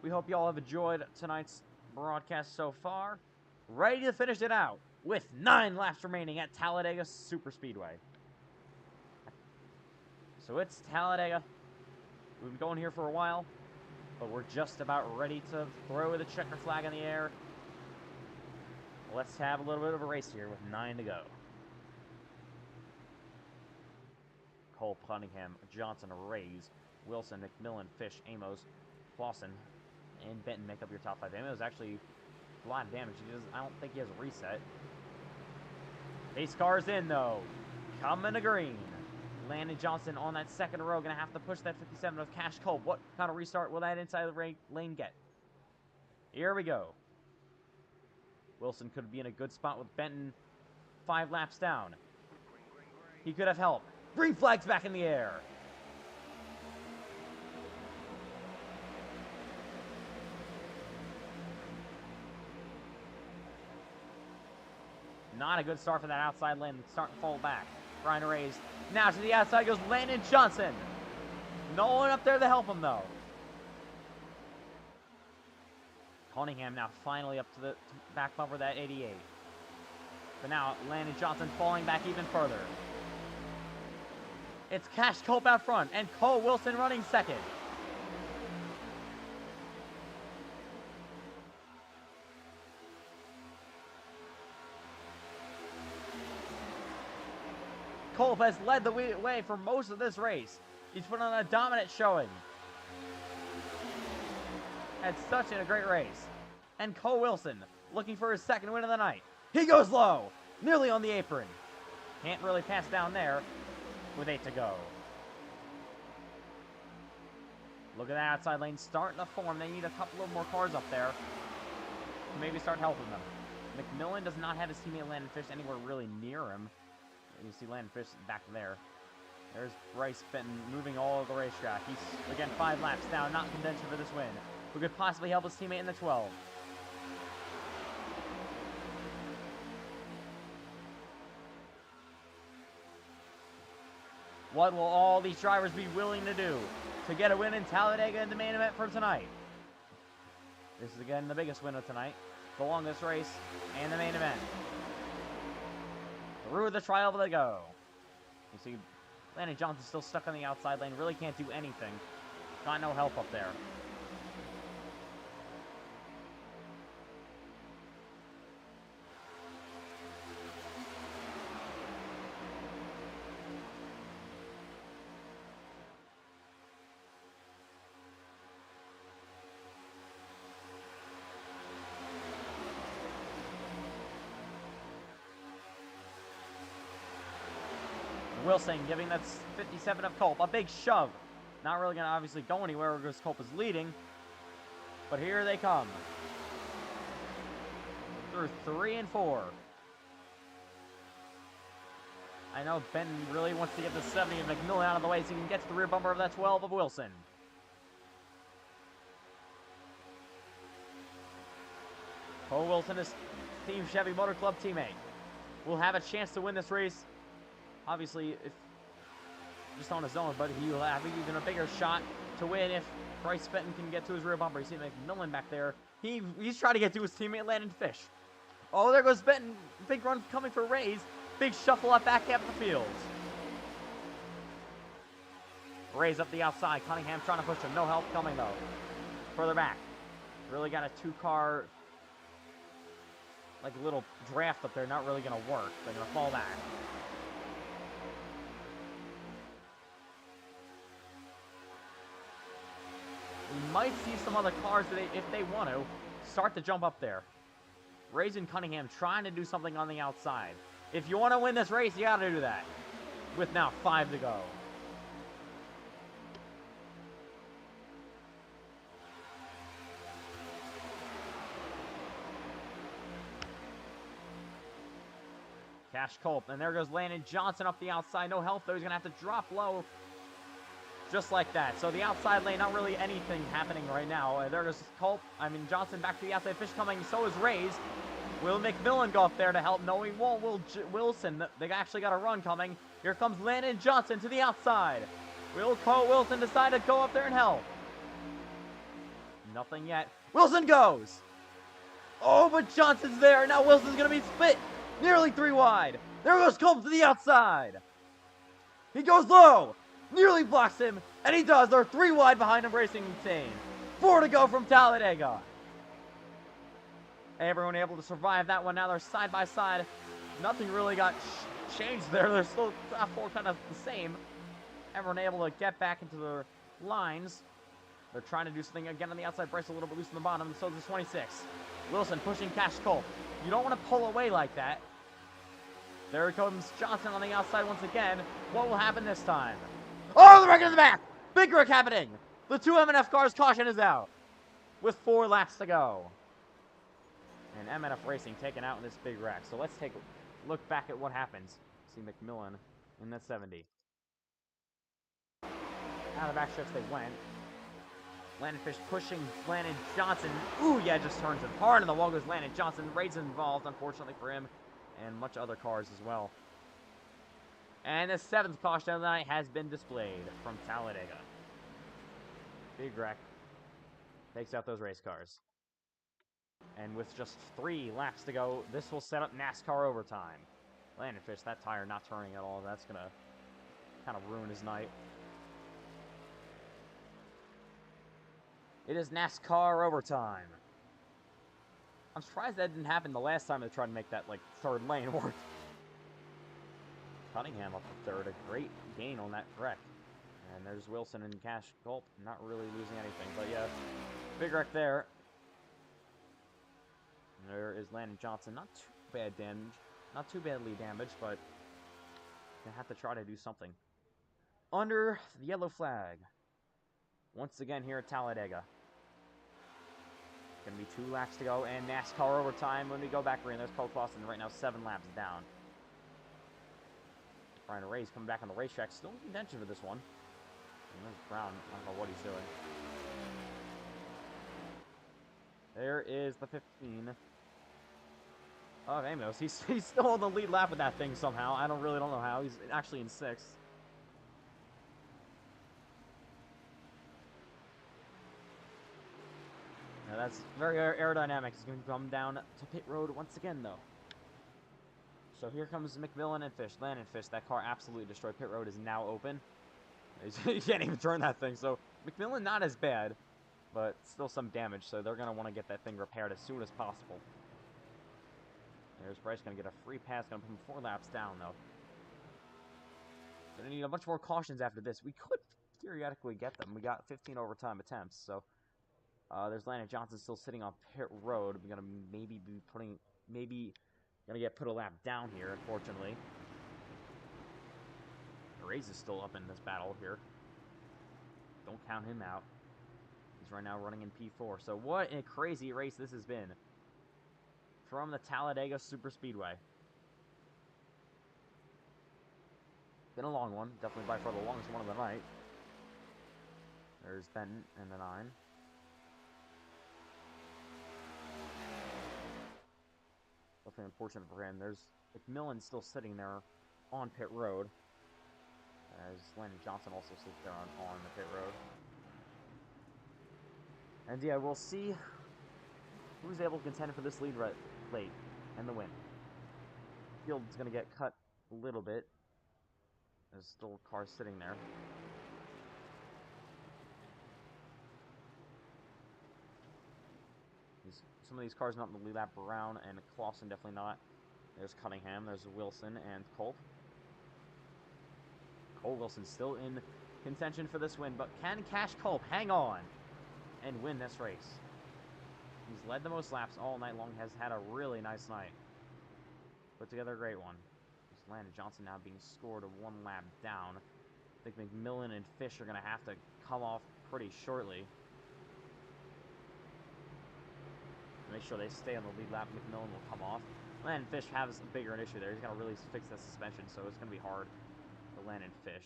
We hope you all have enjoyed tonight's broadcast so far. Ready to finish it out with 9 laps remaining at Talladega Superspeedway. So it's Talladega. We've been going here for a while, but we're just about ready to throw the checker flag in the air. Let's have a little bit of a race here with 9 to go. Cole, Cunningham, Johnson, Reyes, Wilson, McMillan, Fish, Amos, Clausen, and Benton make up your top 5. Amos actually a lot of damage. I don't think he has a reset. Base car's in though. Coming to green. Landon Johnson on that second row, gonna have to push that 57 of Cash Cole. What kind of restart will that inside of the lane get? Here we go. Wilson could be in a good spot with Benton 5 laps down. He could have help. Green flag's back in the air. Not a good start for that outside lane. It's starting to fall back. Brian Reyes. Now to the outside goes Landon Johnson. No one up there to help him, though. Cunningham now finally up to the back bumper of that 88. But now Landon Johnson falling back even further. It's Cash Cope out front and Cole Wilson running second. Culp has led the way for most of this race. He's put on a dominant showing. Had such a great race. And Cole Wilson looking for his second win of the night. He goes low, nearly on the apron. Can't really pass down there with 8 to go. Look at that outside lane starting to form. They need a couple of more cars up there to maybe start helping them. McMillan does not have his teammate Landon Fish anywhere really near him. You see Landon Fish back there. There's Bryce Benton moving all over the racetrack. He's, again, 5 laps down, not in contention for this win. Who could possibly help his teammate in the 12. What will all these drivers be willing to do to get a win in Talladega in the main event for tonight? This is, again, the biggest win of tonight, the longest race, and the main event. Through the trial they go. You see, Landon Johnson still stuck on the outside lane. Really can't do anything. Got no help up there. Wilson giving that 57 of Culp a big shove. Not really going to obviously go anywhere because Culp is leading. But here they come. Through 3 and 4. I know Benton really wants to get the 70 of McMillan out of the way so he can get to the rear bumper of that 12 of Wilson. Cole Wilson, his Team Chevy Motor Club teammate, will have a chance to win this race. Obviously, if just on his own, but he will have even a bigger shot to win if Bryce Benton can get to his rear bumper. You see McMillan back there. He's trying to get to his teammate Landon Fish. Oh, there goes Benton. Big run coming for Reyes. Big shuffle up back half the field. Reyes up the outside. Cunningham trying to push him. No help coming though. Further back. Really got a 2-car, like little draft up there. Not really going to work. They're going to fall back. might see some other cars that if they want to, start to jump up there. Ray's and Cunningham trying to do something on the outside. If you want to win this race, you got to do that. With now 5 to go. Cash Culp, and there goes Landon Johnson up the outside. No help, though. He's going to have to drop low. Just like that. So the outside lane, not really anything happening right now. There goes Johnson back to the outside. Fish coming, so is Rays. Will McMillan go up there to help? No, he won't. Wilson, they actually got a run coming. Here comes Landon Johnson to the outside. Will Wilson decide to go up there and help? Nothing yet. Wilson goes! Oh, but Johnson's there. Now Wilson's going to be split. Nearly 3 wide. There goes Culp to the outside. He goes low. Nearly blocks him. And he does. They're 3 wide behind him, racing insane. 4 to go from Talladega. Everyone able to survive that one. Now they're side by side. Nothing really got changed there. They're still top 4 kind of the same. Everyone able to get back into their lines. They're trying to do something again on the outside. Bryce a little bit loose on the bottom. And so does 26. Wilson pushing Cash Culp. You don't want to pull away like that. There comes Johnson on the outside once again. What will happen this time? Oh, the wreck in the back! Big wreck happening! The 2 M&F cars' caution is out. With 4 laps to go. And M&F Racing taken out in this big wreck. So let's take a look back at what happens. See McMillan in that 70. Out of back shifts they went. Landon Fish pushing Landon Johnson. Ooh, yeah, just turns him hard in the wall goes Landon Johnson. Raid's involved, unfortunately for him, and much other cars as well. And the 7th caution of the night has been displayed from Talladega. Big wreck. Takes out those race cars. And with just 3 laps to go, this will set up NASCAR overtime. Landon Fish, that tire not turning at all. That's going to kind of ruin his night. It is NASCAR overtime. I'm surprised that didn't happen the last time they tried to make that, like, 3rd lane work. Cunningham up to 3rd. A great gain on that wreck. And there's Wilson and Cash Culp. Not really losing anything. But, yeah, big wreck there. And there is Landon Johnson. Not too bad damage. Not too badly damaged, but gonna have to try to do something. Under the yellow flag. Once again here at Talladega. Gonna be 2 laps to go, and NASCAR overtime. When we go back around, there's Cole Clausen right now 7 laps down. Brian Ray's coming back on the racetrack. Still in contention for this one. And there's Brown. I don't know what he's doing. There is the 15. Oh, Amos. He's still on the lead lap with that thing somehow. I don't know how. He's actually in 6th. Now that's very aerodynamic. He's going to come down to pit road once again, though. So here comes McMillan and Fish. Landon Fish, that car absolutely destroyed. Pit road is now open. You can't even turn that thing. So McMillan not as bad, but still some damage. So they're going to want to get that thing repaired as soon as possible. There's Bryce going to get a free pass. Going to put him 4 laps down, though. Going to need a bunch more cautions after this. We could theoretically get them. We got 15 overtime attempts, so... there's Landon Johnson still sitting on pit road. We're going to maybe going to get put a lap down here, unfortunately. Reyes is still up in this battle here. Don't count him out. He's right now running in P4. So what a crazy race this has been. From the Talladega Super Speedway. Been a long one. Definitely by far the longest one of the night. There's Benton and the 9. Definitely unfortunate for him. There's McMillan still sitting there on pit road. As Landon Johnson also sits there on the pit road. And yeah, we'll see who's able to contend for this lead late and the win. Field's going to get cut a little bit. There's still cars sitting there. Some of these cars not in the lead lap. Brown and Clausen definitely not. There's Cunningham. There's Wilson and Culp. Cole Wilson still in contention for this win, but can Cash Culp hang on? and win this race. He's led the most laps all night long, has had a really nice night. Put together a great one. There's Landon Johnson now being scored 1 lap down. I think McMillan and Fish are going to have to come off pretty shortly. Make sure they stay on the lead lap. McMillan will come off. Landon Fish has a bigger issue there. He's going to really fix that suspension, so it's going to be hard for Landon Fish.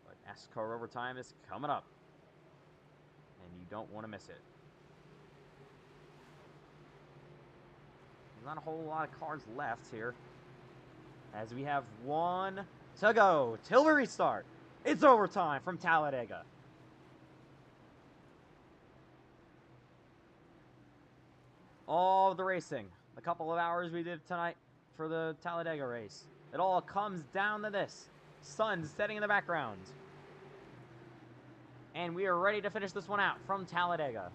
But NASCAR overtime is coming up, and you don't want to miss it. There's not a whole lot of cars left here, as we have 1 to go till we restart. It's overtime from Talladega. All the racing, the couple of hours we did tonight for the Talladega race, it all comes down to this. Sun setting in the background. And we are ready to finish this one out from Talladega.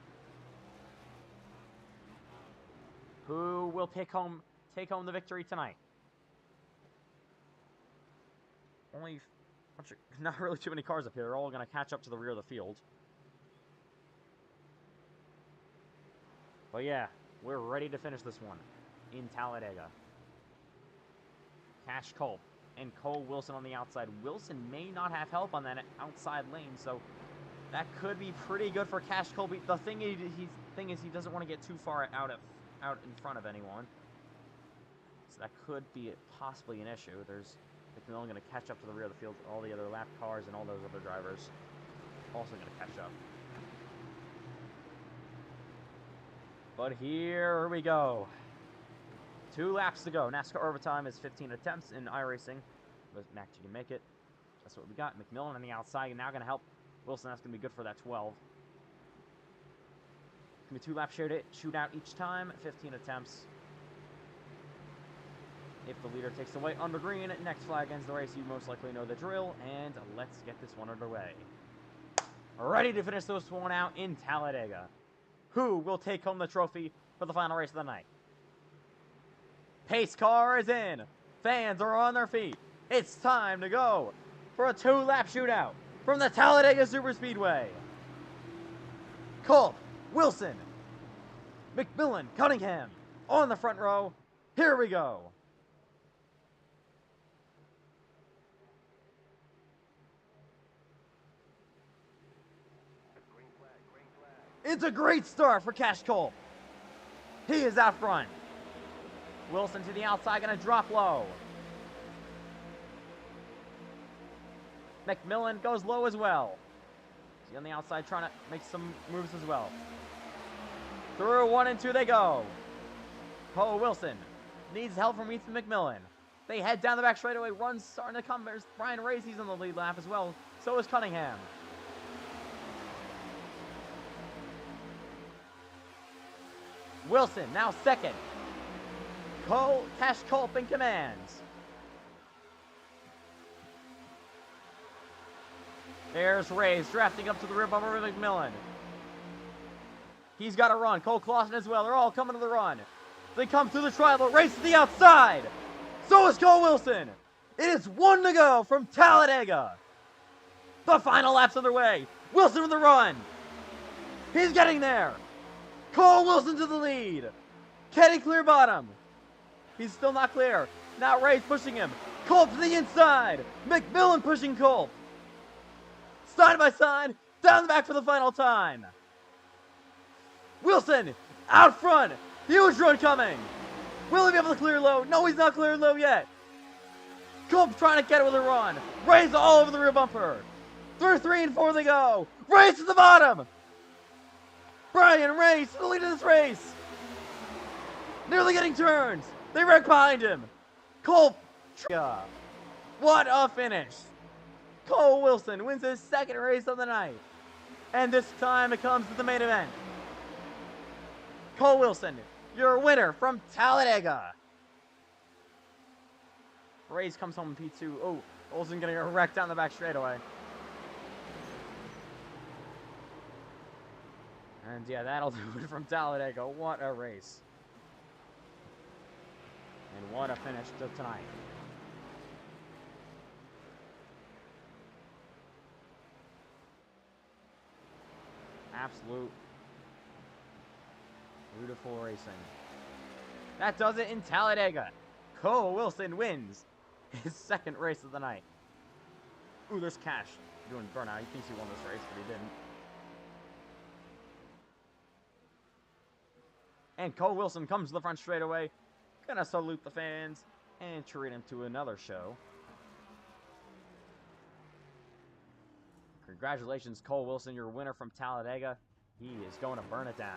Who will take home the victory tonight? Not really too many cars up here. They're all going to catch up to the rear of the field. But yeah, we're ready to finish this one in Talladega. Cash Culp and Cole Wilson on the outside. Wilson may not have help on that outside lane, so that could be pretty good for Cash Culp. The thing is he doesn't want to get too far out in front of anyone. So that could be possibly an issue. There's McMillan going to catch up to the rear of the field. All the other lap cars and all those other drivers also going to catch up. But here we go. 2 laps to go. NASCAR overtime is 15 attempts in iRacing. But Max, you can make it. That's what we got. McMillan on the outside now going to help Wilson. That's going to be good for that 12. Going to be 2 lap shootout each time. 15 attempts. If the leader takes away under green, next flag ends the race. You most likely know the drill. And let's get this one underway. Ready to finish this one out in Talladega. Who will take home the trophy for the final race of the night? Pace car is in. Fans are on their feet. It's time to go for a 2-lap shootout from the Talladega Superspeedway. Culp, Wilson, McMillan, Cunningham on the front row. Here we go. It's a great start for Cash Culp. He is out front. Wilson to the outside, going to drop low. McMillan goes low as well. He's on the outside trying to make some moves as well. Through 1 and 2 they go. Cole Wilson needs help from Ethan McMillan. They head down the back straightaway. Runs starting to come. There's Brian Ray's. He's on the lead lap as well. So is Cunningham. Wilson now second. Cash Culp in command. There's Ray's drafting up to the rear bumper with McMillan. He's got to run. Cole Clausen as well. They're all coming to the run. They come through the triangle. Race to the outside. So is Cole Wilson. It is 1 to go from Talladega. The final lap's underway. Wilson with the run. He's getting there. Cole Wilson to the lead. Getting clear bottom. He's still not clear. Now Ray's pushing him. Culp to the inside. McMillan pushing Culp. Side by side. Down the back for the final time. Wilson out front. Huge run coming. Will he be able to clear low? No, he's not clearing low yet. Culp trying to get it with a run. Ray's all over the rear bumper. Through 3 and 4 they go. Race to the bottom. Brian Ray to the lead of this race. Nearly getting turns. They wreck behind him. Culp. What a finish. Cole Wilson wins his 2nd race of the night. And this time it comes to the main event. Cole Wilson, your winner from Talladega. Ray's comes home in P2. Oh, Olsen gonna get wrecked down the back straightaway. And yeah, that'll do it from Talladega. What a race. And what a finish to tonight. absolute beautiful racing. That does it in Talladega. Cole Wilson wins his second race of the night. Ooh, there's Cash doing burnout. He thinks he won this race, but he didn't. And Cole Wilson comes to the front straightaway. Gonna salute the fans and treat him to another show. Congratulations, Cole Wilson, your winner from Talladega. He is going to burn it down.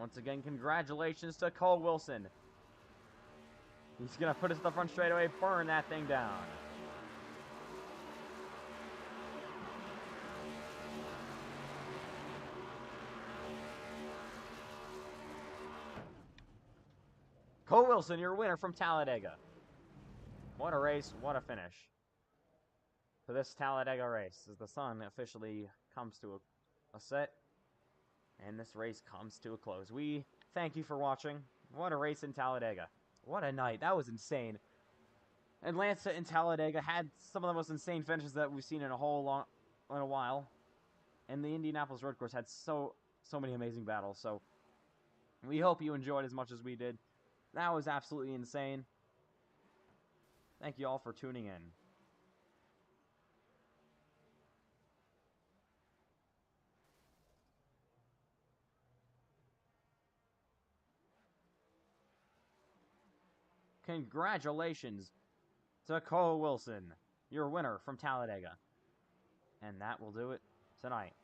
Once again, congratulations to Cole Wilson. He's going to put us to the front straightaway, burn that thing down. Cole Wilson, your winner from Talladega. What a race, what a finish for this Talladega race as the sun officially comes to a set. And this race comes to a close. We thank you for watching. What a race in Talladega. What a night. That was insane. Atlanta and Talladega had some of the most insane finishes that we've seen in a while. And the Indianapolis road course had so many amazing battles. So we hope you enjoyed as much as we did. That was absolutely insane. Thank you all for tuning in. Congratulations to Cole Wilson, your winner from Talladega. And that will do it tonight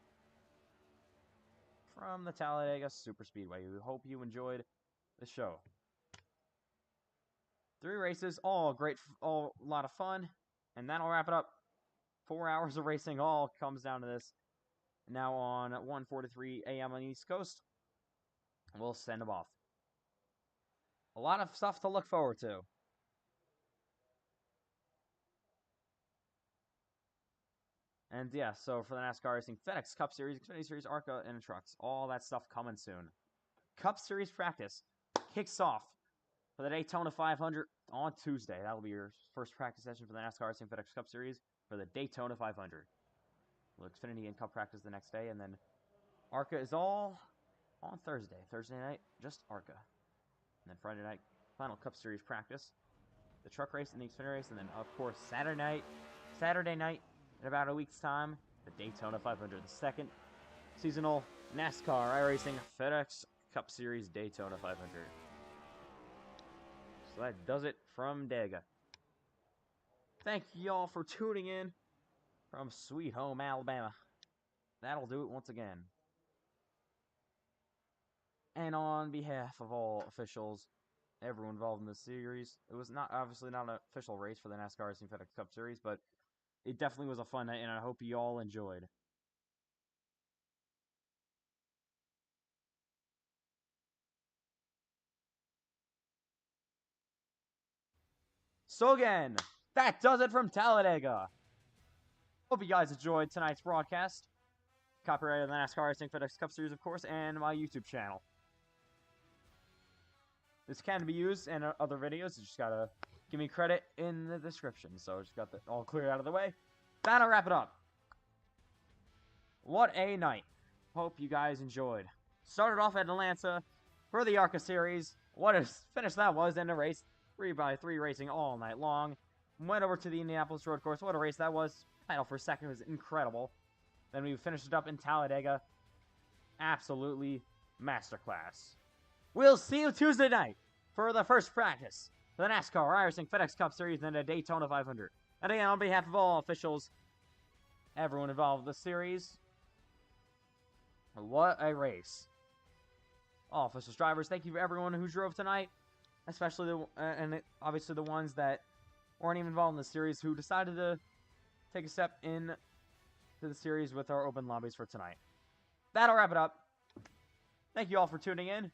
from the Talladega Superspeedway. We hope you enjoyed the show. 3 races, all great, all a lot of fun. And that'll wrap it up. 4 hours of racing all comes down to this. Now on 1:43 a.m. on the East Coast, we'll send them off. A lot of stuff to look forward to. And yeah, so for the NASCAR Racing FedEx Cup Series, Xfinity Series, ARCA, and trucks, all that stuff coming soon. Cup Series practice kicks off for the Daytona 500 on Tuesday. That will be your first practice session for the NASCAR Racing FedEx Cup Series for the Daytona 500. Well, Xfinity and Cup practice the next day, and then ARCA is all on Thursday. Thursday night, just ARCA. And then Friday night, final Cup Series practice, the truck race and the Xfinity race, and then of course Saturday night, in about a week's time, the Daytona 500, the second seasonal NASCAR iRacing FedEx Cup Series Daytona 500. So that does it from Dega. Thank y'all for tuning in from Sweet Home, Alabama. That'll do it once again. And on behalf of all officials, everyone involved in the series, it was obviously not an official race for the NASCAR Racing FedEx Cup Series, but it definitely was a fun night, and I hope you all enjoyed. So again, that does it from Talladega. Hope you guys enjoyed tonight's broadcast. Copyrighted the NASCAR Racing FedEx Cup Series, of course, and my YouTube channel. This can be used in other videos. You just gotta give me credit in the description. So just got that all cleared out of the way. That'll wrap it up. What a night. Hope you guys enjoyed. Started off at Atlanta for the ARCA Series. What a finish that was in a race. 3x3 racing all night long. Went over to the Indianapolis road course. What a race that was. Title for second was incredible. Then we finished it up in Talladega. Absolutely masterclass. We'll see you Tuesday night for the first practice for the NASCAR iRacing FedEx Cup Series and the Daytona 500. And again, on behalf of all officials, everyone involved in the series, what a race. All officials, drivers, thank you for everyone who drove tonight, especially obviously the ones that weren't even involved in the series who decided to take a step in to the series with our open lobbies for tonight. That'll wrap it up. Thank you all for tuning in.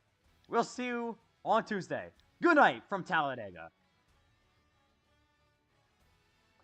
We'll see you on Tuesday. Good night from Talladega.